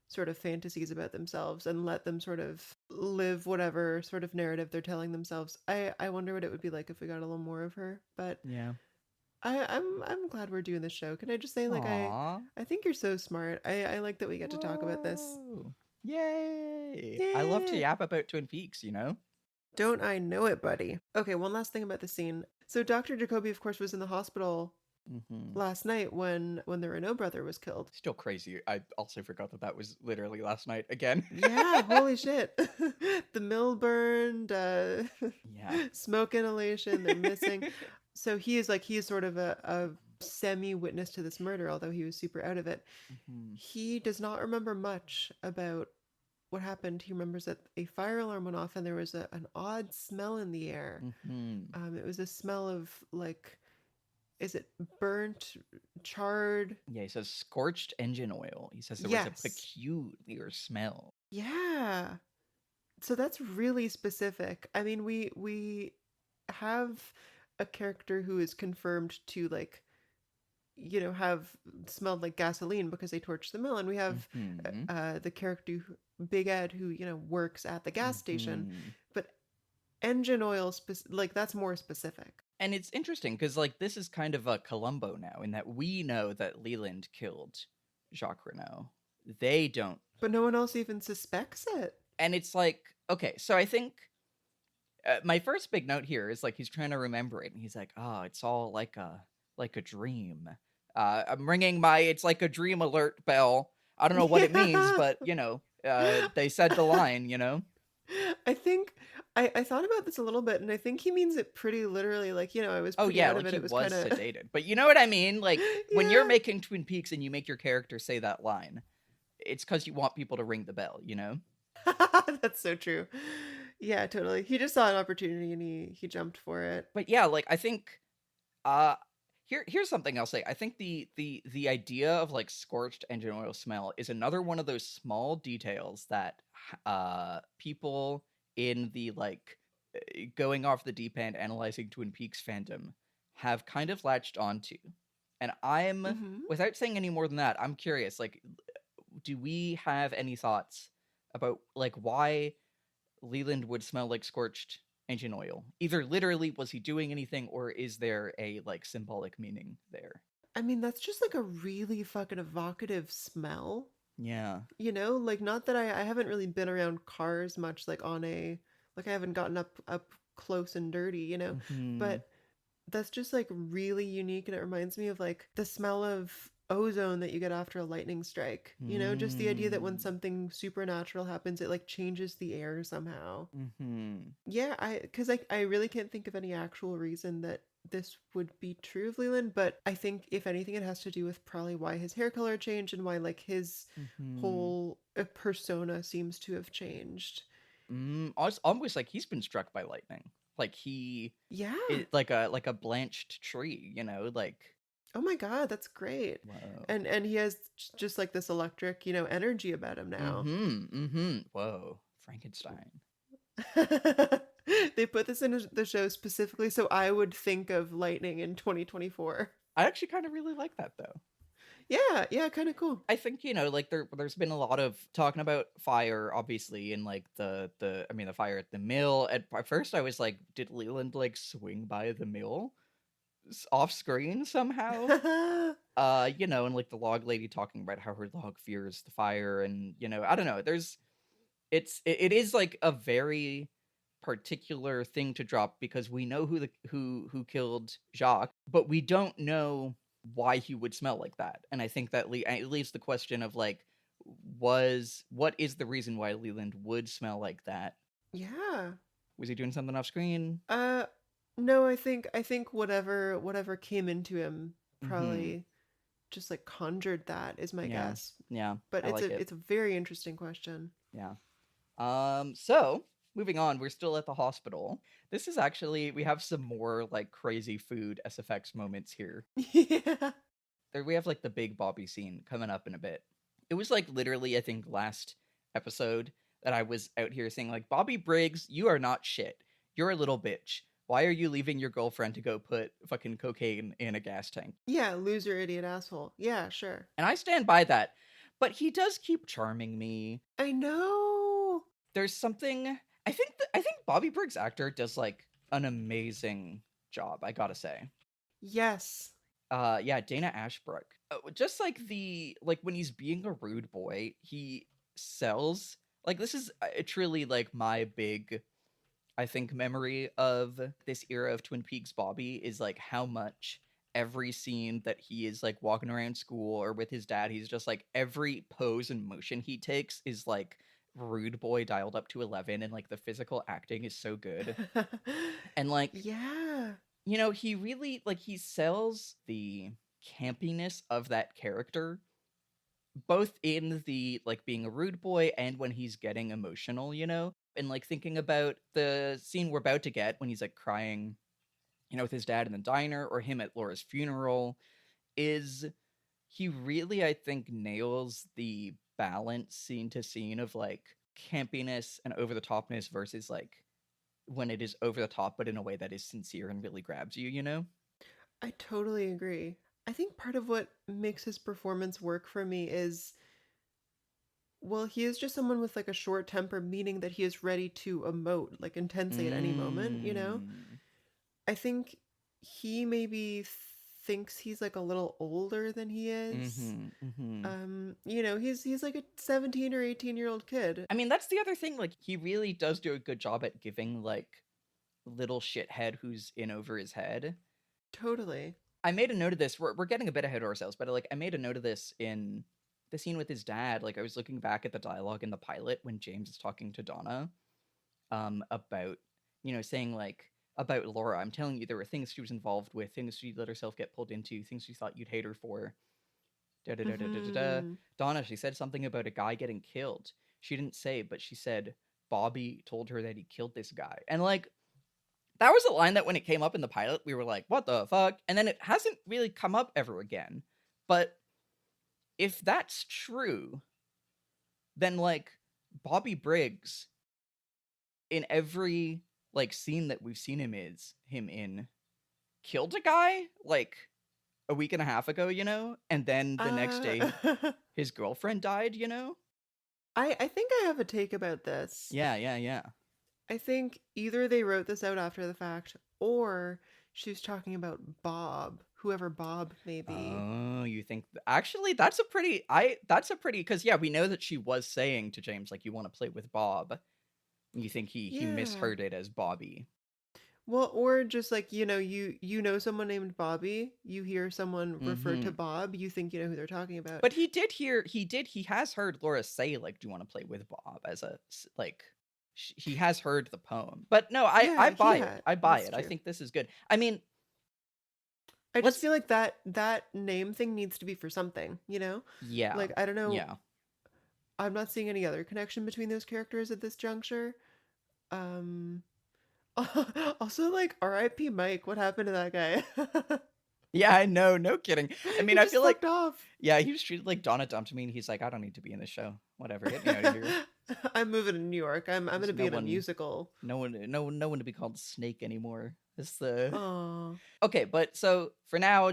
sort of fantasies about themselves and let them sort of live whatever sort of narrative they're telling themselves. I wonder what it would be like if we got a little more of her, but Yeah. I'm glad we're doing this show. Can I just say, like, Aww. I think you're so smart. I like that we get to talk about this. Whoa. Yay! I love to Yay! yap about Twin Peaks, you know? Don't I know it, buddy? Okay, one last thing about the scene. So Dr. Jacoby, of course, was in the hospital last night when the Renault brother was killed. Still crazy. I also forgot that was literally last night again. Yeah, holy shit. The mill burned, Yeah. smoke inhalation, they're missing. So he is sort of a semi-witness to this murder, although he was super out of it. He does not remember much about what happened. He remembers that a fire alarm went off and there was an odd smell in the air. It was a smell of, like, is it burnt, charred? Yeah, he says scorched engine oil. He says there was a peculiar smell. Yeah. So that's really specific. I mean, we have a character who is confirmed to, like, you know, have smelled like gasoline because they torched the mill, and we have the character Big Ed, who, you know, works at the gas station, but engine oil like, that's more specific. And it's interesting because, like, this is kind of a Columbo now, in that we know that Leland killed Jacques Renault. They don't. But no one else even suspects it. And it's like, okay, so I think my first big note here is, like, he's trying to remember it, and he's like, oh, it's all like a dream. I'm ringing my it's like a dream alert bell. I don't know what it means, but, you know, they said the line, you know? I think I thought about this a little bit, and I think he means it pretty literally. Like, you know, I was pretty out of like it. he It was was kind of sedated. But you know what I mean? Like, when you're Yeah. making Twin Peaks and you make your character say that line, it's because you want people to ring the bell, you know? That's so true. Yeah, totally. He just saw an opportunity and he jumped for it. But yeah, like, I think here's something I'll say. I think the idea of, like, scorched engine oil smell is another one of those small details that people in the, like, going off the deep end analyzing Twin Peaks fandom have kind of latched onto. And I'm without saying any more than that, I'm curious, like, do we have any thoughts about, like, why Leland would smell like scorched engine oil? Either literally, was he doing anything, or is there a, like, symbolic meaning there? I mean, that's just like a really fucking evocative smell. Yeah. You know, like, not that I haven't really been around cars much, like I haven't gotten up close and dirty, you know, but that's just, like, really unique, and it reminds me of, like, the smell of ozone that you get after a lightning strike. You know, just the idea that when something supernatural happens, it, like, changes the air somehow. Yeah, because I really can't think of any actual reason that this would be true of Leland, but I think if anything, it has to do with probably why his hair color changed and why like his whole persona seems to have changed. Almost like he's been struck by lightning. Like Yeah. like a blanched tree, you know, like. Oh my God, that's great. Whoa. And he has just like this electric, energy about him now. Whoa, Frankenstein. They put this in the show specifically so I would think of lightning in 2024. I actually kind of really like that though. Yeah, kind of cool. I think, like there's been a lot of talking about fire, obviously, and like the fire at the mill. At first I was like, did Leland like swing by the mill off screen somehow? And like the log lady talking about how her log fears the fire, and I don't know. It is like a very particular thing to drop because we know who killed Jacques, but we don't know why he would smell like that. And I think that it leaves the question of like, what is the reason why Leland would smell like that? Yeah. Was he doing something off screen? No, I think whatever came into him probably just like conjured that is my guess. Yeah. But it's a very interesting question. Yeah. So moving on, we're still at the hospital. This is actually, we have some more like crazy food SFX moments here. Yeah. There we have like the big Bobby scene coming up in a bit. It was like literally, I think last episode that I was out here saying like, Bobby Briggs, you are not shit. You're a little bitch. Why are you leaving your girlfriend to go put fucking cocaine in a gas tank? Yeah, loser, idiot, asshole. Yeah, sure. And I stand by that. But he does keep charming me. I know. There's something... I think Bobby Briggs' actor does like an amazing job, I gotta say. Yes. Yeah, Dana Ashbrook. Just like when he's being a rude boy, he sells. Like this is truly like my big, I think, memory of this era of Twin Peaks Bobby is like how much every scene that he is like walking around school or with his dad, he's just like every pose and motion he takes is like rude boy dialed up to 11, and like the physical acting is so good. And like, yeah, he really like he sells the campiness of that character both in the like being a rude boy and when he's getting emotional, and like thinking about the scene we're about to get when he's like crying, with his dad in the diner, or him at Laura's funeral, is he really, I think, nails the balance scene to scene of like campiness and over the topness versus like when it is over the top but in a way that is sincere and really grabs you. I totally agree. I think part of what makes his performance work for me is, well, he is just someone with like a short temper, meaning that he is ready to emote like intensely at any moment, I think he maybe thinks he's like a little older than he is. He's like a 17 or 18-year-old kid. I mean, that's the other thing. Like, he really does do a good job at giving like little shithead who's in over his head. Totally. I made a note of this. We're getting a bit ahead of ourselves, but like I made a note of this in the scene with his dad. Like I was looking back at the dialogue in the pilot when James is talking to Donna, about saying like, about Laura, I'm telling you, there were things she was involved with, things she let herself get pulled into, things she thought you'd hate her for. Donna, she said something about a guy getting killed. She didn't say, but she said Bobby told her that he killed this guy. And like, that was a line that when it came up in the pilot, we were like, what the fuck? And then it hasn't really come up ever again. But if that's true, then like Bobby Briggs, in every like scene that we've seen him in, killed a guy like a week and a half ago, and then the next day his girlfriend died, I think I have a take about this. Yeah. I think either they wrote this out after the fact, or she was talking about Bob, whoever Bob may be. Oh, you think actually that's a pretty because yeah, we know that she was saying to James like, you want to play with Bob. You think he misheard it as Bobby. Well, or just like, you know someone named Bobby, you hear someone refer to Bob, you think you know who they're talking about. But he has heard Laura say like, do you want to play with Bob, as a like, he has heard the poem. But no, I buy it. I buy it. I think this is good. I mean, I just feel like that name thing needs to be for something, you know? Yeah. Like, I don't know. Yeah. I'm not seeing any other connection between those characters at this juncture. Um, also, like, R.I.P. Mike. What happened to that guy? Yeah, I know. No kidding. I mean, He I just feel like, fucked off. yeah, he was treated like Donna dumped me, and he's like, I don't need to be in this show. Whatever, get me out of here. I'm moving to New York. I'm There's gonna be no in a one- musical. No one to be called Snake anymore. It's the Oh, okay, but so for now,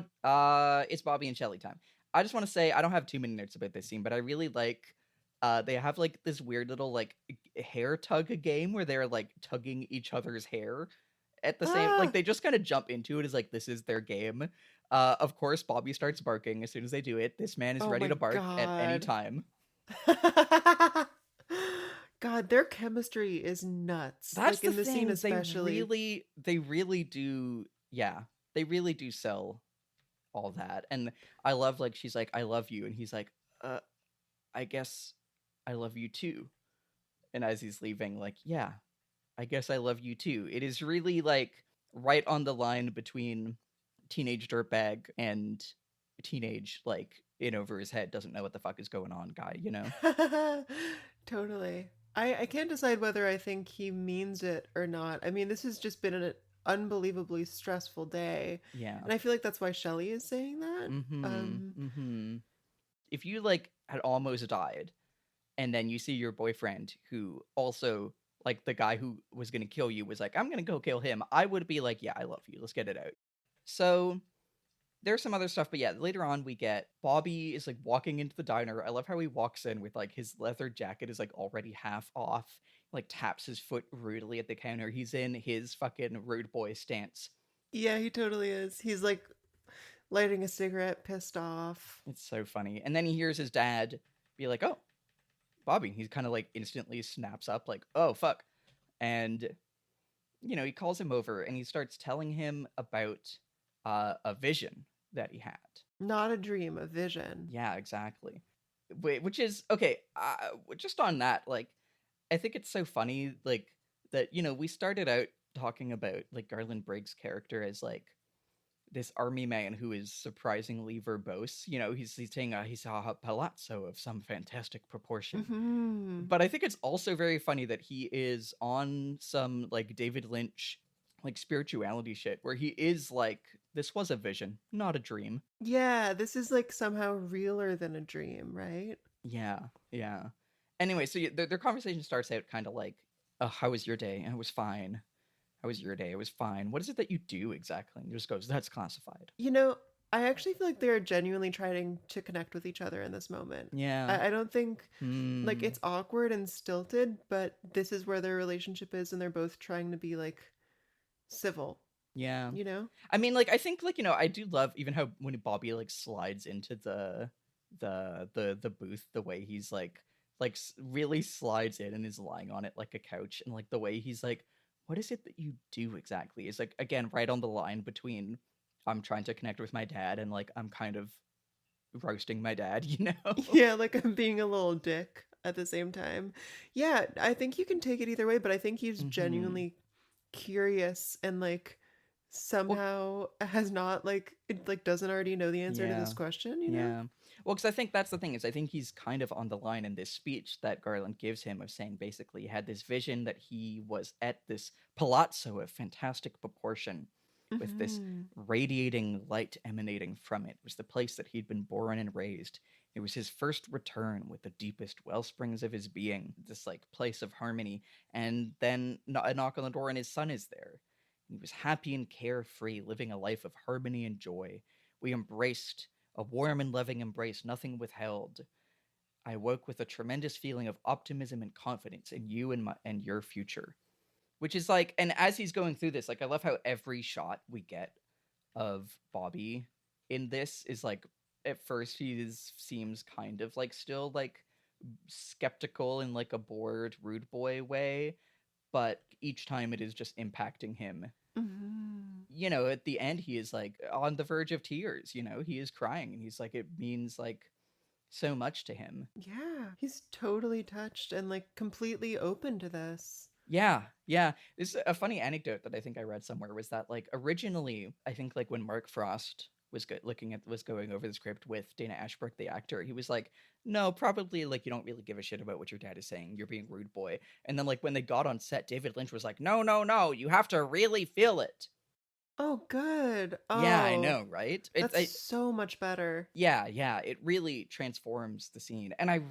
it's Bobby and Shelly time. I just want to say I don't have too many notes about this scene, but I really like. They have like this weird little like hair tug game where they're like tugging each other's hair at the same. Like they just kind of jump into it as like this is their game. Of course, Bobby starts barking as soon as they do it. This man is oh ready my to bark at any God. time. God, their chemistry is nuts. That's Like in the the scene thing. especially. They really do. Yeah, they really do sell all that. And I love like she's like, I love you, and he's like, I guess I love you too. And as he's leaving, like, yeah, I guess I love you too. It is really like right on the line between teenage dirtbag and teenage like in over his head doesn't know what the fuck is going on guy, you know? Totally. I can't decide whether I think he means it or not. I mean, this has just been an unbelievably stressful day. Yeah. And I feel like that's why Shelley is saying that. If you like had almost died and then you see your boyfriend who also like the guy who was going to kill you was like, I'm going to go kill him, I would be like, yeah, I love you, let's get it out. So there's some other stuff, but yeah, later on we get Bobby is like walking into the diner. I love how he walks in with like his leather jacket is like already half off, like taps his foot rudely at the counter. He's in his fucking rude boy stance. Yeah, he totally is. He's like lighting a cigarette, pissed off. It's so funny. And then he hears his dad be like, oh, Bobby. He's kind of like instantly snaps up like, oh, fuck. And, you know, he calls him over and he starts telling him about a vision that he had. Not a dream, a vision. Yeah, exactly. Which is, okay, just on that, like, I think it's so funny, like, that, you know, we started out talking about, like, Garland Briggs' character as, like, this army man who is surprisingly verbose. You know, he's saying he saw a palazzo of some fantastic proportion. Mm-hmm. But I think it's also very funny that he is on some, like, David Lynch, like, spirituality shit, where he is like, this was a vision, not a dream. Yeah, this is like somehow realer than a dream, right? Yeah, yeah. Anyway, so their conversation starts out kind of like, oh, how was your day? And it was fine. How was your day? It was fine. What is it that you do exactly? And he just goes, that's classified. You know, I actually feel like they're genuinely trying to connect with each other in this moment. Yeah. I don't think, like, it's awkward and stilted, but this is where their relationship is, and they're both trying to be, like, civil. Yeah. You know? I mean, like, I think, like, you know, I do love even how when Bobby, like, slides into the booth, the way he's, like, really slides in and is lying on it like a couch, and, like, the way he's, like, what is it that you do exactly? Is, like, again, right on the line between I'm trying to connect with my dad and, like, I'm kind of roasting my dad, you know? Yeah, like I'm being a little dick at the same time. Yeah, I think you can take it either way, but I think he's genuinely curious and, like, somehow has not, like, it, like, doesn't already know the answer to this question, you know? Yeah. Well, because I think that's the thing, is I think he's kind of on the line in this speech that Garland gives him of saying basically he had this vision that he was at this palazzo of fantastic proportion with this radiating light emanating from it. It was the place that he'd been born and raised. It was his first return with the deepest wellsprings of his being, this like place of harmony. And then a knock on the door and his son is there. He was happy and carefree, living a life of harmony and joy. We embraced a warm and loving embrace, nothing withheld. I woke with a tremendous feeling of optimism and confidence in you and your future. Which is like, and as he's going through this, like, I love how every shot we get of Bobby in this is like, at first seems kind of like still like skeptical in like a bored, rude boy way, but each time it is just impacting him. You know, at the end he is like on the verge of tears, you know, he is crying and he's like, it means like so much to him. Yeah, he's totally touched and like completely open to this. Yeah. This is a funny anecdote that I think I read somewhere was that like originally I think like when Mark Frost was going over the script with Dana Ashbrook, the actor, he was like, no, probably like you don't really give a shit about what your dad is saying. You're being rude boy. And then like when they got on set, David Lynch was like, no, you have to really feel it. Oh, good. Yeah, I Oh, know, right? that's so much better. Yeah, it really transforms the scene. And I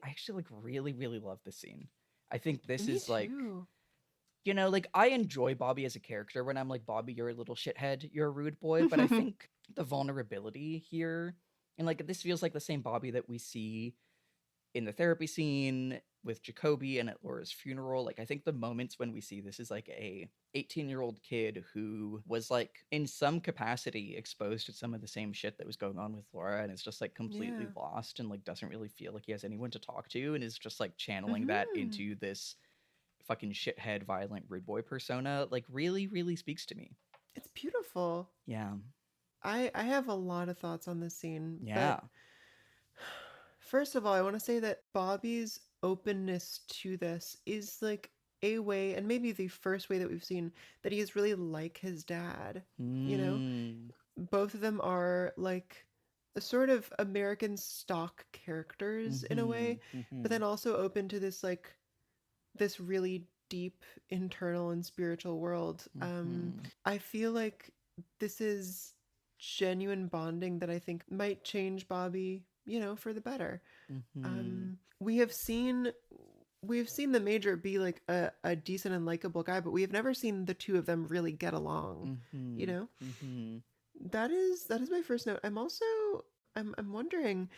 actually like really love this scene. I think this Me is like, too. you know, like I enjoy Bobby as a character when I'm like, Bobby, you're a little shithead, you're a rude boy. But I think the vulnerability here, and like this feels like the same Bobby that we see in the therapy scene with Jacoby and at Laura's funeral. Like I think the moments when we see this is like a 18-year-old kid who was like in some capacity exposed to some of the same shit that was going on with Laura, and is just like completely Yeah. lost and like doesn't really feel like he has anyone to talk to, and is just like channeling that into this fucking shithead violent rude boy persona. Like really speaks to me. It's beautiful. Yeah. I have a lot of thoughts on this scene. Yeah. But first of all, I want to say that Bobby's openness to this is like a way, and maybe the first way that we've seen that he is really like his dad. You know, both of them are like a sort of American stock characters in a way, but then also open to this like this really deep internal and spiritual world. I feel like this is genuine bonding that I think might change Bobby, you know, for the better. We've seen the Major be like a decent and likable guy, but we have never seen the two of them really get along. You know, that is my first note. I'm also I'm wondering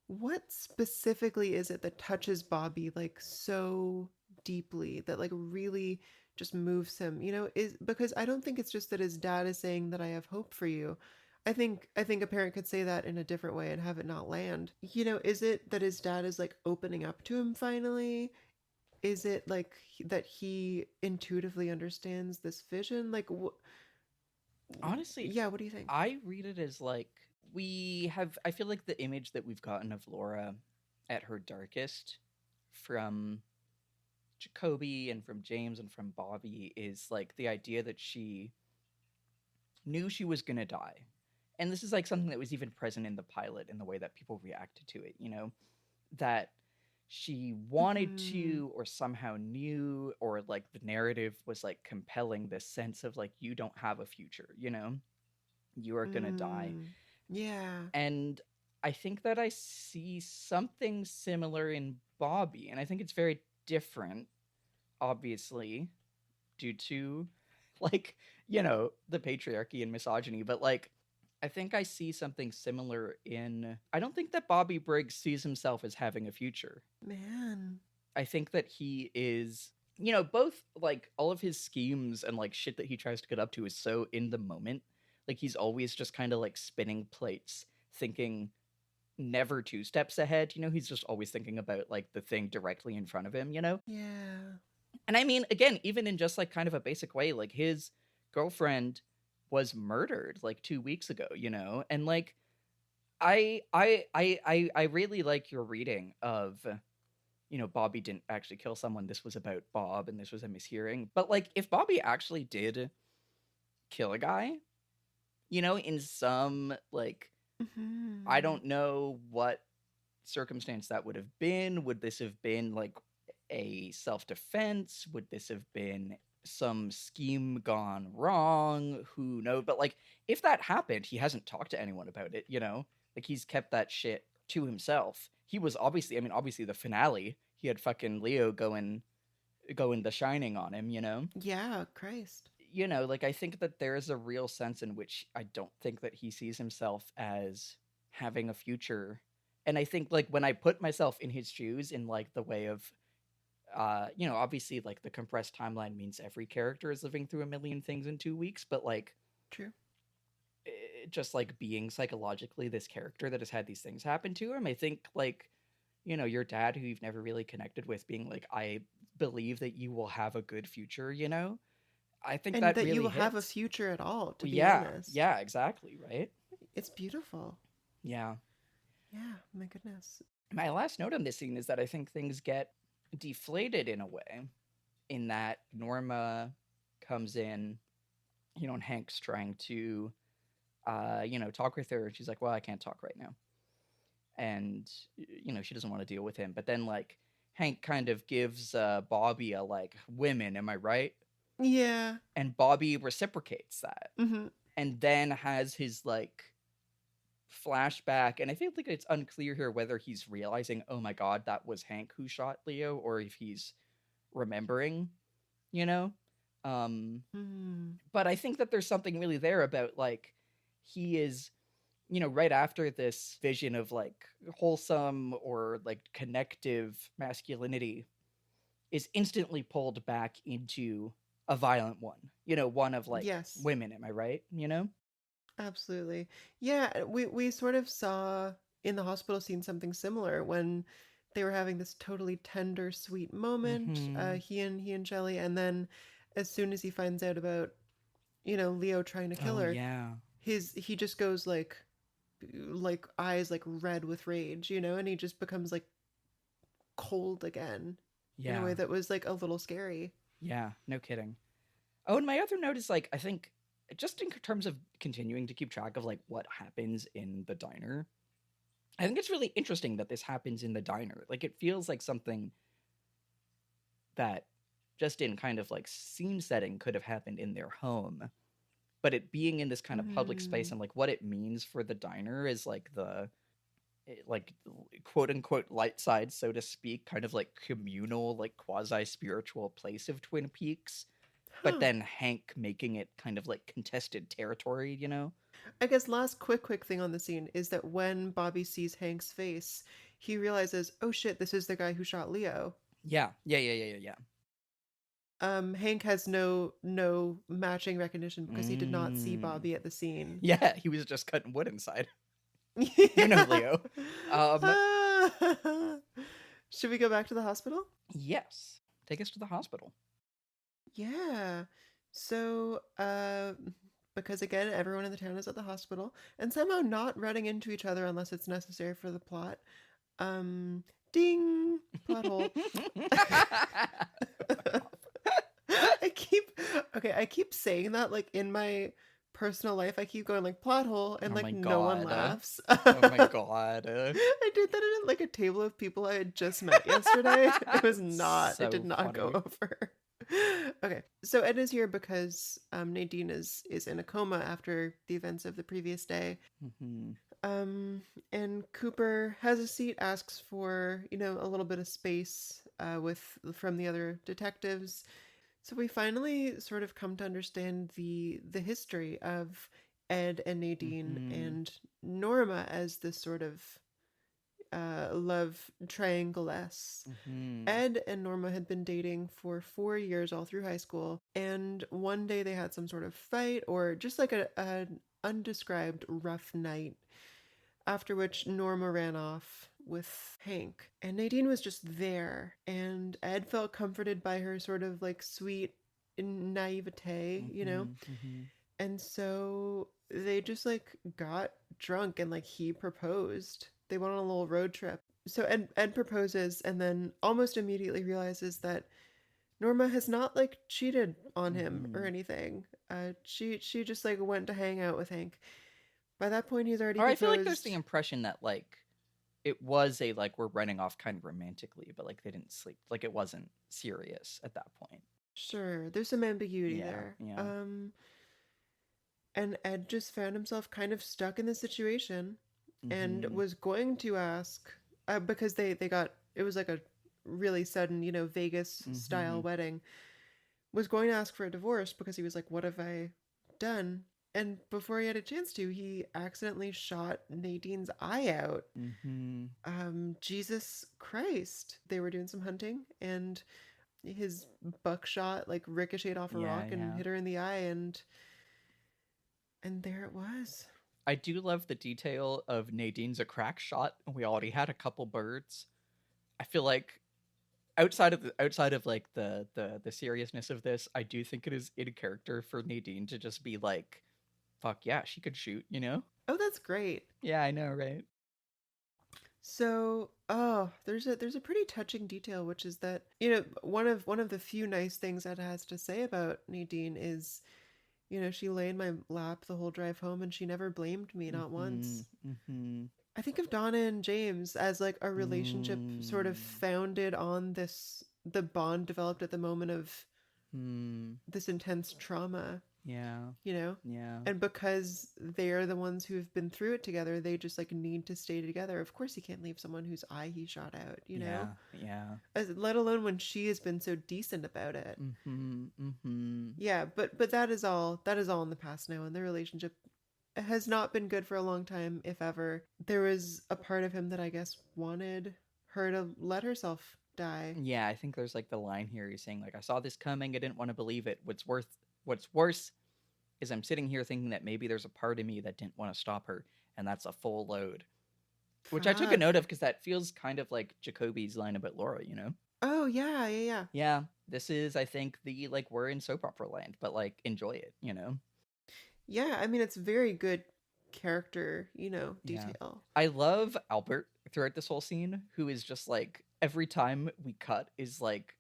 what specifically is it that touches Bobby like so deeply, that like really just moves him, you know, is because I don't think it's just that his dad is saying that I have hope for you. I think a parent could say that in a different way and have it not land. You know, is it that his dad is like opening up to him finally? Is it like that he intuitively understands this vision? Like Honestly, yeah, what do you think? I read it as like I feel like the image that we've gotten of Laura at her darkest from Jacoby and from James and from Bobby is like the idea that she knew she was going to die. And this is like something that was even present in the pilot in the way that people reacted to it, you know, that she wanted to, or somehow knew, or like the narrative was like compelling this sense of like, you don't have a future, you know, you are going to die. Yeah. And I think that I see something similar in Bobby, and I think it's very different, obviously, due to like, you know, the patriarchy and misogyny, but like I think I see something similar in I don't think that Bobby Briggs sees himself as having a future. Man. I think that he is, you know, both like all of his schemes and like shit that he tries to get up to is so in the moment. Like he's always just kind of like spinning plates, thinking never 2 steps ahead, you know, he's just always thinking about like the thing directly in front of him, you know? Yeah. And I mean, again, even in just like kind of a basic way, like his girlfriend was murdered like 2 weeks ago, you know? And like I really like your reading of, you know, Bobby didn't actually kill someone. This was about Bob and this was a mishearing. But like if Bobby actually did kill a guy, you know, in some like I don't know what circumstance that would have been. Would this have been like a self-defense? Would this have been some scheme gone wrong? Who knows? But like if that happened, he hasn't talked to anyone about it, you know? Like he's kept that shit to himself. He was obviously the finale, he had fucking Leo going The Shining on him, you know? Yeah, Christ. You know, like I think that there is a real sense in which I don't think that he sees himself as having a future. And I think like when I put myself in his shoes in like the way of you know, obviously like the compressed timeline means every character is living through a million things in 2 weeks, but like True. Just like being psychologically this character that has had these things happen to him, I think like, you know, your dad who you've never really connected with being like, I believe that you will have a good future, you know? I think And that that really you will have a hits. future at all, to be Yeah, honest. yeah, exactly, right? It's beautiful. Yeah. Yeah, my goodness. My last note on this scene is that I think things get deflated in a way, in that Norma comes in, you know, and Hank's trying to talk with her. And she's like, well, I can't talk right now. And, she doesn't want to deal with him. But then, like, Hank kind of gives Bobby a, like, women, am I right? Yeah. And Bobby reciprocates that. Mm-hmm. And then has his, like, flashback. And I feel like it's unclear here whether he's realizing, oh my god, that was Hank who shot Leo, or if he's remembering, But I think that there's something really there about, like, he is, right after this vision of, like, wholesome or, like, connective masculinity is instantly pulled back into a violent one, one of, like, Yes. women, am I right? Absolutely. Yeah, we sort of saw in the hospital scene something similar when they were having this totally tender, sweet moment, he and Shelley, and then as soon as he finds out about, Leo trying to kill her, yeah. he just goes like eyes like red with rage, and he just becomes like cold again in a way that was like a little scary. Yeah, no kidding. Oh, and my other note is, like, I think just in terms of continuing to keep track of, like, what happens in the diner, I think it's really interesting that this happens in the diner. Like, it feels like something that just in kind of, like, scene setting could have happened in their home. But it being in this kind of public space and, like, what it means for the diner is, like, the, like, quote-unquote light side, so to speak, kind of, like, communal, like, quasi-spiritual place of Twin Peaks. But then Hank making it kind of like contested territory, I guess last quick thing on the scene is that when Bobby sees Hank's face, he realizes, oh shit, this is the guy who shot Leo. Yeah. Hank has no matching recognition because he did not see Bobby at the scene. Yeah, he was just cutting wood inside. Leo. Should we go back to the hospital? Yes. Take us to the hospital. Yeah. So, because again, everyone in the town is at the hospital and somehow not running into each other unless it's necessary for the plot. Ding! Plot hole. I keep saying that, like, in my personal life. I keep going, like, plot hole, and, like, no one laughs. Oh my god. I did that at, like, a table of people I had just met yesterday. It was not, So it did not funny. go over. Okay, so Ed is here because Nadine is in a coma after the events of the previous day. And Cooper has a seat, asks for, a little bit of space from the other detectives. So we finally sort of come to understand the history of Ed and Nadine and Norma as this sort of love triangle-esque. Ed and Norma had been dating for 4 years all through high school, and one day they had some sort of fight or just like an undescribed rough night, after which Norma ran off with Hank. And Nadine was just there, and Ed felt comforted by her sort of like sweet naivete, And so they just like got drunk and like he proposed. They went on a little road trip. So Ed proposes and then almost immediately realizes that Norma has not like cheated on him or anything. She just like went to hang out with Hank. By that point, he's already proposed. I feel like there's the impression that like it was a like we're running off kind of romantically, but like they didn't sleep. Like it wasn't serious at that point. Sure, there's some ambiguity there. Yeah. And Ed just found himself kind of stuck in the situation and was going to ask, because they got, it was like a really sudden, Vegas style wedding, was going to ask for a divorce because he was like, what have I done? And before he had a chance to, he accidentally shot Nadine's eye out. Jesus Christ. They were doing some hunting and his buckshot like ricocheted off a rock and hit her in the eye, and there it was. I do love the detail of Nadine's a crack shot, and we already had a couple birds. I feel like outside of like the seriousness of this, I do think it is in character for Nadine to just be like, fuck yeah, she could shoot, Oh, that's great. Yeah, I know, right? So, there's a pretty touching detail, which is that, one of the few nice things Ed has to say about Nadine is, she lay in my lap the whole drive home and she never blamed me, not once. I think of Donna and James as like a relationship sort of founded on the bond developed at the moment of this intense trauma, Yeah. Yeah. and because they're the ones who have been through it together, they just like need to stay together. Of course, he can't leave someone whose eye he shot out, Yeah. Yeah. let alone when she has been so decent about it. Yeah, but that is all in the past now, and their relationship has not been good for a long time, if ever. There was a part of him that I guess wanted her to let herself die. Yeah, I think there's like the line here he's saying like, I saw this coming, I didn't want to believe it. What's worse is I'm sitting here thinking that maybe there's a part of me that didn't want to stop her, and that's a full load. Which I took a Fuck. note of because that feels kind of like Jacoby's line about Laura, Oh yeah. Yeah, this is, I think, the like, we're in soap opera land, but like, enjoy it, Yeah, I mean, it's very good character, detail. Yeah. I love Albert throughout this whole scene, who is just like, every time we cut is like,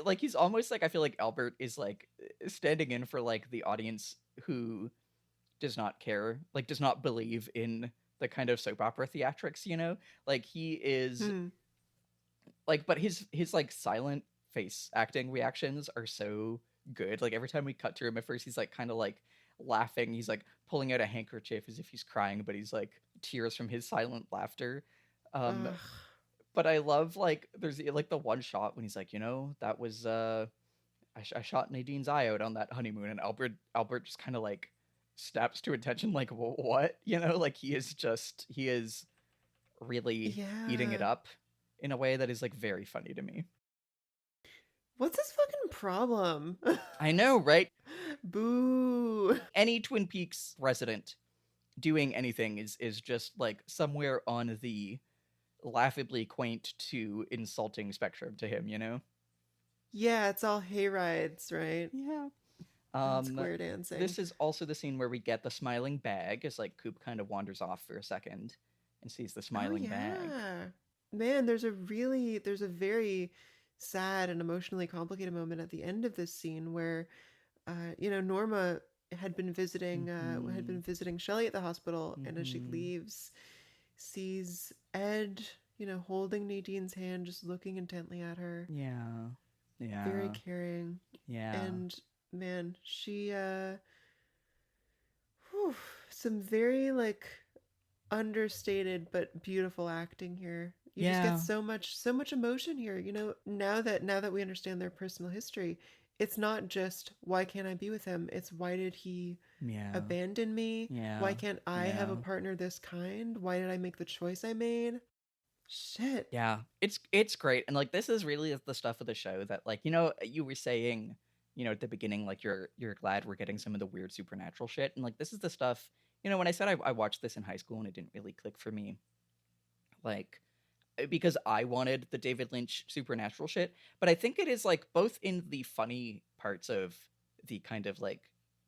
like he's almost like, I feel like Albert is like standing in for like the audience who does not care, like does not believe in the kind of soap opera theatrics, like he is like, but his like silent face acting reactions are so good. Like every time we cut to him, at first he's like kind of like laughing, he's like pulling out a handkerchief as if he's crying, but he's like tears from his silent laughter. But I love like, there's like the one shot when he's like, that was I shot Nadine's eye out on that honeymoon, and Albert just kind of like snaps to attention like, what, like he is really eating it up in a way that is like very funny to me. What's his fucking problem? I know, right? Boo. Any Twin Peaks resident doing anything is just like somewhere on the laughably quaint to insulting spectrum to him, Yeah, it's all hayrides, right? Yeah. Square dancing. This is also the scene where we get the smiling bag, as like Coop kind of wanders off for a second and sees the smiling bag. Man, there's a very sad and emotionally complicated moment at the end of this scene where Norma had been visiting Shelley at the hospital, and as she leaves, sees Ed, holding Nadine's hand, just looking intently at her. Yeah. Very caring. Yeah. And man, she some very like understated but beautiful acting here. You just get so much emotion here. Now that we understand their personal history, it's not just why can't I be with him? It's why did he abandon me? Yeah. Why can't I have a partner this kind? Why did I make the choice I made? Shit. Yeah. It's great. And like, this is really the stuff of the show that like, you were saying, at the beginning, like you're glad we're getting some of the weird supernatural shit. And like, this is the stuff, when I said I watched this in high school and it didn't really click for me, like, because I wanted the David Lynch supernatural shit, but I think it is like both in the funny parts of the kind of like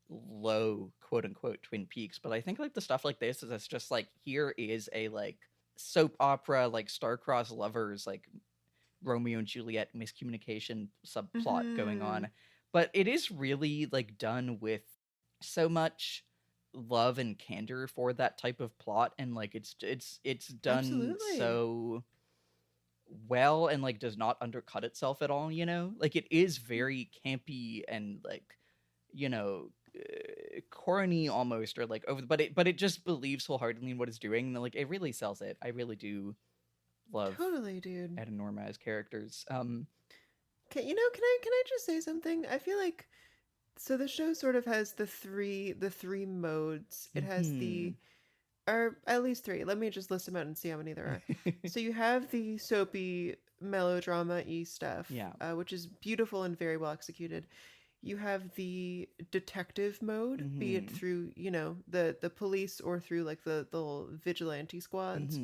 low quote unquote Twin Peaks, but I think like the stuff like this is it's just like, here is a like soap opera, like star-crossed lovers, like Romeo and Juliet miscommunication subplot going on, but it is really like done with so much love and candor for that type of plot, and like it's done Absolutely. so well, and like does not undercut itself at all, like it is very campy and like corny almost, or like over, but it just believes wholeheartedly in what it's doing, and like it really sells it. I really do love Totally, dude. Ed and Norma as characters. Can I just say something? I feel like, so the show sort of has the three modes. It has or at least three. Let me just list them out and see how many there are. So you have the soapy melodrama-y stuff, which is beautiful and very well executed. You have the detective mode, be it through, the police or through like the vigilante squads.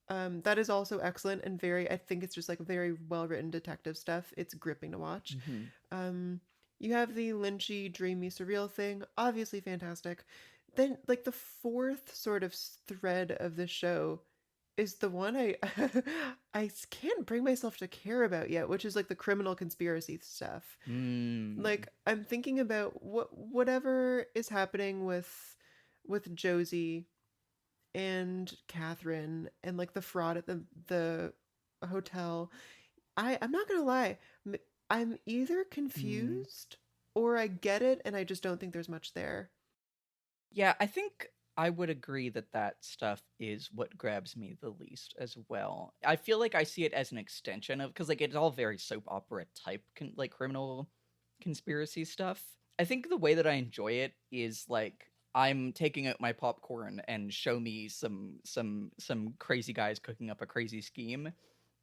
That is also excellent and I think it's just like very well written detective stuff. It's gripping to watch. You have the Lynchy, dreamy, surreal thing, obviously fantastic. Then like the fourth sort of thread of the show is the one can't bring myself to care about yet, which is like the criminal conspiracy stuff. Like I'm thinking about whatever is happening with Josie and Catherine and like the fraud at the hotel. I'm not gonna lie, I'm either confused or I get it and I just don't think there's much there. Yeah, I think I would agree that that stuff is what grabs me the least as well. I feel like I see it as an extension of, because like it's all very soap opera type like criminal conspiracy stuff. I think the way that I enjoy it is like I'm taking out my popcorn and show me some crazy guys cooking up a crazy scheme.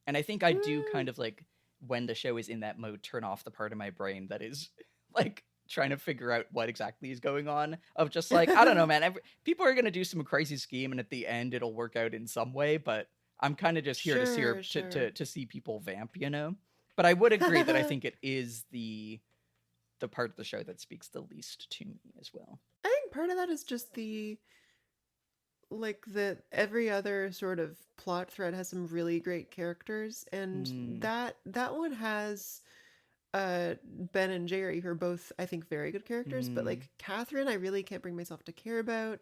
And I think I do kind of like, when the show is in that mode, turn off the part of my brain that is like trying to figure out what exactly is going on, of just like, I don't know, man, people are going to do some crazy scheme and at the end it'll work out in some way, but I'm kind of just here to see people vamp, you know? But I would agree that I think it is the part of the show that speaks the least to me as well. I think part of that is just that every other sort of plot thread has some really great characters, and that one has Ben and Jerry, who are both, I think, very good characters, but like Catherine, I really can't bring myself to care about.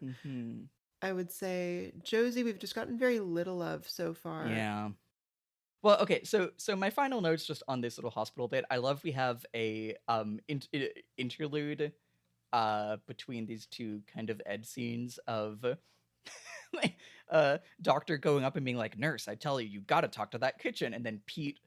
I would say Josie, we've just gotten very little of so far. Yeah. Well, okay, so my final notes just on this little hospital bit. I love we have a interlude between these two kind of Ed scenes of like doctor going up and being like, "Nurse, I tell you, you got to talk to that kitchen," and then Pete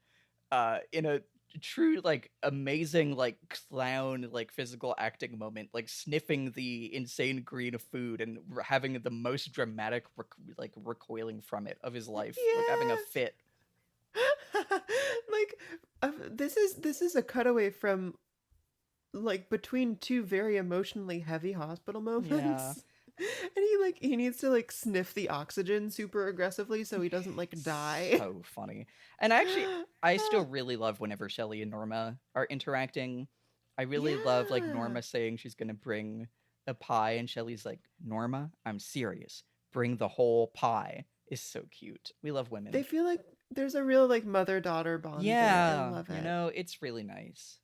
in a true like amazing like clown like physical acting moment, like sniffing the insane green of food and having the most dramatic recoiling from it of his life, like having a fit. This is a cutaway from like between two very emotionally heavy hospital moments. And he needs to like sniff the oxygen super aggressively so he doesn't like die. So funny. And I still really love whenever Shelley and Norma are interacting. I really love like Norma saying she's gonna bring a pie and Shelley's like, "Norma, I'm serious. Bring the whole pie." Is so cute. We love women. They feel like there's a real like mother-daughter bond there. I love it. You know, it's really nice.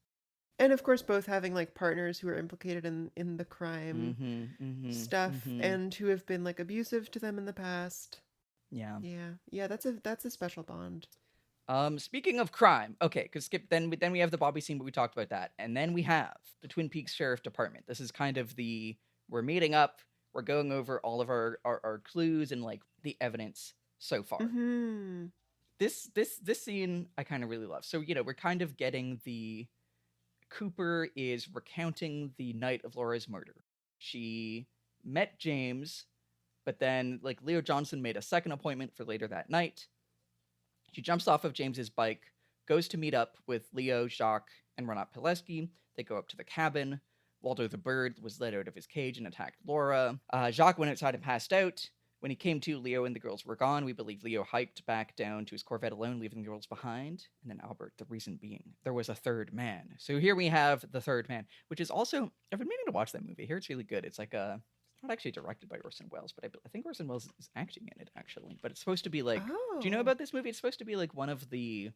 And of course, both having like partners who are implicated in the crime stuff and who have been like abusive to them in the past. Yeah. That's a special bond. Speaking of crime, okay, because then we have the Bobby scene, but we talked about that, and then we have the Twin Peaks Sheriff Department. This is kind of we're meeting up, we're going over all of our clues and like the evidence so far. This scene I kind of really love. So we're kind of getting Cooper is recounting the night of Laura's murder. She met James, but then like Leo Johnson made a second appointment for later that night. She jumps off of James's bike, goes to meet up with Leo, Jacques, and Ronnette Pulaski. They go up to the cabin. Waldo the bird was let out of his cage and attacked Laura. Jacques went outside and passed out. When he came to, Leo and the girls were gone. We believe Leo hiked back down to his Corvette alone, leaving the girls behind. And then Albert, the reason being, there was a third man. So here we have the third man, which is also, I've been meaning to watch that movie. I hear it's really good. It's like it's not actually directed by Orson Welles, but I think Orson Welles is acting in it, actually. But it's supposed to be like, do you know about this movie? It's supposed to be like one of the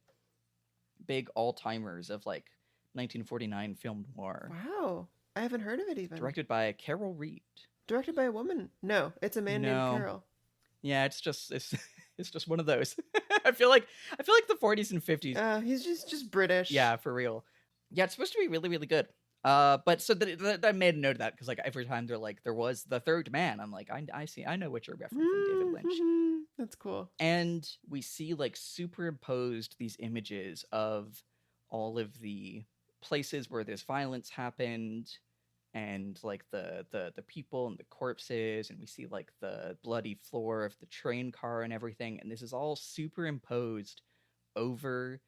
big all-timers of like 1949 film noir. Wow. I haven't heard of it even. Directed by Carol Reed. Directed by a woman? No, it's a man named Carol. Yeah, it's just one of those. I feel like the 40s and 50s. He's just British. Yeah, for real. Yeah, it's supposed to be really, really good. But so I made a note of that because like every time they're like there was the third man, I'm like I know what you're referencing, David Lynch. That's cool. And we see like superimposed these images of all of the places where this violence happened. And like the people and the corpses, and we see like the bloody floor of the train car and everything, and this is all superimposed over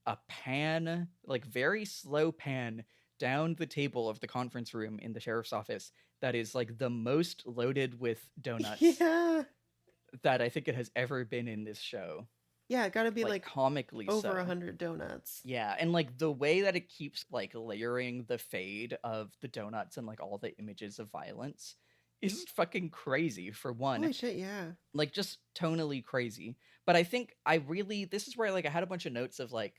a pan, like very slow pan down the table of the conference room in the sheriff's office that is like the most loaded with donuts that I think it has ever been in this show. Yeah, it gotta be like comically over 100 donuts. Yeah, and like the way that it keeps like layering the fade of the donuts and like all the images of violence is fucking crazy for one. Holy shit, yeah. Like just tonally crazy. But I think this is where like I had a bunch of notes of like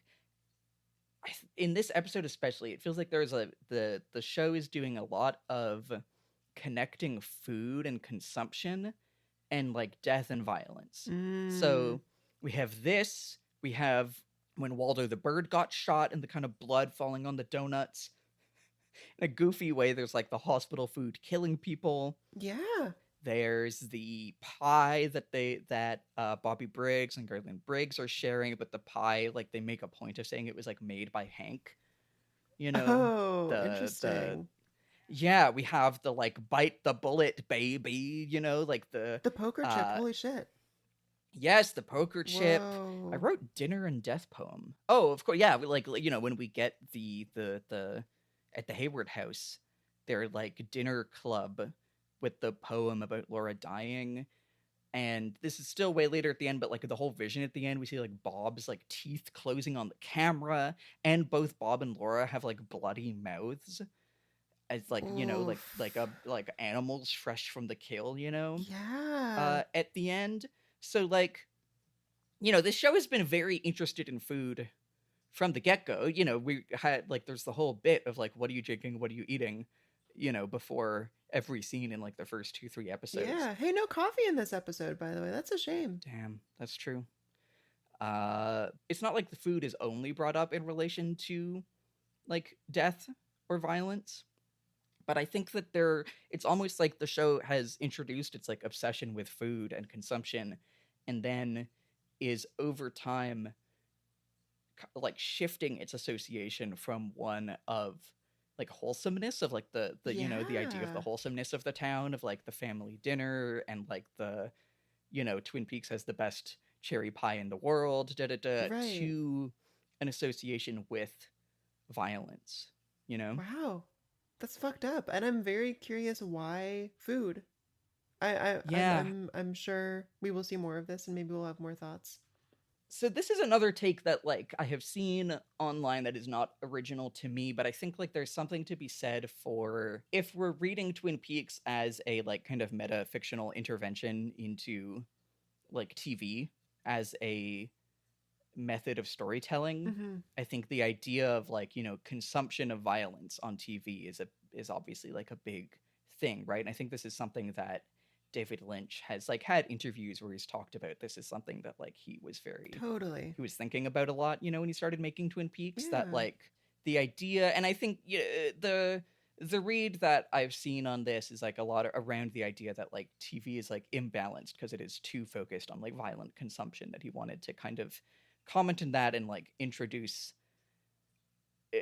in this episode especially, it feels like there's the show is doing a lot of connecting food and consumption and like death and violence. So we have when Waldo the bird got shot and the kind of blood falling on the donuts. In a goofy way, there's like the hospital food killing people. Yeah. There's the pie that Bobby Briggs and Gerlin Briggs are sharing, but the pie, like, they make a point of saying it was like made by Hank. You know? Oh, interesting. Yeah, we have the like bite the bullet, baby, you know, like the poker chip, holy shit. Yes, the poker chip. Whoa. I wrote dinner and death poem. Oh, of course, yeah, like, you know, when we get the at the Hayward house, their like dinner club with the poem about Laura dying. And this is still way later at the end, but like the whole vision at the end, we see like Bob's like teeth closing on the camera, and both Bob and Laura have like bloody mouths. As like, you know, like animals fresh from the kill, you know? Yeah. At the end. So like, you know, this show has been very interested in food from the get-go. You know, we had like there's the whole bit of like, what are you drinking, what are you eating, you know, before every scene in like the first 2-3 episodes. Yeah. Hey, no coffee in this episode, by the way. That's a shame. Damn, that's true. It's not like the food is only brought up in relation to like death or violence, but I think that it's almost like the show has introduced its like obsession with food and consumption, and then is over time like shifting its association from one of like wholesomeness of like the you know, the idea of the wholesomeness of the town, of like the family dinner and like the, you know, Twin Peaks has the best cherry pie in the world, right, to an association with violence, you know? Wow. That's fucked up. And I'm very curious why food. I'm sure we will see more of this and maybe we'll have more thoughts. So this is another take that like I have seen online that is not original to me, but I think like there's something to be said for if we're reading Twin Peaks as a like kind of meta fictional intervention into like TV as a method of storytelling. I think the idea of like, you know, consumption of violence on TV is obviously like a big thing, right? And I think this is something that David Lynch has like had interviews where he's talked about. This is something that like he was thinking about a lot, you know, when he started making Twin Peaks, that like the idea, and I think the read that I've seen on this is like a lot around the idea that like TV is like imbalanced because it is too focused on like violent consumption, that he wanted to kind of comment on that and like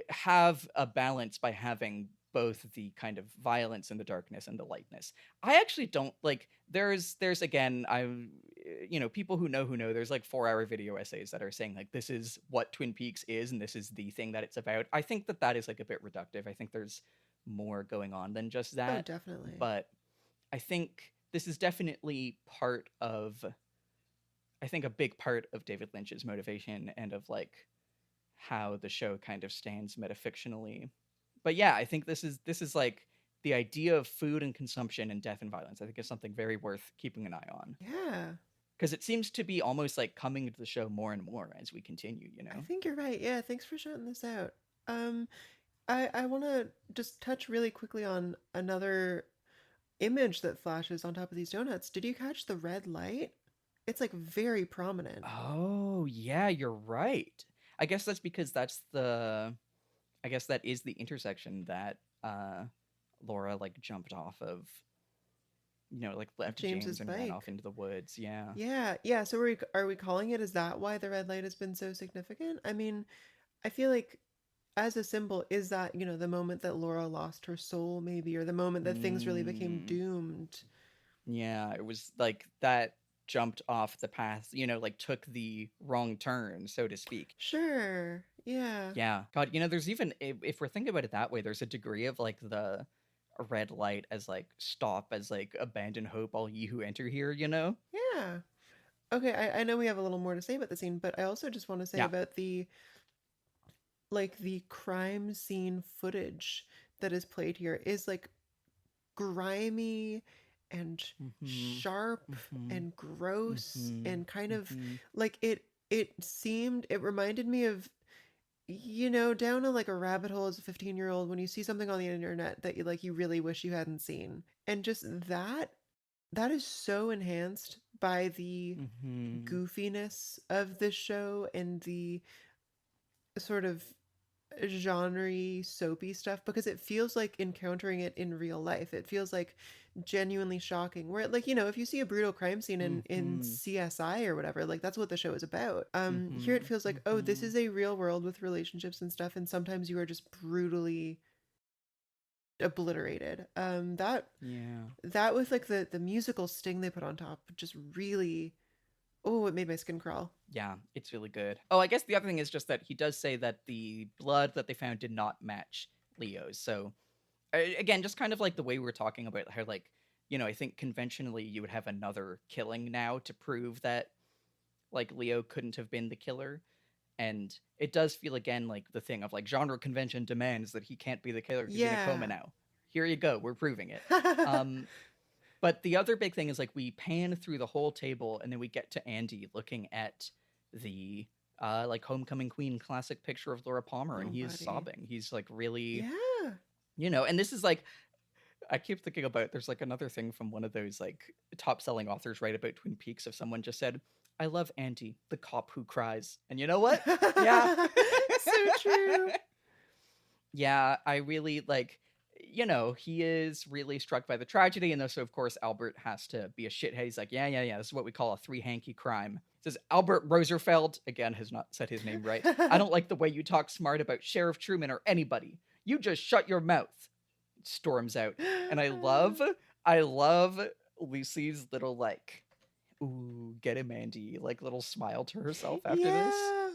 have a balance by having both the kind of violence and the darkness and the lightness. I actually don't like, there's again, you know, people who know, there's like 4-hour video essays that are saying like, this is what Twin Peaks is and this is the thing that it's about. I think that is like a bit reductive. I think there's more going on than just that. Oh, definitely. But I think this is definitely a big part of David Lynch's motivation and of like how the show kind of stands metafictionally. But yeah, I think this is like the idea of food and consumption and death and violence. I think is something very worth keeping an eye on. Yeah. Because it seems to be almost like coming to the show more and more as we continue, you know? I think you're right. Yeah, thanks for shouting this out. I want to just touch really quickly on another image that flashes on top of these donuts. Did you catch the red light? It's like very prominent. Oh, yeah, you're right. I guess that's because that is the intersection that Laura like jumped off of, you know, like left James's and ran off into the woods. Yeah. So are we calling it? Is that why the red light has been so significant? I mean, I feel like as a symbol, is that, you know, the moment that Laura lost her soul, maybe, or the moment that things really became doomed? Yeah, it was like that jumped off the path, you know, like took the wrong turn, so to speak. Sure. Yeah. Yeah. God, you know, there's even, if we're thinking about it that way, there's a degree of like the red light as like stop, as like abandon hope, all ye who enter here, you know? Yeah. Okay, I know we have a little more to say about the scene, but I also just want to say about the crime scene footage that is played here is like grimy and Mhm. sharp Mhm. and gross Mhm. and kind of Mhm. like it reminded me of, down a like a rabbit hole as a 15-year-old when you see something on the internet that you really wish you hadn't seen. And just that is so enhanced by the Mhm. goofiness of this show and the sort of genre soapy stuff, because it feels like encountering it in real life. It feels like genuinely shocking. Where like, if you see a brutal crime scene in Mhm. CSI or whatever, like that's what the show is about. Here it Mhm. feels like, oh, this Mhm. is a real world with relationships and stuff, and sometimes you are just brutally obliterated. Yeah. That with like the musical sting they put on top just really, oh, it made my skin crawl. Yeah, it's really good. Oh, I guess the other thing is just that he does say that the blood that they found did not match Leo's. So, again, just kind of like the way we were talking about how, like, I think conventionally you would have another killing now to prove that, like, Leo couldn't have been the killer. And it does feel, again, like the thing of, like, genre convention demands that he can't be the killer. He's in a coma Yeah. now. Here you go. We're proving it. But the other big thing is, like, we pan through the whole table and then we get to Andy looking at the like homecoming queen classic picture of Laura Palmer, and Oh, he is buddy. sobbing. He's like really, Yeah. and this is like, I keep thinking about, there's like another thing from one of those like top selling authors write about Twin Peaks, if someone just said, I love Andy, the cop who cries. And you know what? Yeah. So true. Yeah, I really like, he is really struck by the tragedy. And so, of course, Albert has to be a shithead. He's like, yeah. This is what we call a three hanky crime. Says Albert Roserfeld, again, has not said his name right. I don't like the way you talk smart about Sheriff Truman or anybody. You just shut your mouth. Storms out. And I love Lucy's little, like, ooh, get him, Andy, like, little smile to herself after this. Yeah.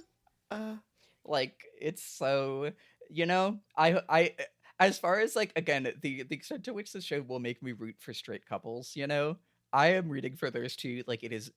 Uh, Like, it's so, I as far as, like, again, the extent to which the show will make me root for straight couples, I am rooting for those two. Like, it is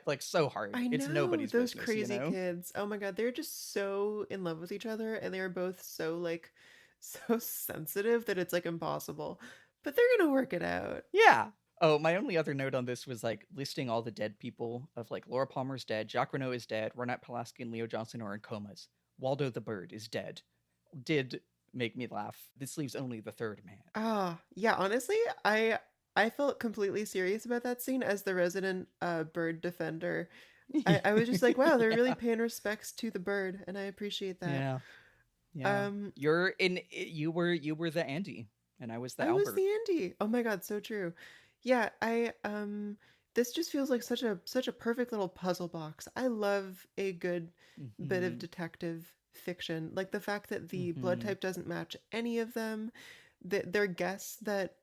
like so hard. I It's know nobody's those business, crazy kids. Oh my God, they're just so in love with each other, and they're both so like so sensitive that it's like impossible. But they're gonna work it out. Yeah. Oh, my only other note on this was like listing all the dead people of, like, Laura Palmer's dead, Jacques Renault is dead, Ronnette Pulaski and Leo Johnson are in comas. Waldo the bird is dead. Did make me laugh. This leaves only the third man. Ah, yeah, honestly, I felt completely serious about that scene as the resident bird defender. I was just like, wow, they're really Yeah. paying respects to the bird, and I appreciate that. Yeah. Yeah. Um, You were the Andy and I was the I was Albert. the Andy. Oh my God, so true. Yeah, this just feels like such a perfect little puzzle box. I love a good bit of Mhm. detective fiction. Like the fact that the blood Mhm. type doesn't match any of them, that their guess that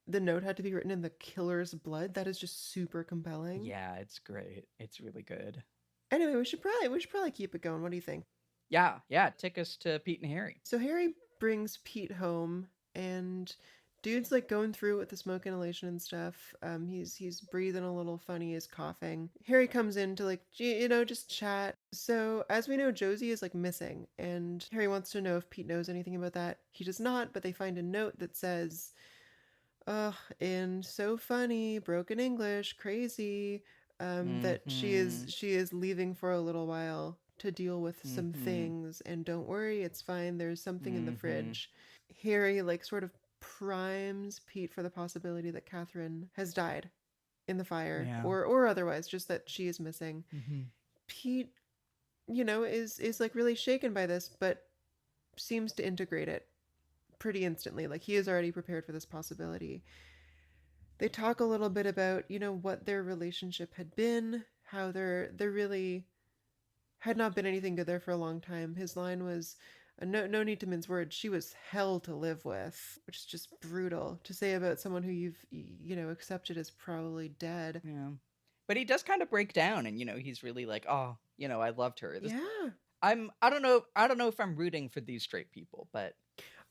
the note had to be written in the killer's blood, that is just super compelling. Yeah, it's great. It's really good. Anyway, we should probably keep it going. What do you think? Yeah, take us to Pete and Harry. So Harry brings Pete home, and dude's like going through with the smoke inhalation and stuff. He's breathing a little funny, he's coughing. Harry comes in to like just chat. So as we know, Josie is like missing, and Harry wants to know if Pete knows anything about that. He does not, but they find a note that says, "Ugh, and so funny, broken English, crazy." That she is Mhm. she is leaving for a little while to deal with some Mhm. things, and don't worry, it's fine. There's something in the Mhm. fridge. Harry like sort of primes Pete for the possibility that Catherine has died in the fire, Yeah. or otherwise, just that she is missing. Mhm. Pete, is like really shaken by this, but seems to integrate it pretty instantly. Like he is already prepared for this possibility. They talk a little bit about, what their relationship had been, how there really had not been anything good there for a long time. His line was, no need to mince words, she was hell to live with, which is just brutal to say about someone who you've, accepted as probably dead. Yeah. But he does kind of break down, and he's really like, "Oh, I loved her." Yeah. I don't know if I'm rooting for these straight people, but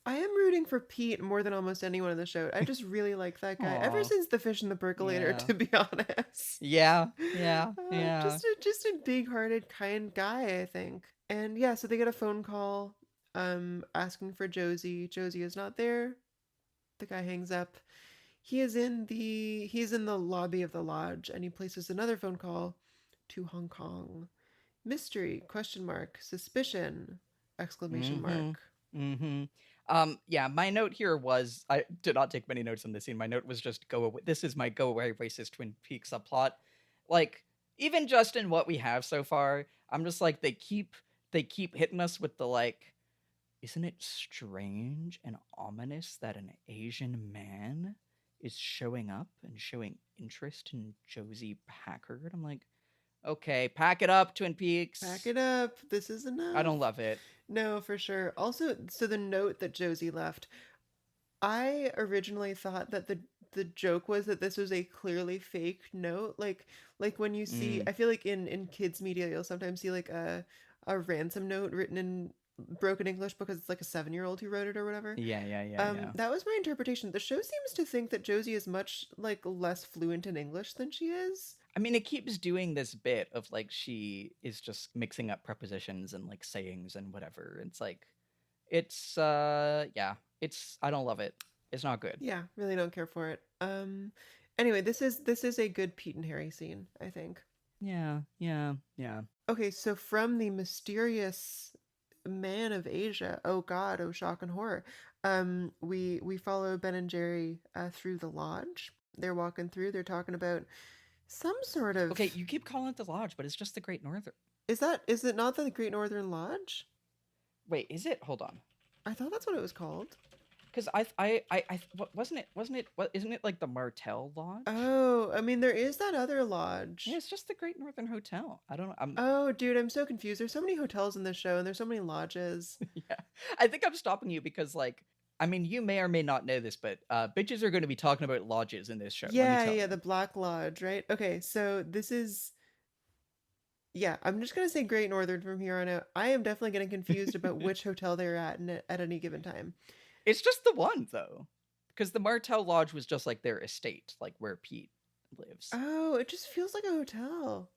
I am rooting for Pete more than almost anyone in the show. I just really like that guy. Ever aw. since the fish in the percolator, Yeah. to be honest. Yeah. Yeah. Yeah. Just a big-hearted, kind guy, I think. And yeah, so they get a phone call, asking for Josie. Josie is not there. The guy hangs up. He's in the lobby of the lodge, and he places another phone call to Hong Kong. Mystery, question mark, suspicion, exclamation mark. Yeah, my note here was, I did not take many notes on this scene. My note was just go away. This is my go away racist Twin Peaks subplot. Like, even just in what we have so far, I'm just like, they keep hitting us with the like, isn't it strange and ominous that an Asian man is showing up and showing interest in Josie Packard? I'm like, okay, pack it up, Twin Peaks. Pack it up. This is enough. I don't love it. No, for sure. Also, so the note that Josie left, I originally thought that the joke was that this was a clearly fake note. Like when you see, I feel like in kids media, you'll sometimes see like a ransom note written in broken English because it's like a 7-year-old who wrote it or whatever. Yeah. That was my interpretation. The show seems to think that Josie is much like less fluent in English than she is. I mean, it keeps doing this bit of like she is just mixing up prepositions and like sayings and whatever. It's like, it's I don't love it. It's not good. Yeah, really don't care for it. Anyway, this is a good Pete and Harry scene, I think. Yeah. Okay, so from the mysterious man of Asia, oh God, oh shock and horror. We follow Ben and Jerry through the lodge. They're walking through. They're talking about some sort of. Okay, you keep calling it the lodge, but it's just the Great Northern. Is it not the Great Northern Lodge? Wait, is it? Hold on. I thought that's what it was called. Because wasn't it? Isn't it like the Martel Lodge? Oh, I mean, there is that other lodge. Yeah, it's just the Great Northern Hotel. I don't know. Oh, dude, I'm so confused. There's so many hotels in this show, and there's so many lodges. Yeah, I think I'm stopping you because, like, I mean, you may or may not know this, but bitches are going to be talking about lodges in this show. Yeah, the Black Lodge, right? Okay, so this is. Yeah, I'm just gonna say Great Northern from here on out. I am definitely getting confused about which hotel they're at any given time. It's just the one though, because the Martel Lodge was just like their estate, like where Pete lives. Oh, it just feels like a hotel.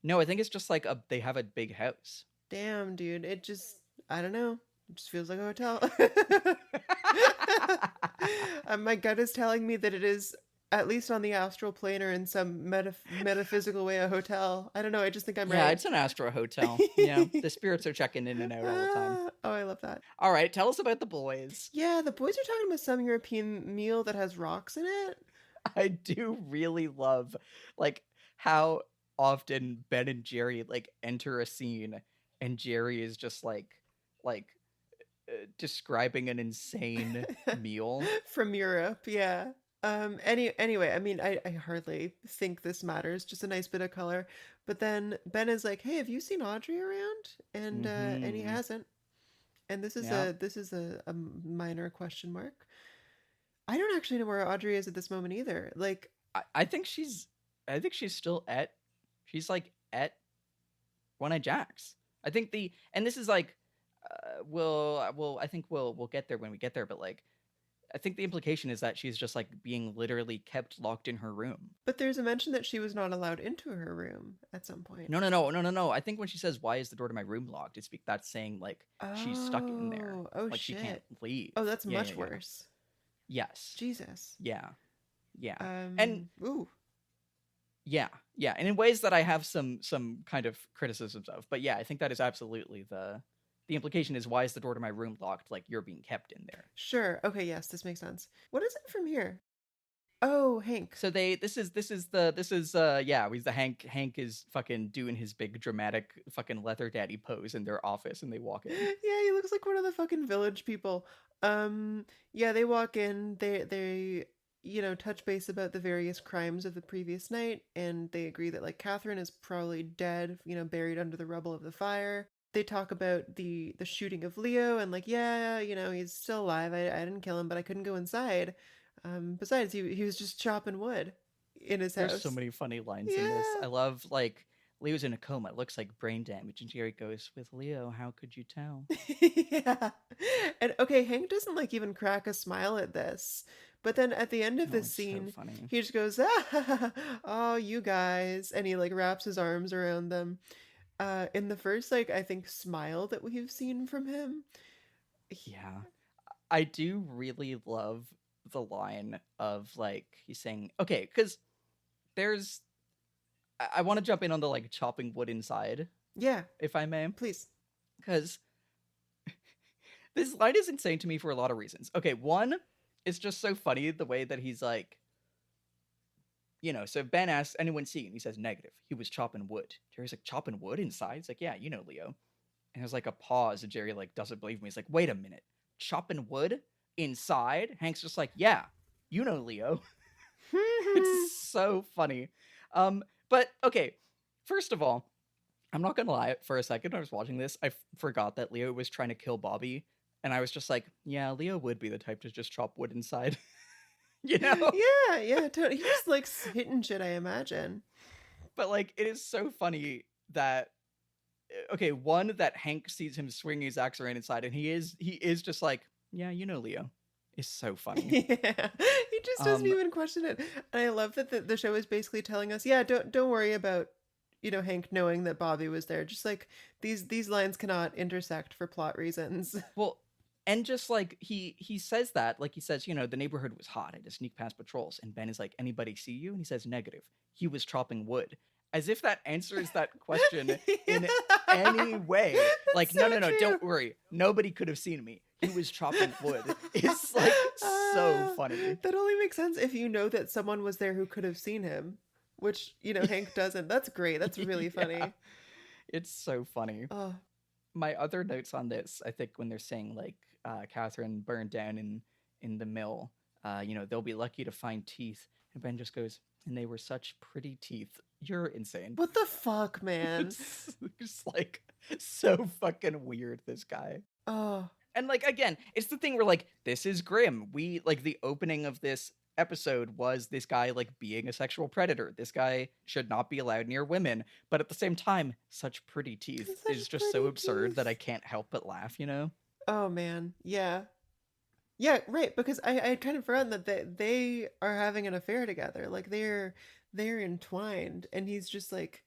No, I think it's just like they have a big house. Damn, dude, I don't know. It just feels like a hotel. My gut is telling me that it is, at least on the astral plane or in some metaphysical way, a hotel. I don't know. I just think I'm right. Yeah, it's an astral hotel. Yeah, the spirits are checking in and out all the time. Oh, I love that. All right, tell us about the boys. Yeah, the boys are talking about some European meal that has rocks in it. I do really love, like, how often Ben and Jerry like enter a scene and Jerry is just like describing an insane meal from Europe. Yeah. Anyway, I mean, I hardly think this matters. Just a nice bit of color. But then Ben is like, "Hey, have you seen Audrey around?" And he hasn't. And this is a minor question mark. I don't actually know where Audrey is at this moment either. Like, I think she's still at one of Jack's. I think this is like, I think we'll get there when we get there, but like, I think the implication is that she's just like being literally kept locked in her room. But there's a mention that she was not allowed into her room at some point. No. I think when she says, "Why is the door to my room locked?" that's saying like she's stuck in there. Oh, like shit. She can't leave. Oh, that's much worse. Yes. Jesus. Yeah. And ooh. Yeah, and in ways that I have some kind of criticisms of. But yeah, I think that is absolutely the implication is, why is the door to my room locked? Like, you're being kept in there. Sure. Okay, yes, this makes sense. What is it from here? Oh, Hank. So this is Hank is fucking doing his big dramatic fucking leather daddy pose in their office, and they walk in. Yeah, he looks like one of the fucking village people. Yeah, they walk in, they touch base about the various crimes of the previous night, and they agree that like Catherine is probably dead, buried under the rubble of the fire. They talk about the shooting of Leo, and like, yeah, he's still alive. I didn't kill him, but I couldn't go inside. Besides, he was just chopping wood in his house. There's so many funny lines in this. I love, like, Leo's in a coma. It looks like brain damage. And Jerry goes, "With Leo, how could you tell?" Yeah. And okay, Hank doesn't like even crack a smile at this. But then at the end of this scene, so he just goes, "Oh, you guys." And he like wraps his arms around them. In the first, like, I think smile that we've seen from him. Yeah. I do really love the line of like he's saying, okay, because there's I want to jump in on the like chopping wood inside, Yeah, if I may, please. because this line is insane to me for a lot of reasons. Okay, one, it's just so funny the way that he's like, so Ben asks, anyone see? And he says negative. He was chopping wood. Jerry's like, chopping wood inside? It's like, yeah, Leo. And there's like a pause, and Jerry like doesn't believe me. He's like, wait a minute, chopping wood inside? Hank's just like, yeah, Leo. It's so funny. But okay, first of all, I'm not gonna lie. For a second, when I was watching this, I forgot that Leo was trying to kill Bobby, and I was just like, yeah, Leo would be the type to just chop wood inside. Yeah, totally. He just likes hitting shit, I imagine. But like, it is so funny that okay, one, that Hank sees him swinging his axe around inside, and he is just like, yeah, Leo. It's so funny. Yeah, he just doesn't even question it. And I love that the show is basically telling us, yeah, don't worry about Hank knowing that Bobby was there. Just like these lines cannot intersect for plot reasons. Well, and just like he says that, like he says, the neighborhood was hot. I had to sneak past patrols, and Ben is like, anybody see you? And he says negative. He was chopping wood. As if that answers that question in any way. Like, so no, true. don't worry. Nobody could have seen me. He was chopping wood. It's like so funny. That only makes sense if you know that someone was there who could have seen him, which, Hank doesn't. That's great. That's really funny. Yeah. It's so funny. Oh. My other notes on this, I think when they're saying like Catherine burned down in the mill, they'll be lucky to find teeth. And Ben just goes, and they were such pretty teeth. You're insane. What the fuck, man? It's like so fucking weird, this guy. Oh. And like, again, it's the thing where like, this is grim. We like the opening of this episode was this guy like being a sexual predator. This guy should not be allowed near women. But at the same time, such pretty teeth is just so absurd that I can't help but laugh, Oh, man. Yeah. Yeah, right. Because I kind of forgotten that they are having an affair together. Like they're entwined, and he's just like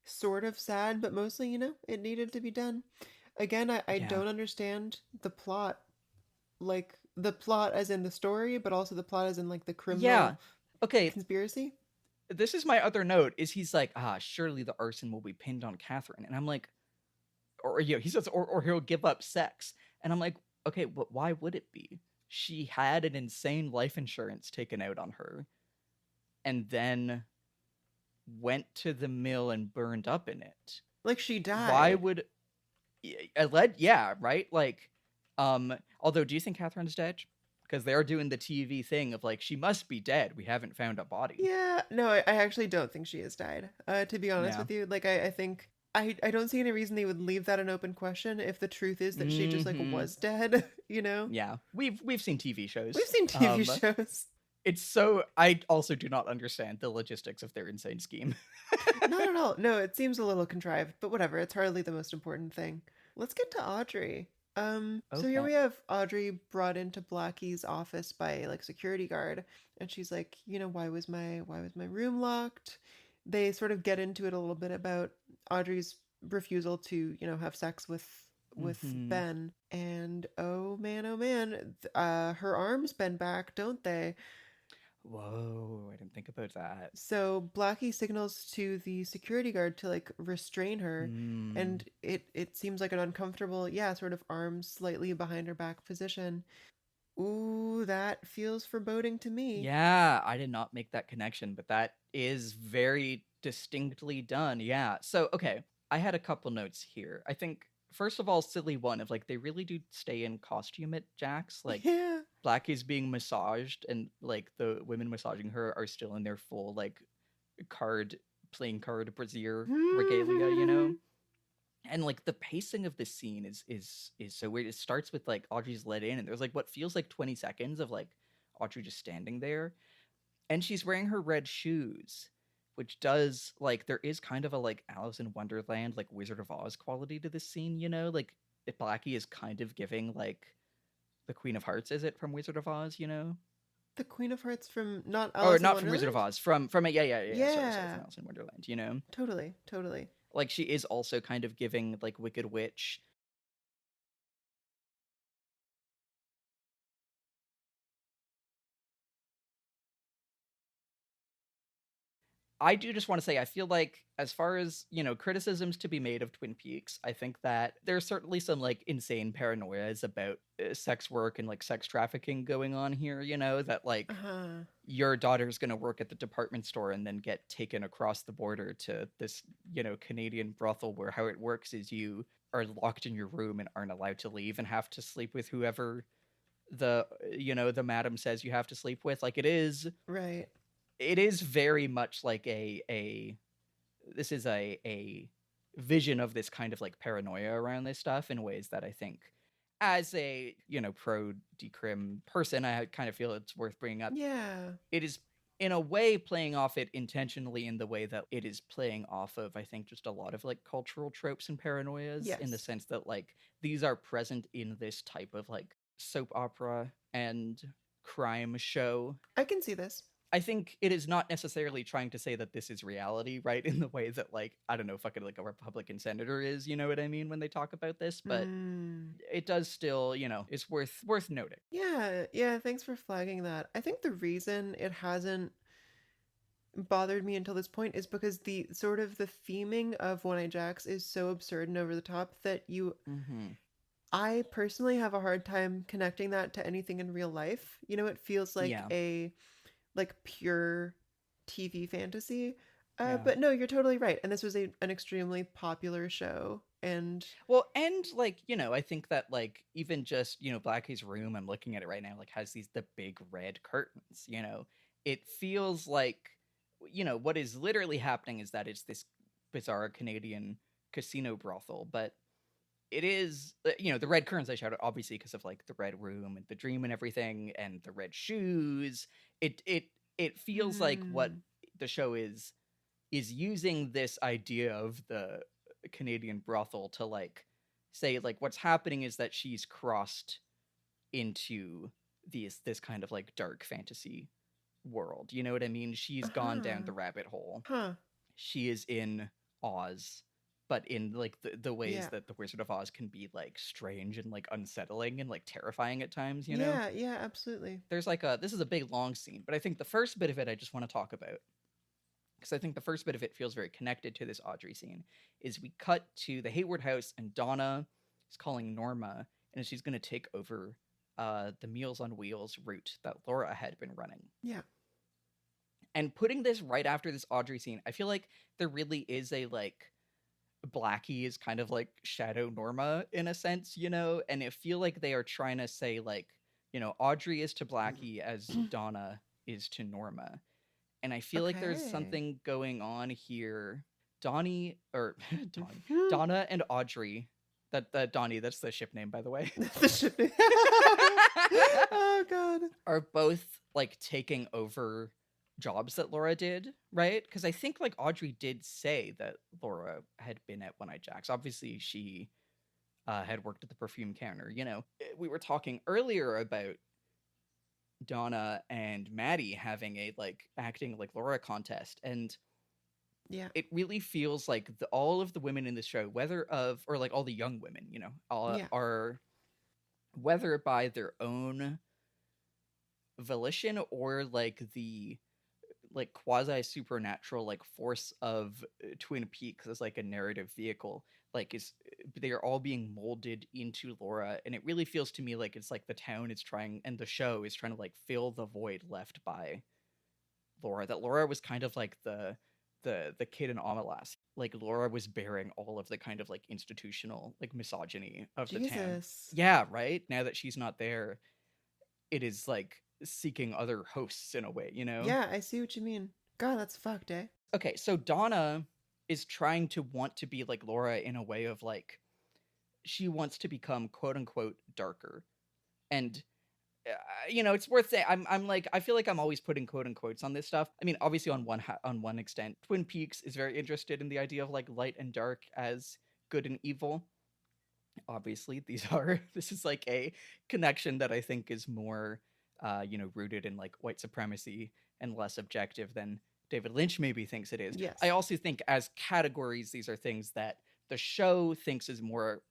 sort of sad, but mostly, it needed to be done. Again, I don't understand the plot, like the plot as in the story, but also the plot as in like the criminal conspiracy. This is my other note, is he's like, surely the arson will be pinned on Catherine. And I'm like, he says, or he'll give up sex. And I'm like, okay, but why would it be? She had an insane life insurance taken out on her, and then went to the mill and burned up in it. Like she died. Why would... Yeah, right? Like, although, do you think Catherine's dead? Because they're doing the TV thing of like, she must be dead. We haven't found a body. Yeah, no, I actually don't think she has died. To be honest with you, like I think I don't see any reason they would leave that an open question if the truth is that she just like was dead. Yeah, we've seen TV shows. We've seen TV shows. It's so... I also do not understand the logistics of their insane scheme. Not at all. No, it seems a little contrived, but whatever. It's hardly the most important thing. Let's get to Audrey. So here we have Audrey brought into Blackie's office by like security guard, and she's like, why was my room locked? They sort of get into it a little bit about Audrey's refusal to, have sex with Ben, and oh man, her arms bend back, don't they? Whoa, I didn't think about that. So Blackie signals to the security guard to like restrain her, and it seems like an uncomfortable, sort of arms slightly behind her back position. Ooh, that feels foreboding to me. Yeah, I did not make that connection, but that is very distinctly done. Yeah. So, okay, I had a couple notes here. I think, first of all, silly one of like, they really do stay in costume at Jack's. Like, Blackie's being massaged, and like the women massaging her are still in their full like playing card brassiere regalia, And like the pacing of this scene is so weird. It starts with like Audrey's let in, and there's like what feels like 20 seconds of like Audrey just standing there, and she's wearing her red shoes, which does like, there is kind of a like Alice in Wonderland, like Wizard of Oz quality to this scene, Like Blackie is kind of giving like the Queen of Hearts, is it, from Wizard of Oz, The Queen of Hearts from not Alice in not Wonderland? from Wizard of Oz, from it, yeah. Sorry, from Alice in Wonderland, Totally. Like she is also kind of giving like Wicked Witch I do just want to say, I feel like as far as, criticisms to be made of Twin Peaks, I think that there's certainly some like insane paranoias about sex work and like sex trafficking going on here, that like Uh-huh. your daughter's going to work at the department store and then get taken across the border to this, Canadian brothel where how it works is you are locked in your room and aren't allowed to leave and have to sleep with whoever the madam says you have to sleep with. Like Right. it is very much like this is a vision of this kind of like paranoia around this stuff in ways that I think as a pro decrim person, I kind of feel it's worth bringing up. Yeah. It is in a way playing off it intentionally in the way that it is playing off of, I think, just a lot of like cultural tropes and paranoias, in the Yes. sense that like these are present in this type of like soap opera and crime show. I can see this. I think it is not necessarily trying to say that this is reality, right? In the way that, like, I don't know, fucking like a Republican senator is, you know what I mean, when they talk about this, but it does still, it's worth noting. Yeah, thanks for flagging that. I think the reason it hasn't bothered me until this point is because the sort of the theming of One Eye Jacks is so absurd and over the top that I personally have a hard time connecting that to anything in real life. It feels like Yeah. a like pure TV fantasy. Yeah. But no, you're totally right. And this was an extremely popular show. And well, and like, I think that like even just, Blackie's room, I'm looking at it right now, like has the big red curtains, it feels like, what is literally happening is that it's this bizarre Canadian casino brothel, but it is, the red curtains I shouted obviously because of like the red room and the dream and everything and the red shoes. It feels like what the show is using this idea of the Canadian brothel to like say like what's happening is that she's crossed into this kind of like dark fantasy world. You know what I mean? She's gone down the rabbit hole. She is in Oz, but in like the ways that the Wizard of Oz can be like strange and like unsettling and like terrifying at times, Yeah, absolutely. There's like this is a big long scene, but I think the first bit of it I just want to talk about, because I think the first bit of it feels very connected to this Audrey scene, is we cut to the Hayward house and Donna is calling Norma and she's going to take over the Meals on Wheels route that Laura had been running. Yeah. And putting this right after this Audrey scene, I feel like there really is a like Blackie is kind of like shadow Norma in a sense, and I feel like they are trying to say like, Audrey is to Blackie as Donna is to Norma. And I feel like there's something going on here. Donna and Audrey, Donnie, that's the ship name, by the way. The ship name. Oh God. Are both like taking over jobs that Laura did, right? Because I think like Audrey did say that Laura had been at One Eye Jacks. Obviously, she had worked at the perfume counter. We were talking earlier about Donna and Maddy having a like acting like Laura contest, and it really feels like all of the women in the show, or like all the young women, are whether by their own volition or like the like quasi supernatural like force of Twin Peaks as like a narrative vehicle, like they are all being molded into Laura, and it really feels to me like it's like the town is trying and the show is trying to like fill the void left by Laura. That Laura was kind of like the kid in Omelas. Like Laura was bearing all of the kind of like institutional like misogyny of the town. Yeah, right. Now that she's not there, it is like seeking other hosts in a way, Yeah, I see what you mean. God, that's fucked, eh? Okay, so Donna is trying to want to be like Laura in a way of like she wants to become quote unquote darker, and it's worth saying. I'm like I feel like I'm always putting quote unquotes on this stuff. I mean, obviously on one extent, Twin Peaks is very interested in the idea of like light and dark as good and evil. Obviously, this is like a connection that I think is more rooted in like white supremacy and less objective than David Lynch maybe thinks it is. Yes. I also think as categories, these are things that the show thinks is more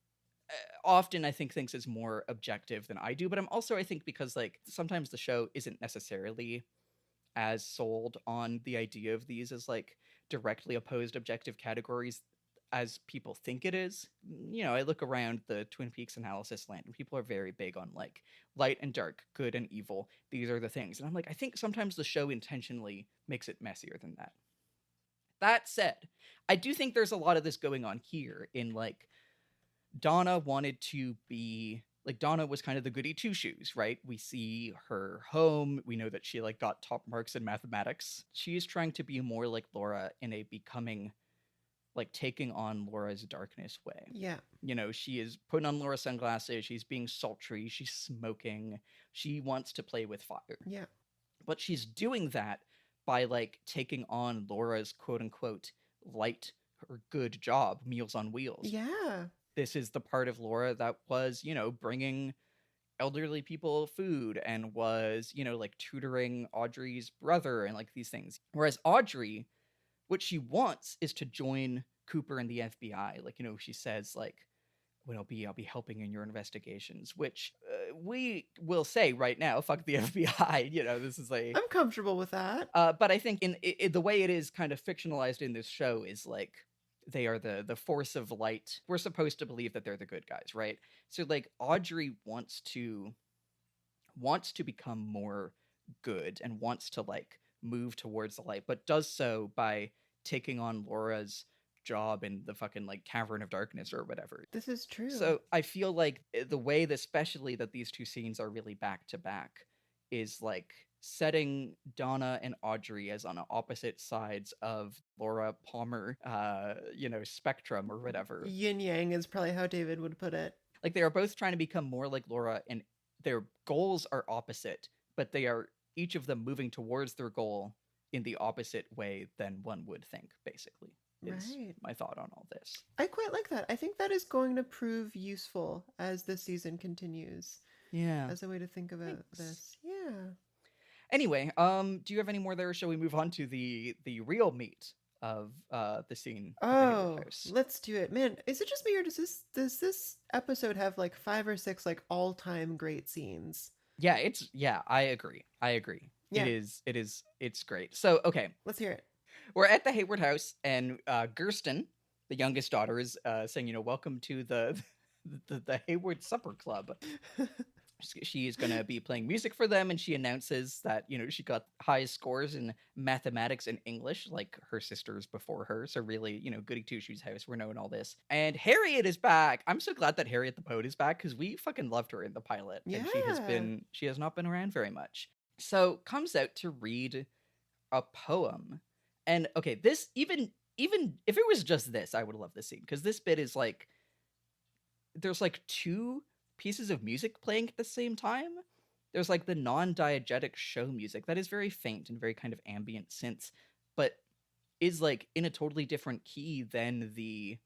often I think thinks is more objective than I do. But I think because like sometimes the show isn't necessarily as sold on the idea of these as like directly opposed objective categories as people think it is. You know, I look around the Twin Peaks analysis land and people are very big on like light and dark, good and evil. These are the things. And I'm like, I think sometimes the show intentionally makes it messier than that. That said, I do think there's a lot of this going on here in like Donna wanted to be like Donna was kind of the goody two shoes, right? We see her home. We know that she like got top marks in mathematics. She is trying to be more like Laura in a becoming like taking on Laura's darkness way. Yeah. You know, she is putting on Laura's sunglasses. She's being sultry. She's smoking. She wants to play with fire. Yeah. But she's doing that by like taking on Laura's quote unquote light or good job, Meals on Wheels. Yeah. This is the part of Laura that was, you know, bringing elderly people food and was, you know, like tutoring Audrey's brother and like these things. Whereas Audrey, what she wants is to join Cooper and the FBI. Like, you know, she says like, when I'll be helping in your investigations, which we will say right now, fuck the FBI. You know, this is a... I'm comfortable with that. But I think in the way it is kind of fictionalized in this show is like, they are the force of light. We're supposed to believe that they're the good guys, right? So like Audrey wants to become more good and wants to like move towards the light, but does so by taking on Laura's job in the fucking like cavern of darkness or whatever. This is true. So I feel like the way that especially that these two scenes are really back to back is like setting Donna and Audrey as on opposite sides of Laura Palmer, spectrum or whatever. Yin yang is probably how David would put it. Like they are both trying to become more like Laura, and their goals are opposite, but they are each of them moving towards their goal in the opposite way than one would think, basically. Is Right. my thought on all this. I quite like that. I think that is going to prove useful as the season continues. Yeah. As a way to think about this. Yeah. Anyway, do you have any more there? Or shall we move on to the real meat of the scene? Oh, let's do it. Man, is it just me or does this episode have like 5 or 6 like all-time great scenes? Yeah, I agree. Yeah. It's great. So, okay. Let's hear it. We're at the Hayward house, and Gersten, the youngest daughter, is saying, you know, welcome to the Hayward Supper Club. She is going to be playing music for them, and she announces that, you know, she got high scores in mathematics and English, like her sisters before her. So really, you know, goody two-shoes house, we're knowing all this. And Harriet is back. I'm so glad that Harriet the Poet is back, because we fucking loved her in the pilot. Yeah. And she has not been around very much. So comes out to read a poem. And okay, this even if it was just this, I would love this scene, because this bit is like, there's like 2 pieces of music playing at the same time. There's like the non-diegetic show music that is very faint and very kind of ambient synth, but is like in a totally different key than the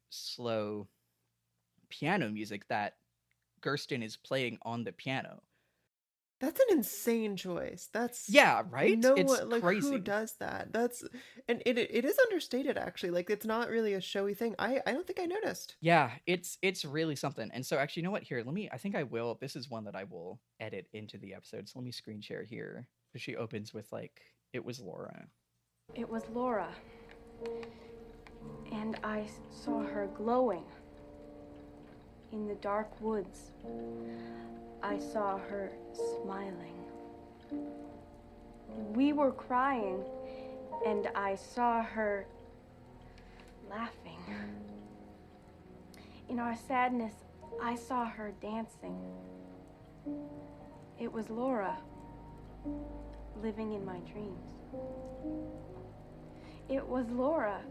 slow piano music that Gersten is playing on the piano. That's an insane choice. That's right. It's crazy. Who does that? And it is understated actually. Like it's not really a showy thing. I don't think I noticed. Yeah, it's really something. And so actually, you know what? Here, I think I will. This is one that I will edit into the episode. So let me screen share here. So she opens with like, it was Laura. It was Laura. And I saw her glowing in the dark woods. I saw her smiling. We were crying, and I saw her laughing. In our sadness, I saw her dancing. It was Laura, living in my dreams. It was Laura.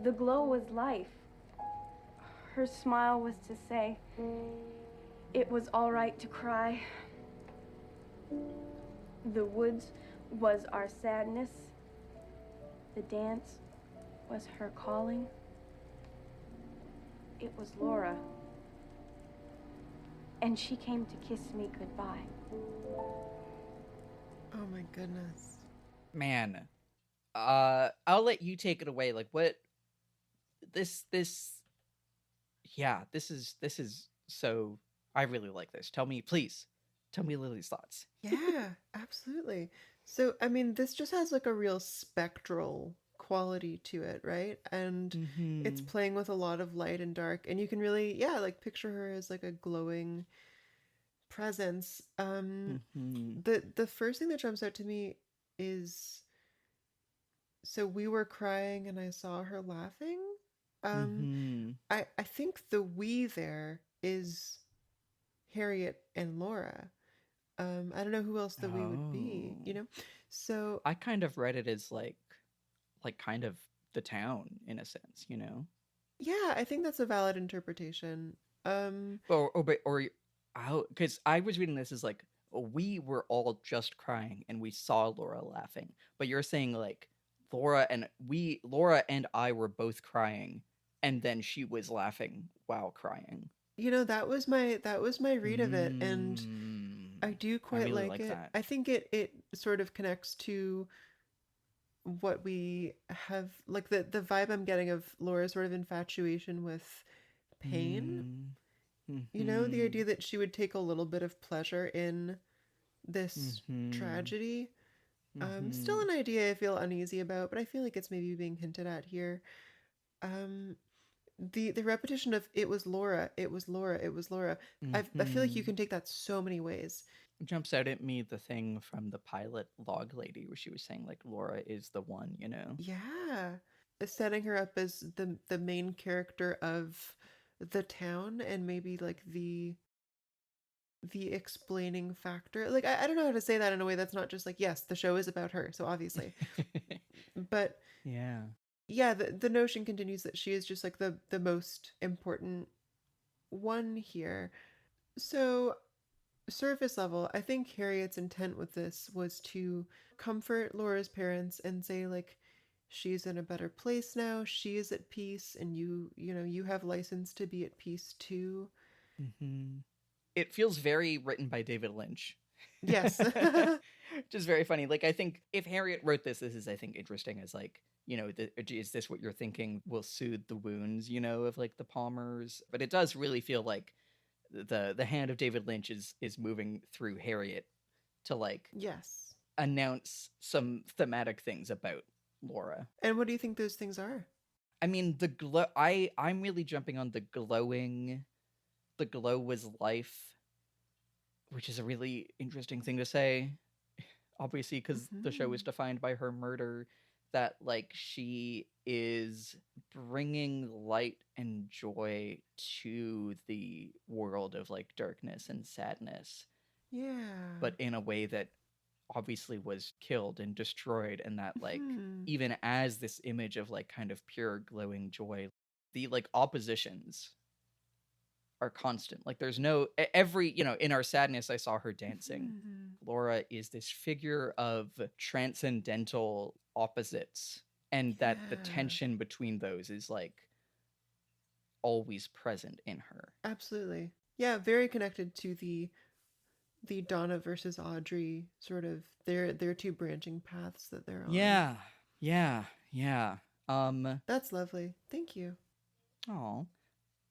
The glow was life. Her smile was to say, it was all right to cry. The woods was our sadness. The dance was her calling. It was Laura. And she came to kiss me goodbye. Oh my goodness. Man. I'll let you take it away. Like what this is so I really like this. Tell me, please. Tell me Lily's thoughts. Yeah, absolutely. So, I mean, this just has like a real spectral quality to it, right? And it's playing with a lot of light and dark, and you can really, yeah, like picture her as like a glowing presence. The first thing that jumps out to me is, so we were crying and I saw her laughing. I think the we there is Harriet and Laura. I don't know who else the we would be, you know? So I kind of read it as like kind of the town in a sense, you know? yeah, I think that's a valid interpretation. Because I was reading this as like, we were all just crying and we saw Laura laughing. But you're saying like Laura and I were both crying and then she was laughing while crying. You know, that was my read of it, and I do quite really like it. that. I think it sort of connects to what we have, like the vibe I'm getting of Laura's sort of infatuation with pain. You know, the idea that she would take a little bit of pleasure in this tragedy. Still an idea I feel uneasy about, but I feel like it's maybe being hinted at here. The repetition of "it was Laura, it was Laura, it was Laura." I feel like you can take that so many ways. Jumps out at me the thing from the pilot Log Lady where she was saying like Laura is the one, you know? Yeah, setting her up as the main character of the town, and maybe like the explaining factor. Like I don't know how to say that in a way that's not just like, yes, the show is about her, so obviously. But yeah, the notion continues that she is just like the most important one here. So surface level, I think Harriet's intent with this was to comfort Laura's parents and say like, she's in a better place now, she is at peace, and you know, you have license to be at peace too. It feels very written by David Lynch. Yes. Which is very funny. Like, I think if Harriet wrote this is, I think, interesting as like, you know, is this what you're thinking will soothe the wounds, you know, of like the Palmers? But it does really feel like the hand of David Lynch is moving through Harriet to like Yes. announce some thematic things about Laura. And what do you think those things are? I mean, the glow. I'm really jumping on the glowing. The glow was life, which is a really interesting thing to say. Obviously, because the show is defined by her murder. That like she is bringing light and joy to the world of like darkness and sadness. Yeah. But in a way that obviously was killed and destroyed, and that like even as this image of like kind of pure glowing joy, the like oppositions are constant. Like there's no every, you know, in our sadness I saw her dancing. Laura is this figure of transcendental opposites, and that the tension between those is like always present in her. Absolutely. Yeah, very connected to the Donna versus Audrey sort of their two branching paths that they're on. Yeah. That's lovely. Thank you. Oh.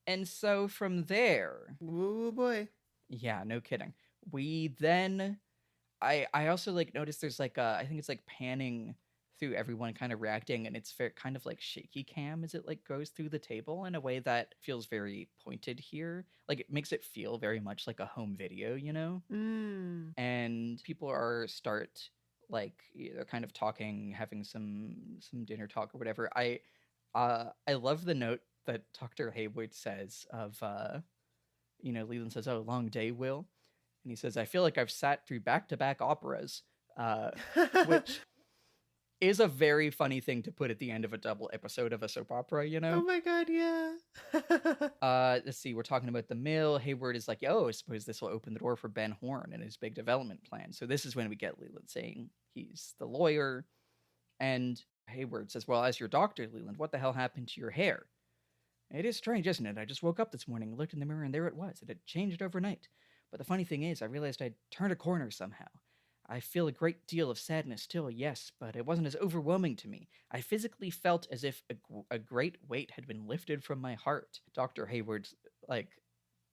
And so from there, oh boy. Yeah, no kidding. We then I also like noticed there's like I think it's like panning through everyone kind of reacting, and it's very kind of like shaky cam as it like goes through the table in a way that feels very pointed here. Like it makes it feel very much like a home video, you know? And people start like they're kind of talking, having some dinner talk or whatever. I love the note that Dr. Haywood says of you know, Leland says, "Oh, long day, Will," and he says, "I feel like I've sat through back-to-back operas," which is a very funny thing to put at the end of a double episode of a soap opera, you know? Oh my god, yeah. Let's see, we're talking about the mill. Hayward is like, "Oh, I suppose this will open the door for Ben Horn and his big development plan." So this is when we get Leland saying he's the lawyer, and Hayward says, "Well, as your doctor, Leland, what the hell happened to your hair?" "It is strange, isn't it? I just woke up this morning, looked in the mirror, and there it was. It had changed overnight. But the funny thing is, I realized I'd turned a corner somehow. I feel a great deal of sadness still, yes, but it wasn't as overwhelming to me. I physically felt as if a great weight had been lifted from my heart." Dr. Hayward's, like,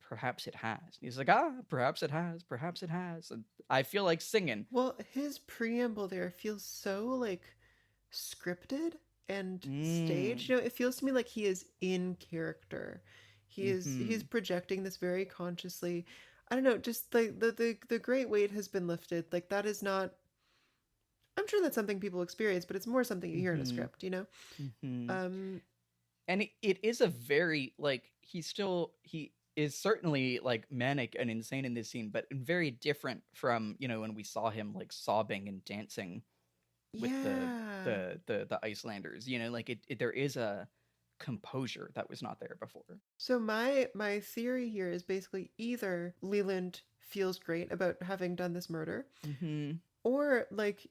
perhaps it has. He's like, perhaps it has, perhaps it has. And I feel like singing. Well, his preamble there feels so like scripted and staged. You know, it feels to me like he is in character. He's projecting this very consciously. I don't know, just like the great weight has been lifted. Like that is not, I'm sure that's something people experience, but it's more something you hear in a script, you know? And it is a very, like, he is certainly, like, manic and insane in this scene, but very different from, you know, when we saw him, like, sobbing and dancing with the Icelanders, you know, like, there is a composure that was not there before. So my theory here is basically either Leland feels great about having done this murder, or like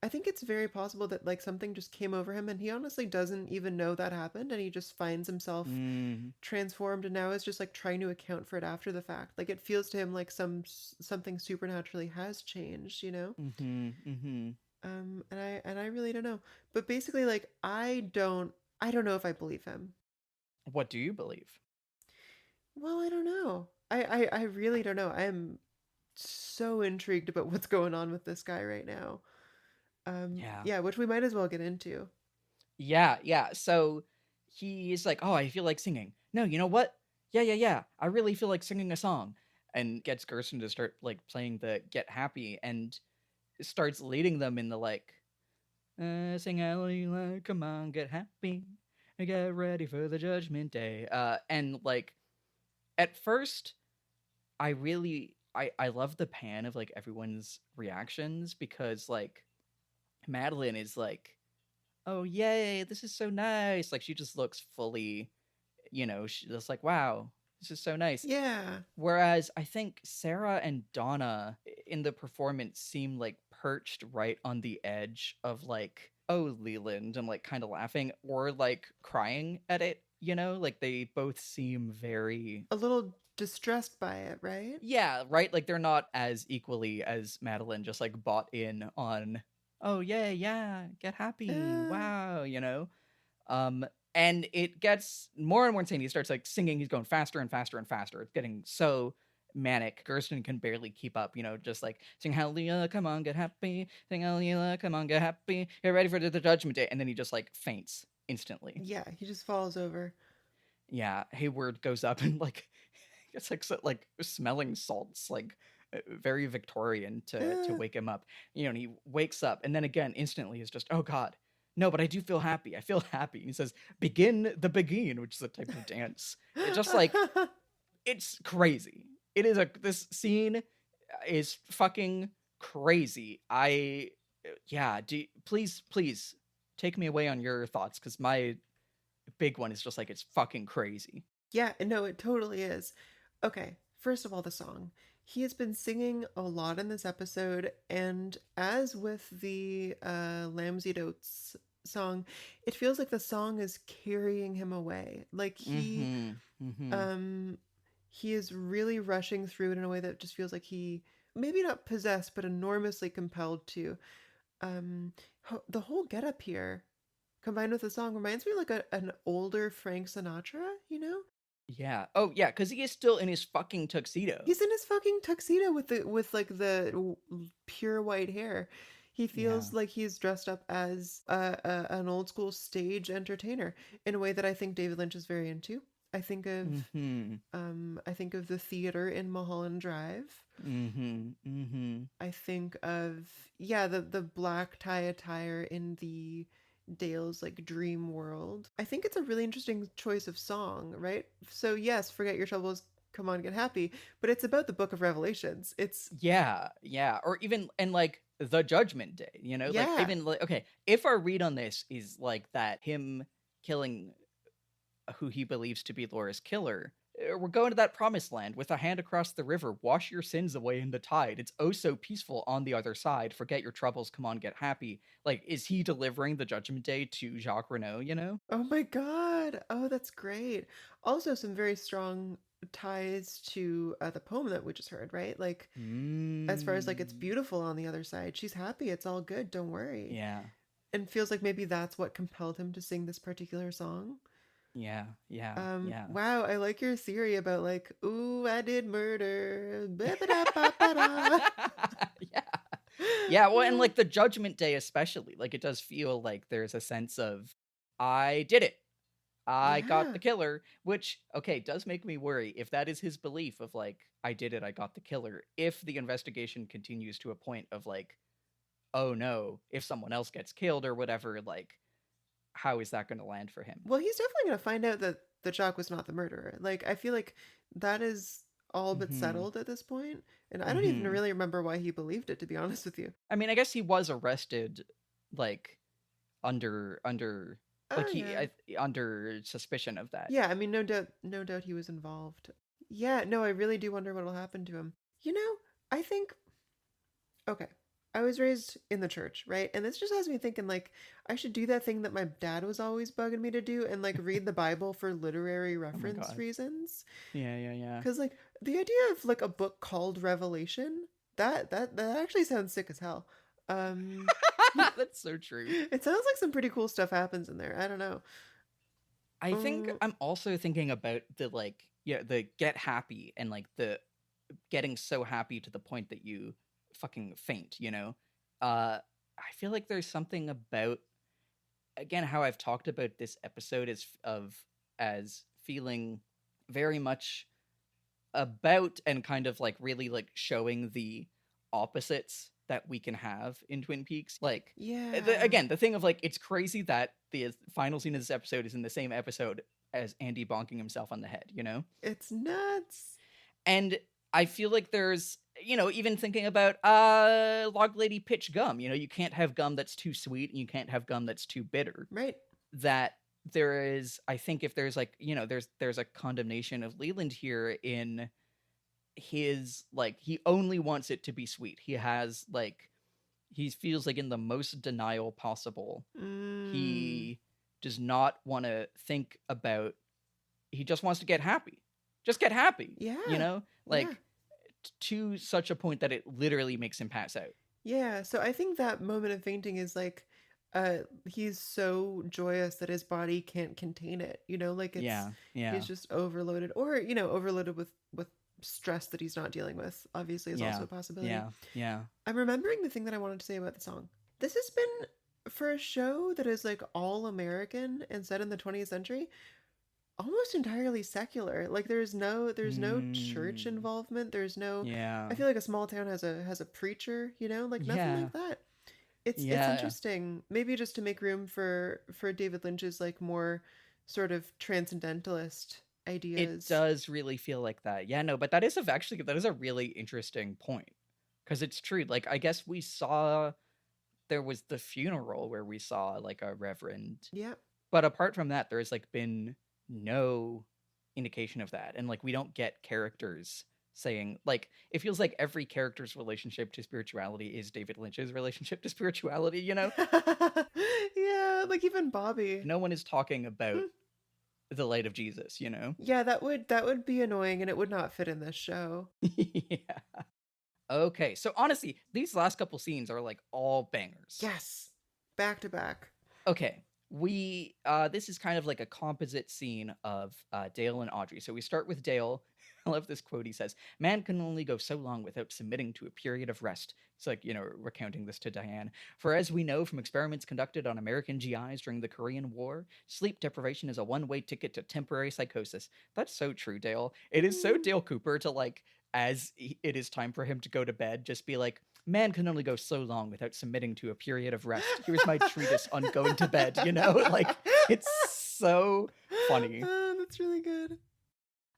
I think it's very possible that like something just came over him and he honestly doesn't even know that happened, and he just finds himself transformed and now is just like trying to account for it after the fact. Like it feels to him like something supernaturally has changed, you know? And I really don't know. But basically like I don't know if I believe him. What do you believe? Well, I don't know. I really don't know. I am so intrigued about what's going on with this guy right now. Yeah, which we might as well get into. Yeah. So he's like, oh, I feel like singing. No, you know what? Yeah. I really feel like singing a song. And gets Gersten to start like playing the Get Happy and starts leading them in the like, sing hallelujah, come on, get happy, get ready for the judgment day. And like, at first, I love the pan of like everyone's reactions, because like Madeline is like, oh yay, this is so nice. Like she just looks fully, you know, she's like, wow, this is so nice. Yeah. Whereas I think Sarah and Donna in the performance seem like perched right on the edge of like, oh, Leland, and like kind of laughing or like crying at it, you know? Like they both seem very... a little distressed by it, right? Yeah, right? Like they're not as equally as Madeline just like bought in on, oh yeah, get happy, wow, you know? And it gets more and more insane. He starts like singing. He's going faster and faster and faster. It's getting so manic. Gersten can barely keep up, you know, just like sing hallelujah, come on, get happy. Sing hallelujah, come on, get happy. Get ready for the judgment day. And then he just like faints instantly. Yeah, he just falls over. Yeah, Hayward goes up and like gets like smelling salts, like very Victorian to wake him up. You know, and he wakes up and then again instantly is just, oh God. No, but I do feel happy. I feel happy. And he says, begin the begin, which is a type of dance. It's just like, it's crazy. It is this scene is fucking crazy. Please take me away on your thoughts, because my big one is just like, it's fucking crazy. Yeah, no, it totally is. Okay, first of all, the song. He has been singing a lot in this episode, and as with the Lambs Eat Oats song, it feels like the song is carrying him away. Like he is really rushing through it in a way that just feels like he, maybe not possessed, but enormously compelled to. The whole getup here, combined with the song, reminds me of like an older Frank Sinatra, you know? Yeah. Oh, yeah, because he is still in his fucking tuxedo. He's in his fucking tuxedo with like the pure white hair. He feels like he's dressed up as an old school stage entertainer in a way that I think David Lynch is very into. I think of I think of the theater in Mulholland Drive. I think of the black tie attire in the Dale's like dream world. I think it's a really interesting choice of song, right? So yes, forget your troubles, come on, get happy, but it's about the Book of Revelations. It's or even and like the Judgment Day, you know, like even like, okay, if our read on this is like that him killing who he believes to be Laura's killer, we're going to that promised land with a hand across the river. Wash your sins away in the tide. It's oh so peaceful on the other side. Forget your troubles. Come on, get happy. Like, is he delivering the Judgment Day to Jacques Renault, you know? Oh my God. Oh, that's great. Also, some very strong ties to the poem that we just heard, right? Like, as far as like, it's beautiful on the other side. She's happy. It's all good. Don't worry. Yeah. And feels like maybe that's what compelled him to sing this particular song. Yeah. Wow, I like your theory about like, ooh, I did murder. Ba-ba-da-ba-ba-da. Yeah. Yeah, well, and like the Judgment Day especially, like it does feel like there's a sense of I did it. I got the killer, which okay, does make me worry if that is his belief of like I did it, I got the killer. If the investigation continues to a point of like, oh no, if someone else gets killed or whatever, like how is that going to land for him? Well, he's definitely going to find out that Jacques was not the murderer. Like, I feel like that is all but settled at this point, and I don't even really remember why he believed it, to be honest with you. I mean, I guess he was arrested, like under under suspicion of that. Yeah, I mean, no doubt he was involved. Yeah, no, I really do wonder what'll happen to him. You know, I think, okay, I was raised in the church, right? And this just has me thinking, like, I should do that thing that my dad was always bugging me to do and, like, read the Bible for literary reference reasons. Yeah. Because, like, the idea of, like, a book called Revelation, that actually sounds sick as hell. That's so true. It sounds like some pretty cool stuff happens in there. I don't know. I think I'm also thinking about the get happy and like the getting so happy to the point that you fucking faint, you know? I feel like there's something about, again, how I've talked about this episode as feeling very much about and kind of like really like showing the opposites that we can have in Twin Peaks. Like, again, the thing of like, it's crazy that the final scene of this episode is in the same episode as Andy bonking himself on the head, you know? It's nuts. And I feel like there's, you know, even thinking about Log Lady Pitch gum, you know, you can't have gum that's too sweet and you can't have gum that's too bitter. Right. That there is, I think if there's like, you know, there's a condemnation of Leland here in his, like, he only wants it to be sweet. He has, like, he feels like in the most denial possible. He does not want to think about, he just wants to get happy. Just get happy. Yeah. You know? Like, to such a point that it literally makes him pass out. Yeah, so I think that moment of fainting is like, he's so joyous that his body can't contain it, you know, like it's, he's just overloaded, or, you know, overloaded with stress that he's not dealing with, obviously is also a possibility. Yeah. I'm remembering the thing that I wanted to say about the song. This has been, for a show that is like all American and set in the 20th century, almost entirely secular. Like there's no church involvement. There's no, I feel like a small town has a preacher, you know, like nothing like that. It's interesting. Maybe just to make room for David Lynch's like more sort of transcendentalist ideas. It does really feel like that. Yeah, no, but that is a really interesting point. Because it's true. Like, I guess we saw, there was the funeral where we saw like a reverend. Yeah. But apart from that, there's like been no indication of that. And like, we don't get characters saying, like, it feels like every character's relationship to spirituality is David Lynch's relationship to spirituality, you know? Yeah, like even Bobby. No one is talking about the light of Jesus, you know? Yeah, that would be annoying and it would not fit in this show. Yeah. Okay, so honestly, these last couple scenes are like all bangers. Yes. Back to back. Okay. We this is kind of like a composite scene of Dale and Audrey. So we start with Dale. I love this quote. He says, "Man can only go so long without submitting to a period of rest." It's like, you know, recounting this to Diane. "For as we know from experiments conducted on American GIs during the Korean War, sleep deprivation is a one-way ticket to temporary psychosis." That's so true, Dale. It is so Dale Cooper to, like, as it is time for him to go to bed, just be like, "Man can only go so long without submitting to a period of rest. Here's my treatise on going to bed," you know? Like, it's so funny. That's really good.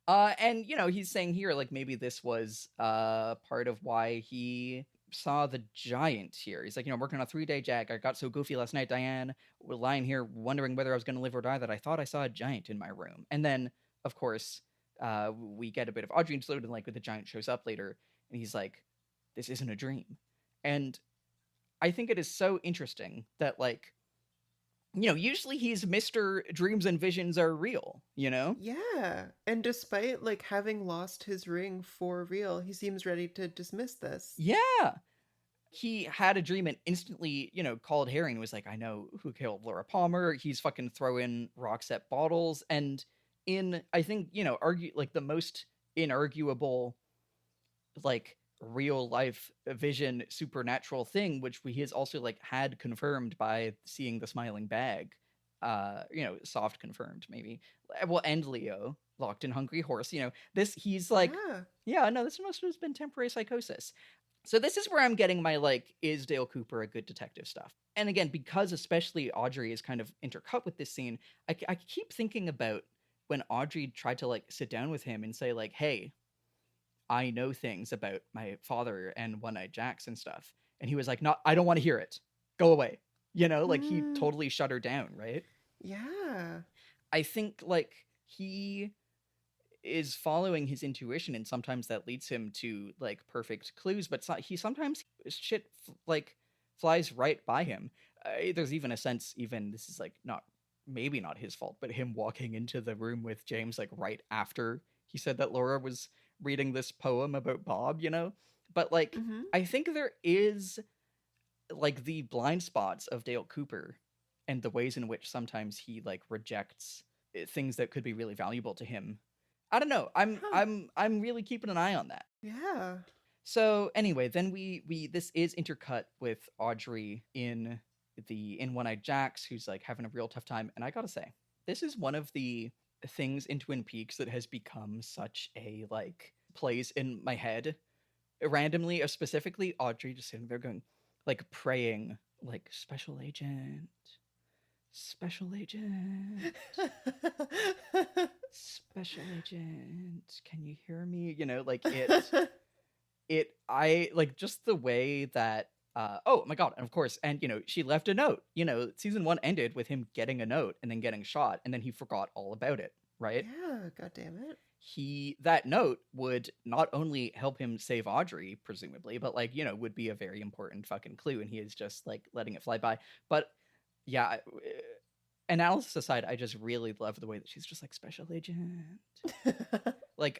And, you know, he's saying here, like, maybe this was part of why he saw the giant here. He's like, you know, I'm working on a 3-day jag. I got so goofy last night, Diane, was lying here wondering whether I was going to live or die, that I thought I saw a giant in my room. And then, of course, we get a bit of Audrey interlude, and, like, the giant shows up later, and he's like, "This isn't a dream." And I think it is so interesting that, like, you know, usually he's Mr. Dreams and Visions are real, you know? Yeah. And despite like having lost his ring for real, he seems ready to dismiss this. Yeah. he had a dream and instantly, called Harry and was like, I know who killed Laura Palmer. He's fucking throwing rocks at bottles. And I think, the most inarguable, like, real life vision supernatural thing, which he has also, like, had confirmed by seeing the smiling bag, soft confirmed maybe. Well, and Leo locked in Hungry Horse, he's like, this must have been temporary psychosis. So this is where I'm getting my, like, is Dale Cooper a good detective stuff. And again, because especially Audrey is kind of intercut with this scene, I keep thinking about when Audrey tried to, like, sit down with him and say, like, hey, I know things about my father and One-Eyed Jacks and stuff. And he was like, no, I don't want to hear it. Go away. Like, he totally shut her down, right? Yeah. I think, like, he is following his intuition, and sometimes that leads him to, like, perfect clues, but sometimes shit like flies right by him. There's even a sense, this is, like, maybe not his fault, but him walking into the room with James, like, right after he said that Laura was reading this poem about Bob, but, like, I think there is, like, the blind spots of Dale Cooper and the ways in which sometimes he, like, rejects things that could be really valuable to him. I don't know. I'm really keeping an eye on that. Yeah. So anyway, then we this is intercut with Audrey in One-Eyed Jacks, who's, like, having a real tough time. And I gotta say, this is one of the things in Twin Peaks that has become such a, like, place in my head randomly, specifically Audrey just sitting there going, like, praying, like, special agent, special agent. Special agent, can you hear me? Like, I like just the way that oh my god, and of course, and she left a note. Season 1 ended with him getting a note and then getting shot, and then he forgot all about it, right? Yeah, god damn it. That note would not only help him save Audrey, presumably, but, like, would be a very important fucking clue, and he is just, like, letting it fly by. But yeah, analysis aside, I just really love the way that she's just like, special agent. Like,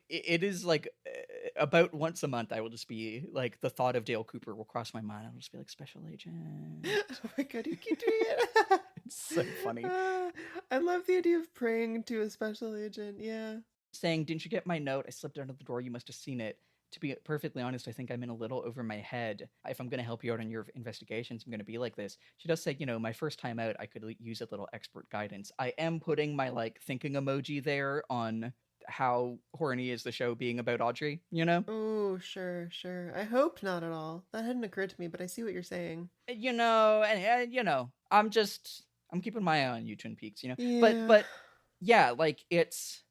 it is, like, about once a month, I will just be like, the thought of Dale Cooper will cross my mind. I'll just be like, special agent. Oh my god, you keep doing it. It's so funny. I love the idea of praying to a special agent. Yeah. Saying, didn't you get my note? I slipped under the door. You must have seen it. To be perfectly honest, I think I'm in a little over my head. If I'm going to help you out on your investigations, I'm going to be like this. She does say, my first time out, I could use a little expert guidance. I am putting my, like, thinking emoji there on how horny is the show being about Audrey, Oh, sure. I hope not at all. That hadn't occurred to me, but I see what you're saying. I'm keeping my eye on you, Twin Peaks, Yeah. But yeah, like, it's...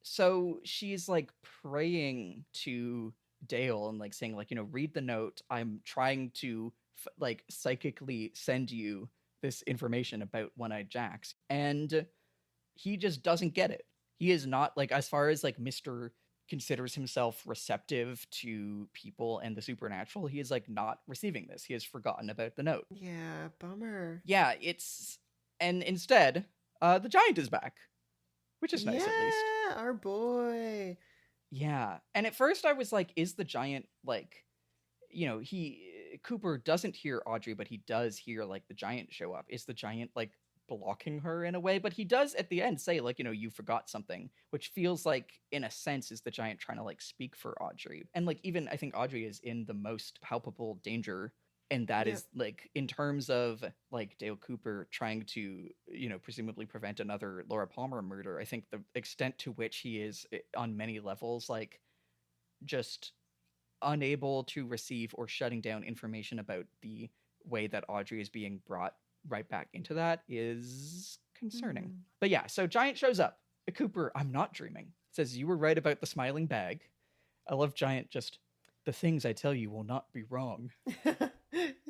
So she's, like, praying to Dale and, like, saying, like, read the note. I'm trying to, like, psychically send you this information about One-Eyed Jacks. And he just doesn't get it. He is not, like, as far as, like, Mr. considers himself receptive to people and the supernatural, he is, like, not receiving this. He has forgotten about the note. Yeah, bummer. Yeah, and instead, the Giant is back. Which is nice, at least. Yeah, our boy. Yeah. And at first I was like, is the Giant, like, Cooper doesn't hear Audrey, but he does hear, like, the Giant show up. Is the Giant, like, blocking her in a way? But he does at the end say, like, you forgot something, which feels like, in a sense, is the Giant trying to, like, speak for Audrey. And, like, even I think Audrey is in the most palpable danger. And that is, like, in terms of, like, Dale Cooper trying to, presumably prevent another Laura Palmer murder, I think the extent to which he is, on many levels, like, just unable to receive or shutting down information about the way that Audrey is being brought right back into that is concerning. But yeah, so Giant shows up. Cooper, I'm not dreaming. Says, you were right about the smiling bag. I love Giant just, the things I tell you will not be wrong.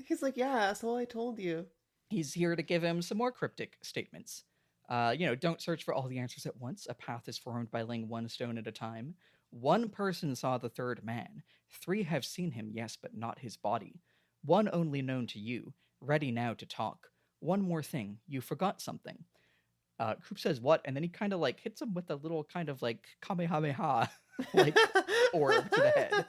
He's like, yeah, asshole, I told you. He's here to give him some more cryptic statements. Don't search for all the answers at once. A path is formed by laying one stone at a time. One person saw the third man. 3 have seen him, yes, but not his body. 1 only known to you. Ready now to talk. One more thing. You forgot something. Coop says, what? And then he kind of, like, hits him with a little kind of, like, kamehameha, like, orb to the head.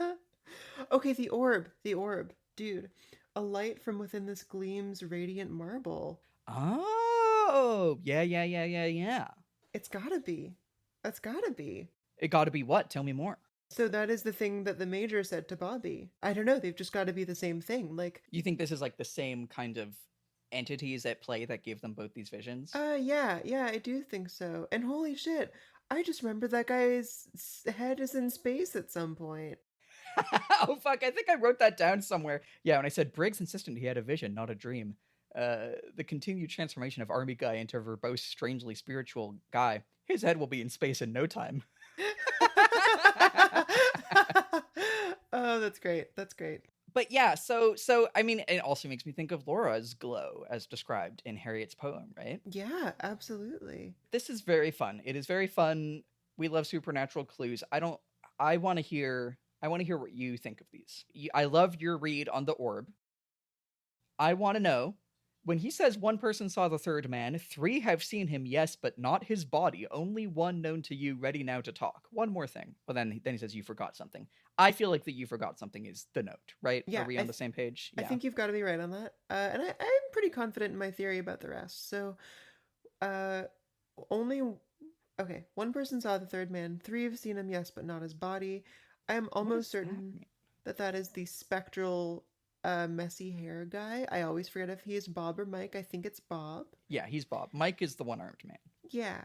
Okay, the orb. Dude, a light from within this gleams radiant marble. Oh, yeah. It's gotta be. That's gotta be. It got to be what? Tell me more. So that is the thing that the Major said to Bobby. I don't know, they've just got to be the same thing. Like, You think this is like the same kind of entities at play that give them both these visions? yeah, I do think so. And holy shit, I just remember that guy's head is in space at some point. Oh, fuck. I think I wrote that down somewhere. Yeah, when I said Briggs insisted he had a vision, not a dream. The continued transformation of army guy into a verbose, strangely spiritual guy. His head will be in space in no time. Oh, that's great. That's great. But yeah, so I mean, it also makes me think of Laura's glow as described in Harriet's poem, right? Yeah, absolutely. This is very fun. It is very fun. We love supernatural clues. I want to hear what you think of these. I love your read on the orb. I want to know, when he says one person saw the third man, 3 have seen him, yes, but not his body. Only 1 known to you, ready now to talk. One more thing. Well, then he says you forgot something. I feel like that you forgot something is the note, right? Yeah, Are we on the same page? I think you've got to be right on that. And I'm pretty confident in my theory about the rest. So, okay, 1 person saw the third man. 3 have seen him, yes, but not his body. I am almost certain that is the spectral messy hair guy. I always forget if he is Bob or Mike. I think it's Bob. Yeah, he's Bob. Mike is the one-armed man. Yeah.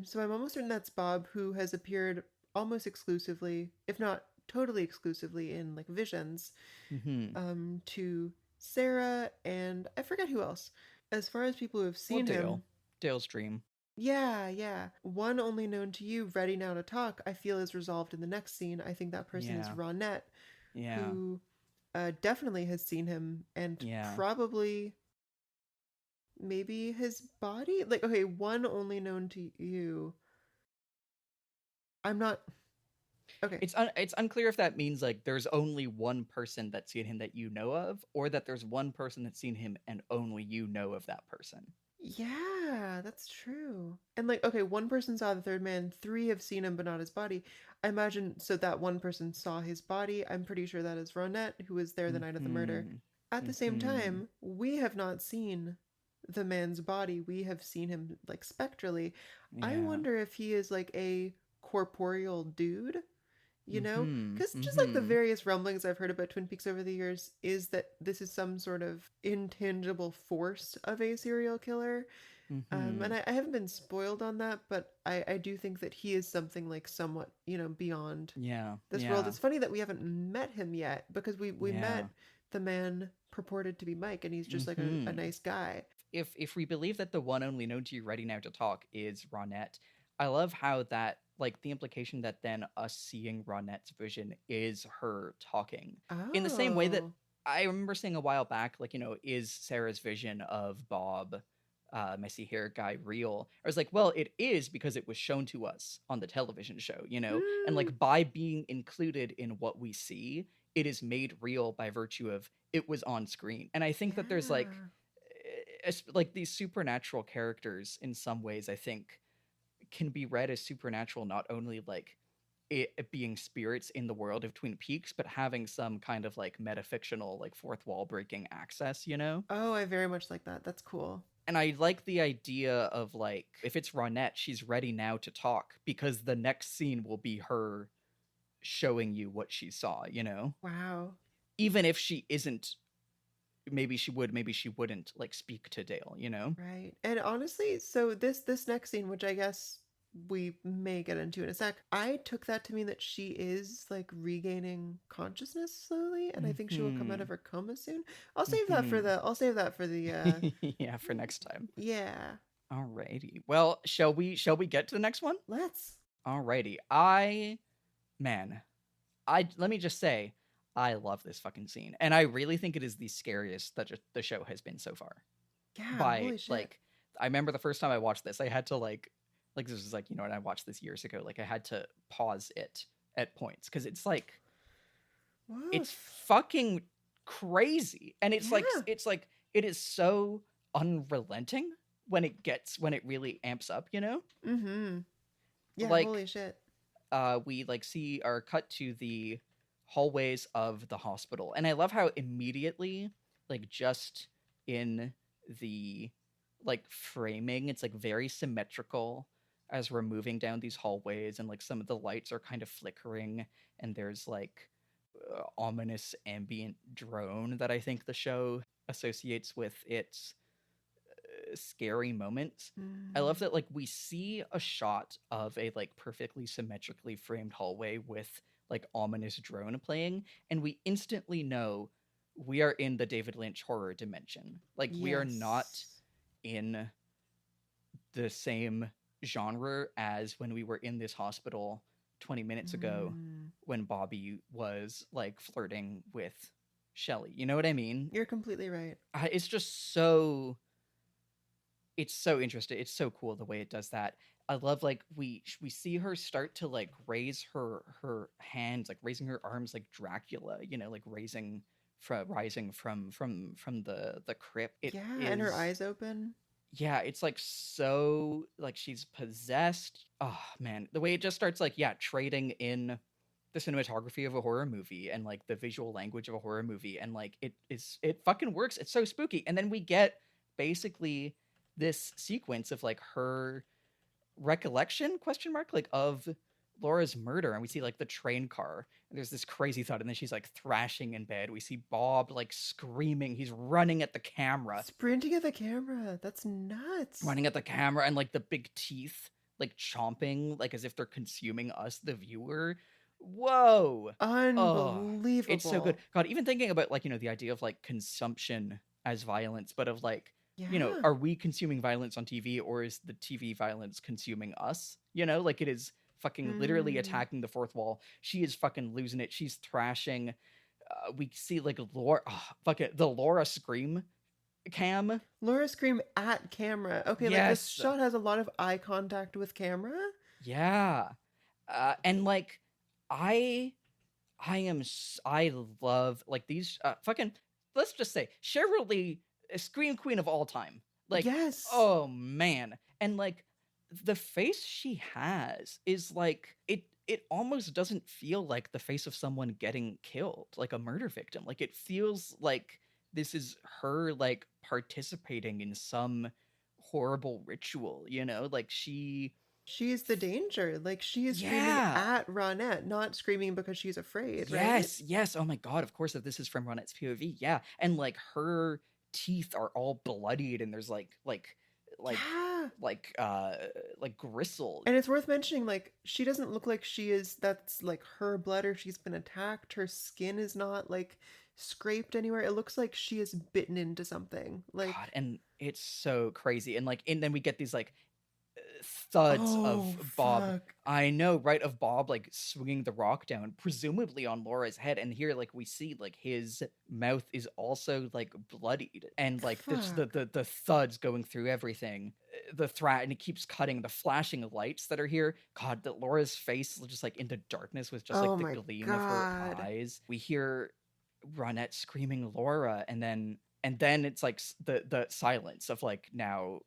So I'm almost certain that's Bob, who has appeared almost exclusively, if not totally exclusively, in like visions to Sarah and I forget who else. As far as people who have seen him, Dale's dream. Yeah. 1 only known to you, ready now to talk, I feel is resolved in the next scene. I think that person is Ronnette, who definitely has seen him and probably maybe his body. Like, okay, 1 only known to you. I'm not... Okay. It's unclear if that means like there's only 1 person that's seen him that you know of, or that there's 1 person that's seen him and only you know of that person. Yeah, that's true. And like, okay, 1 person saw the third man, 3 have seen him but not his body. I imagine so that 1 person saw his body. I'm pretty sure that is Ronnette, who was there the night of the murder. At the same time, we have not seen the man's body. We have seen him like spectrally. Yeah. I wonder if he is like a corporeal dude, you know? Because just like the various rumblings I've heard about Twin Peaks over the years is that this is some sort of intangible force of a serial killer. And I haven't been spoiled on that, but I do think that he is something like somewhat, you know, beyond this world. It's funny that we haven't met him yet, because we met the man purported to be Mike, and he's just like a nice guy. If we believe that the 1 only known to you, ready now to talk, is Ronnette, I love how that, like, the implication that then us seeing Ronnette's vision is her talking. In the same way that I remember saying a while back, like, you know, is Sarah's vision of Bob, messy hair guy, real? I was like, well, it is, because it was shown to us on the television show, you know? And like, by being included in what we see, it is made real by virtue of it was on screen. And I think that there's like these supernatural characters in some ways, I think, can be read as supernatural, not only like it being spirits in the world of Twin Peaks, but having some kind of like metafictional, like fourth wall breaking access, you know? Oh, I very much like that. That's cool. And I like the idea of like, if it's Ronnette, she's ready now to talk, because the next scene will be her showing you what she saw, you know? Wow. Even if she isn't, maybe she would, maybe she wouldn't like speak to Dale, you know? Right. And honestly, so this next scene, which I guess we may get into in a sec, I took that to mean that she is like regaining consciousness slowly, and I think she will come out of her coma soon. I'll save that for the yeah, for next time. Yeah. Alrighty. Well, shall we get to the next one? Let's. Alrighty. Let me just say, I love this fucking scene, and I really think it is the scariest that the show has been so far. Yeah. Holy shit. Like, I remember the first time I watched this, I had to like this was like, you know, and I watched this years ago, like I had to pause it at points, because it's like, Whoa. It's fucking crazy, and it's like it is so unrelenting when it really amps up, you know? Mm-hmm. Yeah. Like, holy shit. We like see our cut to the hallways of the hospital. And I love how immediately, like, just in the like framing, it's like very symmetrical as we're moving down these hallways, and like some of the lights are kind of flickering, and there's like ominous ambient drone that I think the show associates with its scary moments. I love that like we see a shot of a like perfectly symmetrically framed hallway with like ominous drone playing, and we instantly know we are in the David Lynch horror dimension. Like we are not Yes. in the same genre as when we were in this hospital 20 minutes ago when Bobby was like flirting with Shelley. You know what I mean? You're completely right. It's just so it's so interesting. It's so cool the way it does that. I love like we see her start to like raise her hands, like raising her arms like Dracula, you know, like rising from the crypt. It Yeah, and her eyes open. yeah, it's like so like she's possessed. Oh man, the way it just starts like yeah, trading in the cinematography of a horror movie and like the visual language of a horror movie, and like it fucking works. It's so spooky. And then we get basically this sequence of like her recollection like of Laura's murder, and we see like the train car, and there's this crazy thought, and then she's like thrashing in bed. We see Bob like screaming, he's running at the camera, Sprinting at the camera. That's nuts. running at the camera, and like the big teeth like chomping like as if they're consuming us, the viewer. Whoa. Unbelievable. It's so good. God, even thinking about like, you know, the idea of like consumption as violence, but of like, you know, Yeah. are we consuming violence on TV, or is the TV violence consuming us? You know, like it is fucking literally attacking the fourth wall. She is fucking losing it. She's thrashing. We see like Laura, the Laura scream cam. Laura scream at camera. Okay, like this Yes. shot has a lot of eye contact with camera. Yeah. And like, I love like these fucking, let's just say Cheryl Lee, scream queen of all time. Like, Yes. oh man. And like the face she has is like it almost doesn't feel like the face of someone getting killed, like a murder victim. Like it feels like this is her like participating in some horrible ritual, you know? Like she She's the danger. Like she is screaming Yeah. at Ronnette, not screaming because she's afraid, right? Yes, yes. Oh my god, of course if this is from Ronette's POV. Yeah. And like her teeth are all bloodied, and there's like Yeah. like gristle. And it's worth mentioning, like, she doesn't look like that's like her blood or she's been attacked. Her skin is not like scraped anywhere. It looks like she is bitten into something. Like, God, and it's so crazy. And like and then we get these like thuds oh, of Bob. fuck. I know, right? Of Bob like swinging the rock down, presumably on Laura's head. And here, like we see, like his mouth is also like bloodied, and like the thuds going through everything, the threat, and it keeps cutting the flashing lights that are here. God, that Laura's face, just like in the darkness, with just Oh like my the gleam of her God. eyes. We hear Ronnette screaming Laura, and then it's like the silence of like now.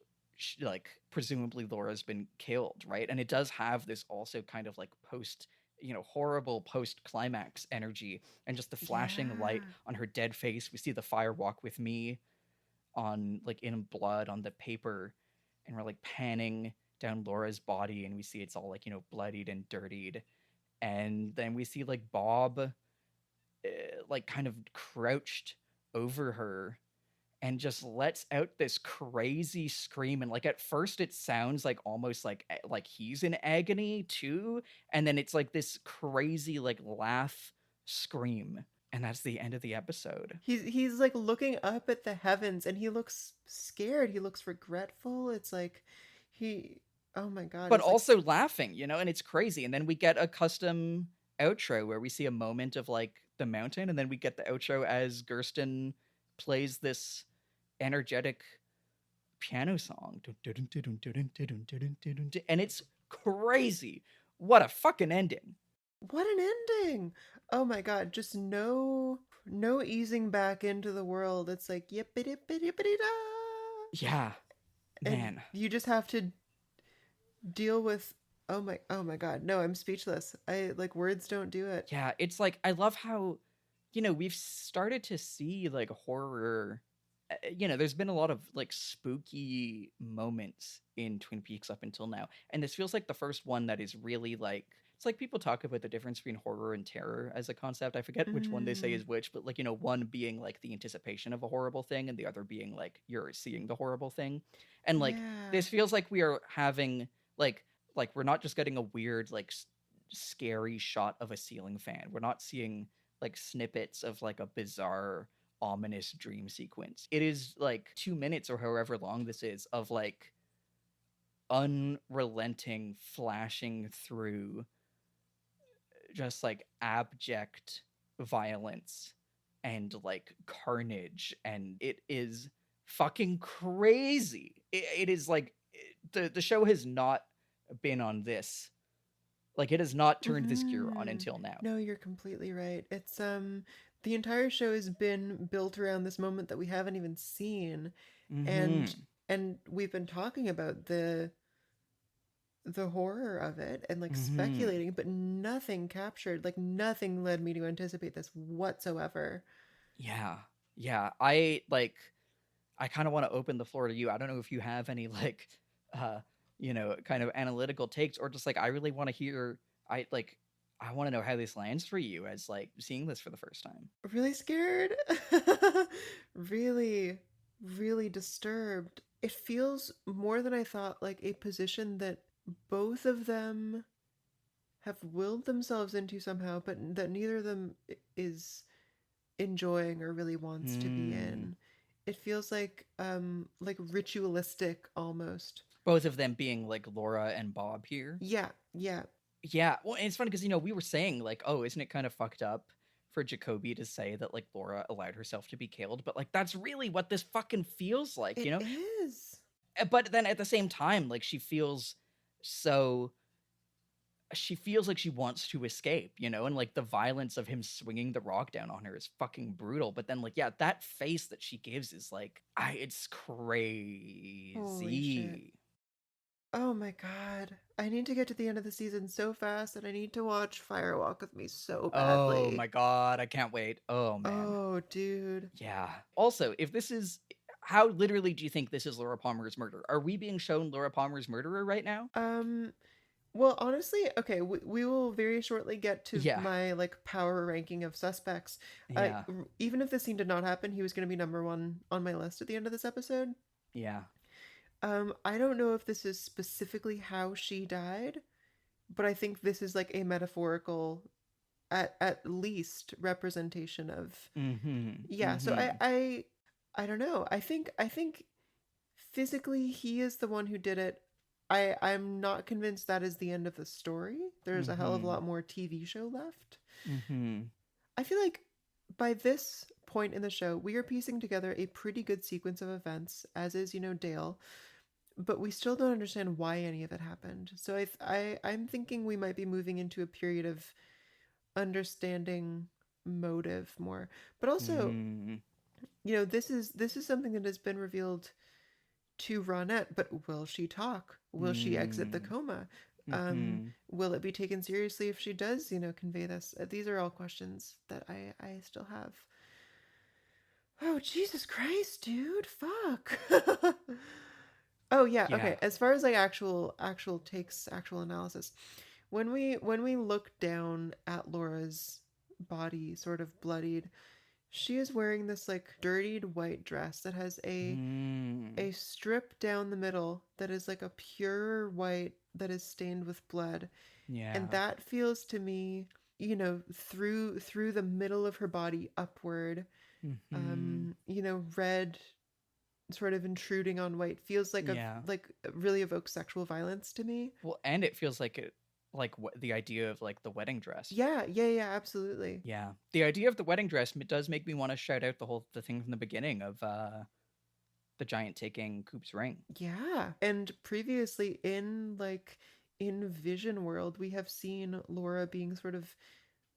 Like presumably Laura's been killed, right? And it does have this also kind of like post, you know, horrible post climax energy, and just the flashing light Yeah. on her dead face. We see the fire walk with me on like in blood on the paper, and we're like panning down Laura's body, and we see it's all like, you know, bloodied and dirtied. And then we see like Bob like kind of crouched over her, and just lets out this crazy scream. And like at first it sounds like almost like he's in agony too, and then it's like this crazy like laugh scream, and that's the end of the episode. He's like looking up at the heavens and he looks scared. He looks regretful. It's like oh my God. But it's like- also laughing, you know, and it's crazy. And then we get a custom outro where we see a moment of like the mountain, and then we get the outro as Gersten plays this energetic piano song, and it's crazy. What a fucking ending. What an ending. Oh my God. Just no easing back into the world. It's like yippity bippity da. Yeah, And man. you just have to deal with Oh my God. No, I'm speechless. I like words don't do it. Yeah, it's like I love how, we've started to see like horror. There's been a lot of like spooky moments in Twin Peaks up until now, and this feels like the first one that is really like. It's like people talk about the difference between horror and terror as a concept. I forget which one they say is which, but like, one being like the anticipation of a horrible thing, and the other being like you're seeing the horrible thing. And like Yeah. this feels like we are having like we're not just getting a weird like scary shot of a ceiling fan. We're not seeing like snippets of like a bizarre ominous dream sequence. It is like 2 minutes or however long this is of like unrelenting flashing through just like abject violence and like carnage, and it is fucking crazy. It is like the show has not been on this, like it has not turned this gear on until now. No, you're completely right. It's the entire show has been built around this moment that we haven't even seen. And we've been talking about the horror of it and like speculating, but nothing captured, like nothing led me to anticipate this whatsoever. Yeah, I kind of want to open the floor to you. I don't know if you have any like kind of analytical takes, or just like I really want to hear. I want to know how this lands for you as like seeing this for the first time. Really scared. Really, really disturbed. It feels more than I thought like a position that both of them have willed themselves into somehow, but that neither of them is enjoying or really wants to be in. It feels like ritualistic almost. Both of them being like Laura and Bob here. Yeah. Well, and it's funny because we were saying like, oh, isn't it kind of fucked up for Jacoby to say that like Laura allowed herself to be killed? But like that's really what this fucking feels like, It is. But then at the same time, like she feels like she wants to escape, and like the violence of him swinging the rock down on her is fucking brutal. But then like, yeah, that face that she gives is like, it's crazy. Holy shit. Oh my God. I need to get to the end of the season so fast, and I need to watch Fire Walk with Me so badly. Oh my God, I can't wait. Oh man. Oh dude. Yeah. Also, if this is, how literally do you think this is Laura Palmer's murder? Are we being shown Laura Palmer's murderer right now? Well, honestly, okay, we will very shortly get to my like power ranking of suspects. Even if this scene did not happen, he was going to be number 1 on my list at the end of this episode. Yeah. I don't know if this is specifically how she died, but I think this is like a metaphorical, at least, representation of. So I don't know. I think physically he is the one who did it. I'm not convinced that is the end of the story. There's a hell of a lot more TV show left. I feel like by this point in the show, we are piecing together a pretty good sequence of events, as is, Dale, but we still don't understand why any of it happened. So I'm thinking we might be moving into a period of understanding motive more. But also, this is something that has been revealed to Ronnette, but will she talk? Will she exit the coma? Will it be taken seriously if she does, convey this? These are all questions that I still have. Oh, Jesus Christ, dude. Fuck. Oh, yeah. Okay. As far as like actual takes, actual analysis, when we look down at Laura's body, sort of bloodied, she is wearing this like dirtied white dress that has a strip down the middle that is like a pure white that is stained with blood. Yeah. And that feels to me, through the middle of her body upward, red sort of intruding on white feels like really evokes sexual violence to me. Well, and it feels like it, like the idea of like the wedding dress. Yeah, absolutely. Yeah, the idea of the wedding dress does make me want to shout out the thing from the beginning of the giant taking Coop's ring. Yeah, and previously in Vision World, we have seen Laura being sort of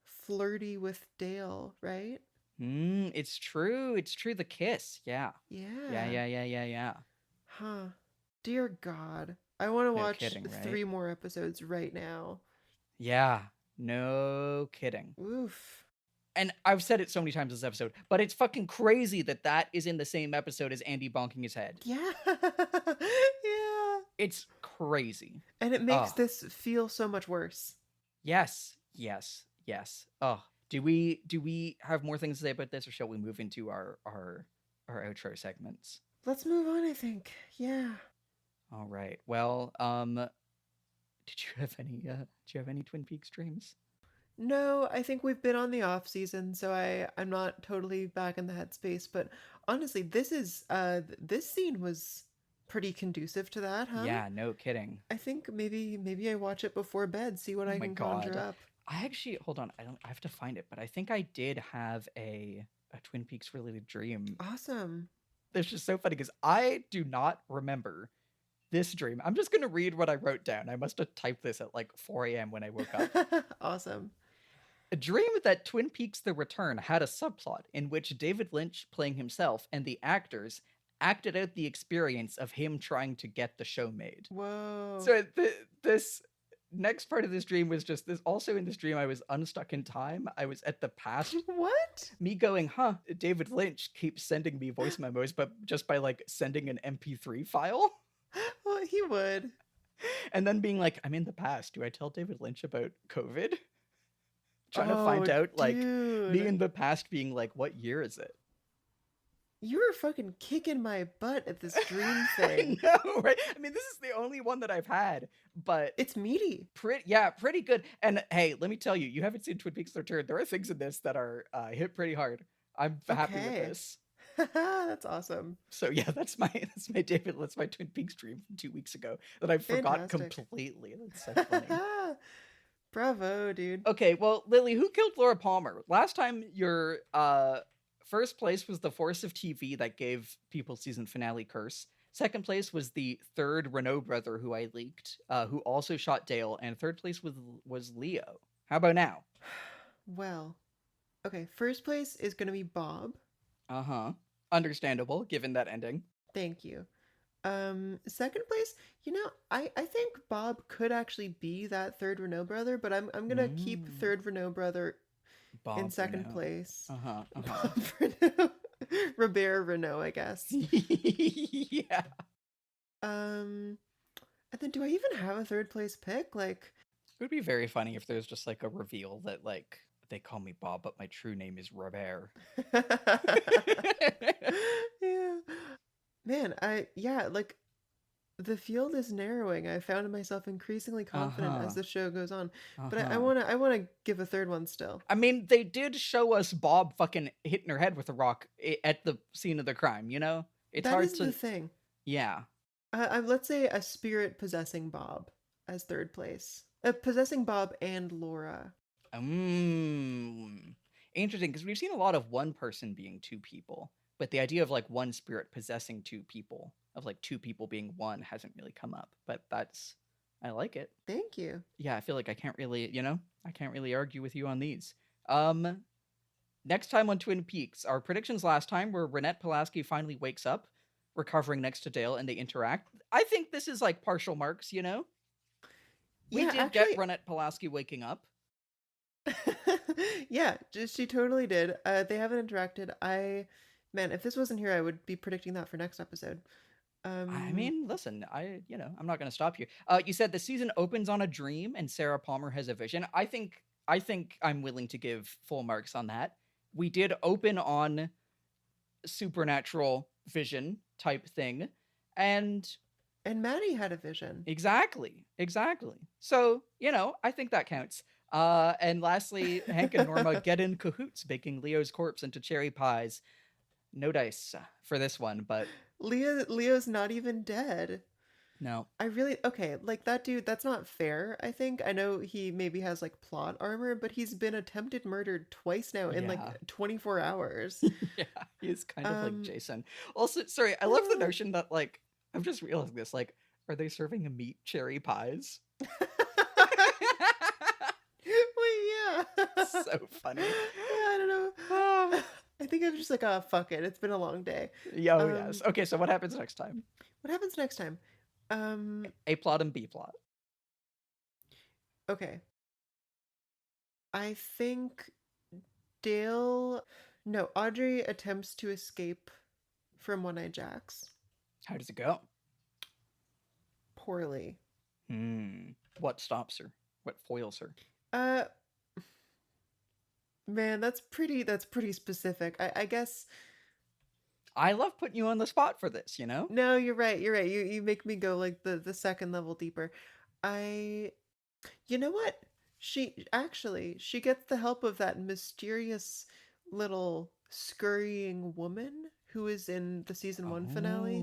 flirty with Dale, right? It's true. The kiss. Yeah. Yeah. Yeah. Huh. Dear God. I want to No watch kidding, right? 3 more episodes right now. Yeah, no kidding. Oof. And I've said it so many times this episode, but it's fucking crazy that is in the same episode as Andy bonking his head. Yeah. Yeah. It's crazy. And it makes this feel so much worse. Yes. Oh, do we have more things to say about this, or shall we move into our outro segments? Let's move on, I think. Yeah. All right. Well, did you have any Twin Peaks dreams? No, I think we've been on the off season, so I'm not totally back in the headspace, but honestly, this scene was pretty conducive to that, huh? Yeah, no kidding. I think maybe I watch it before bed, see what I can conjure up. I actually, hold on, I have to find it, but I think I did have a Twin Peaks related dream. Awesome. It's just so funny because I do not remember this dream. I'm just going to read what I wrote down. I must have typed this at like 4 a.m. when I woke up. Awesome. A dream that Twin Peaks The Return had a subplot in which David Lynch, playing himself, and the actors acted out the experience of him trying to get the show made. Whoa. So this next part of this dream was just this. Also in this dream, I was unstuck in time. I was at the past. What? Me going, David Lynch keeps sending me voice memos, but just by like sending an MP3 file. Well, he would. And then being like, I'm in the past. Do I tell David Lynch about COVID? Trying to find out, like, dude. me in the past being like, what year is it? You were fucking kicking my butt at this dream thing. I know, right? I mean, this is the only one that I've had, but it's meaty. Pretty good. And hey, let me tell you, you haven't seen Twin Peaks: The Return. There are things in this that are hit pretty hard. I'm happy with this. That's awesome. So yeah, that's my Twin Peaks dream from 2 weeks ago that I forgot completely. That's so funny. Bravo, dude. Okay, well, Lily, who killed Laura Palmer? Last time your first place was the force of TV that gave people season finale curse. Second place was the third Renault brother who I leaked, who also shot Dale, and third place was Leo. How about now? Well, okay, first place is going to be Bob. Understandable, given that ending. Thank you. Second place, I think Bob could actually be that third Renault brother, but I'm gonna keep third Renault brother Bob in second Renault. place. Bob Renault. Robert Renault, I guess. Yeah. And then do I even have a third place pick? Like, it would be very funny if there's just like a reveal that like they call me Bob, but my true name is Robert. Yeah. Man, like the field is narrowing. I found myself increasingly confident as the show goes on. But I wanna give a third one still. I mean, they did show us Bob fucking hitting her head with a rock at the scene of the crime, you know? It's that hard is to the thing. Yeah. Let's say a spirit possessing Bob as third place. Possessing Bob and Laura. Interesting, because we've seen a lot of one person being two people. But the idea of like one spirit possessing two people, of like two people being one, hasn't really come up. But I like it. Thank you. Yeah, I feel like I can't really argue with you on these. Next time on Twin Peaks, our predictions last time were Ronnette Pulaski finally wakes up, recovering next to Dale, and they interact. I think this is like partial marks, you know? We did get Ronnette Pulaski waking up. Yeah, she totally did. They haven't interacted. Man, if this wasn't here, I would be predicting that for next episode. I mean, listen, I'm not going to stop you. You said the season opens on a dream and Sarah Palmer has a vision. I think I'm willing to give full marks on that. We did open on supernatural vision type thing, and Maddy had a vision. Exactly. So, I think that counts. And lastly, Hank and Norma get in cahoots, baking Leo's corpse into cherry pies. No dice for this one, but Leo's not even dead. No. Okay, like that dude, that's not fair, I think. I know he maybe has like plot armor, but he's been attempted murdered twice now in like 24 hours. Yeah, he's kind of like Jason. Also, sorry, I love the notion that like, I'm just realizing this, like, are they serving meat cherry pies? Well, yeah. So funny. Yeah, I don't know. I think I'm just like, fuck it. It's been a long day. Yes. Okay, so what happens next time? What happens next time? A plot and B plot. Okay. I think Audrey attempts to escape from One-Eyed Jacks. How does it go? Poorly. What stops her? What foils her? Man, that's pretty specific. I guess. I love putting you on the spot for this, you know? No, you're right. You make me go like the second level deeper. You know what? She gets the help of that mysterious little scurrying woman who is in the season 1 finale,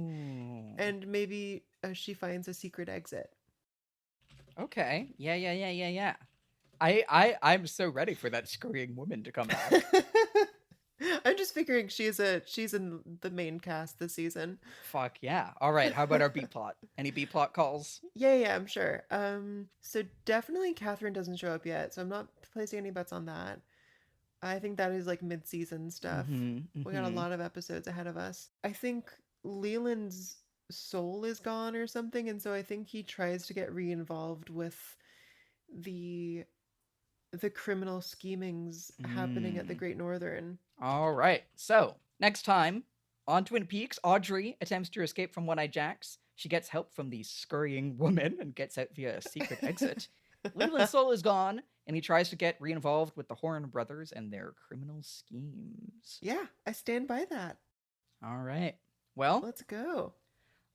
and maybe she finds a secret exit. Okay. Yeah. I'm so ready for that scurrying woman to come back. I'm just figuring she's in the main cast this season. Fuck yeah. All right, how about our B plot? Any B plot calls? Yeah, I'm sure. So definitely Catherine doesn't show up yet, so I'm not placing any bets on that. I think that is like mid-season stuff. We got a lot of episodes ahead of us. I think Leland's soul is gone or something, and so I think he tries to get re-involved with the criminal schemings happening at the Great Northern. All right. So, next time on Twin Peaks, Audrey attempts to escape from One-Eyed Jacks. She gets help from the scurrying woman and gets out via a secret exit. Leland's soul is gone, and he tries to get re-involved with the Horn brothers and their criminal schemes. Yeah, I stand by that. All right. Well, let's go.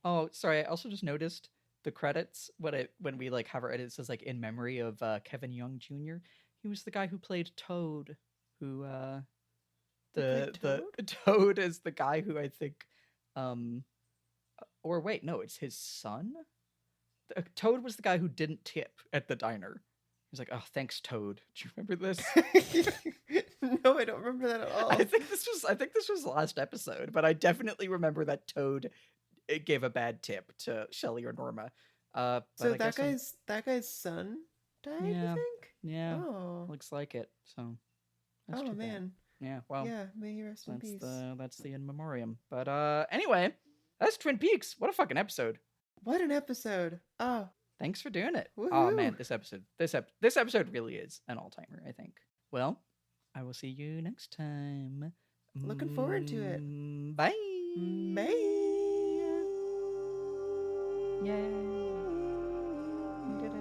Oh, sorry. I also just noticed the credits when we like have our edit, it says like in memory of Kevin Young Jr. He was the guy who played Toad. Who the Toad is the guy who I think, or wait, no, it's his son. Toad was the guy who didn't tip at the diner. He's like, oh, thanks, Toad. Do you remember this? No, I don't remember that at all. I think this was the last episode, but I definitely remember that Toad gave a bad tip to Shelley or Norma. So that guy's son died, you think? Yeah. Oh. Looks like it. So that's oh too man. Bad. Yeah. Well. Yeah. May he rest in peace. That's the in memoriam. But anyway, that's Twin Peaks. What a fucking episode. What an episode. Oh. Thanks for doing it. Woo-hoo. Oh man, this episode really is an all-timer, I think. Well, I will see you next time. Looking forward to it. Bye. Bye. Yay. We did it.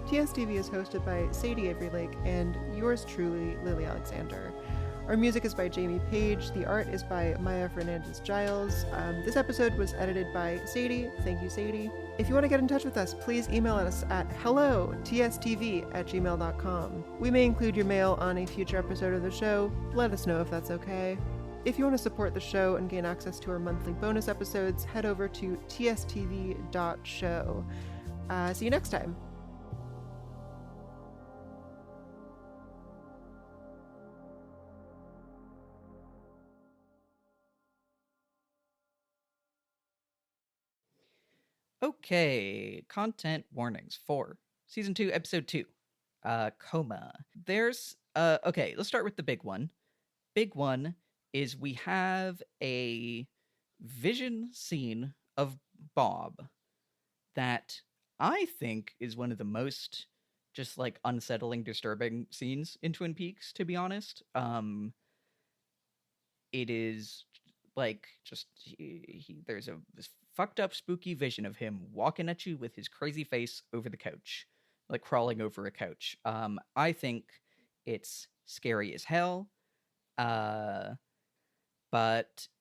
TSTV is hosted by Sadie Averylake and yours truly, Lily Alexander. Our music is by Jamie Page. The art is by Maya Fernandez-Giles. This episode was edited by Sadie. Thank you, Sadie. If you want to get in touch with us, please email us at hellotstv@gmail.com. We may include your mail on a future episode of the show. Let us know if that's okay. If you want to support the show and gain access to our monthly bonus episodes, head over to tstv.show. See you next time. Okay, content warnings for season 2, episode 2, coma. There's okay, let's start with the big one. Big one is we have a vision scene of Bob that I think is one of the most just like unsettling, disturbing scenes in Twin Peaks, to be honest. It is like just there's this fucked up spooky vision of him walking at you with his crazy face over the couch, like crawling over a couch. I think it's scary as hell, but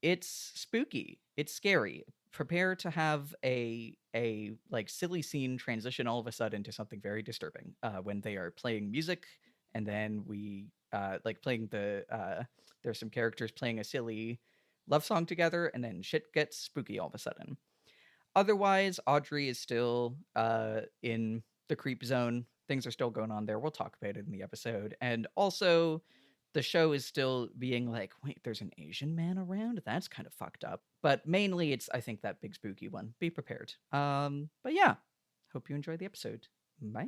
it's spooky, it's scary. Prepare to have a like silly scene transition all of a sudden to something very disturbing when they are playing music, and then we like playing the there's some characters playing a silly love song together, and then shit gets spooky all of a sudden. Otherwise, Audrey is still in the creep zone. Things are still going on there. We'll talk about it in the episode. And also, the show is still being like, wait, there's an Asian man around? That's kind of fucked up. But mainly, it's, I think, that big spooky one. Be prepared. But yeah, hope you enjoy the episode. Bye.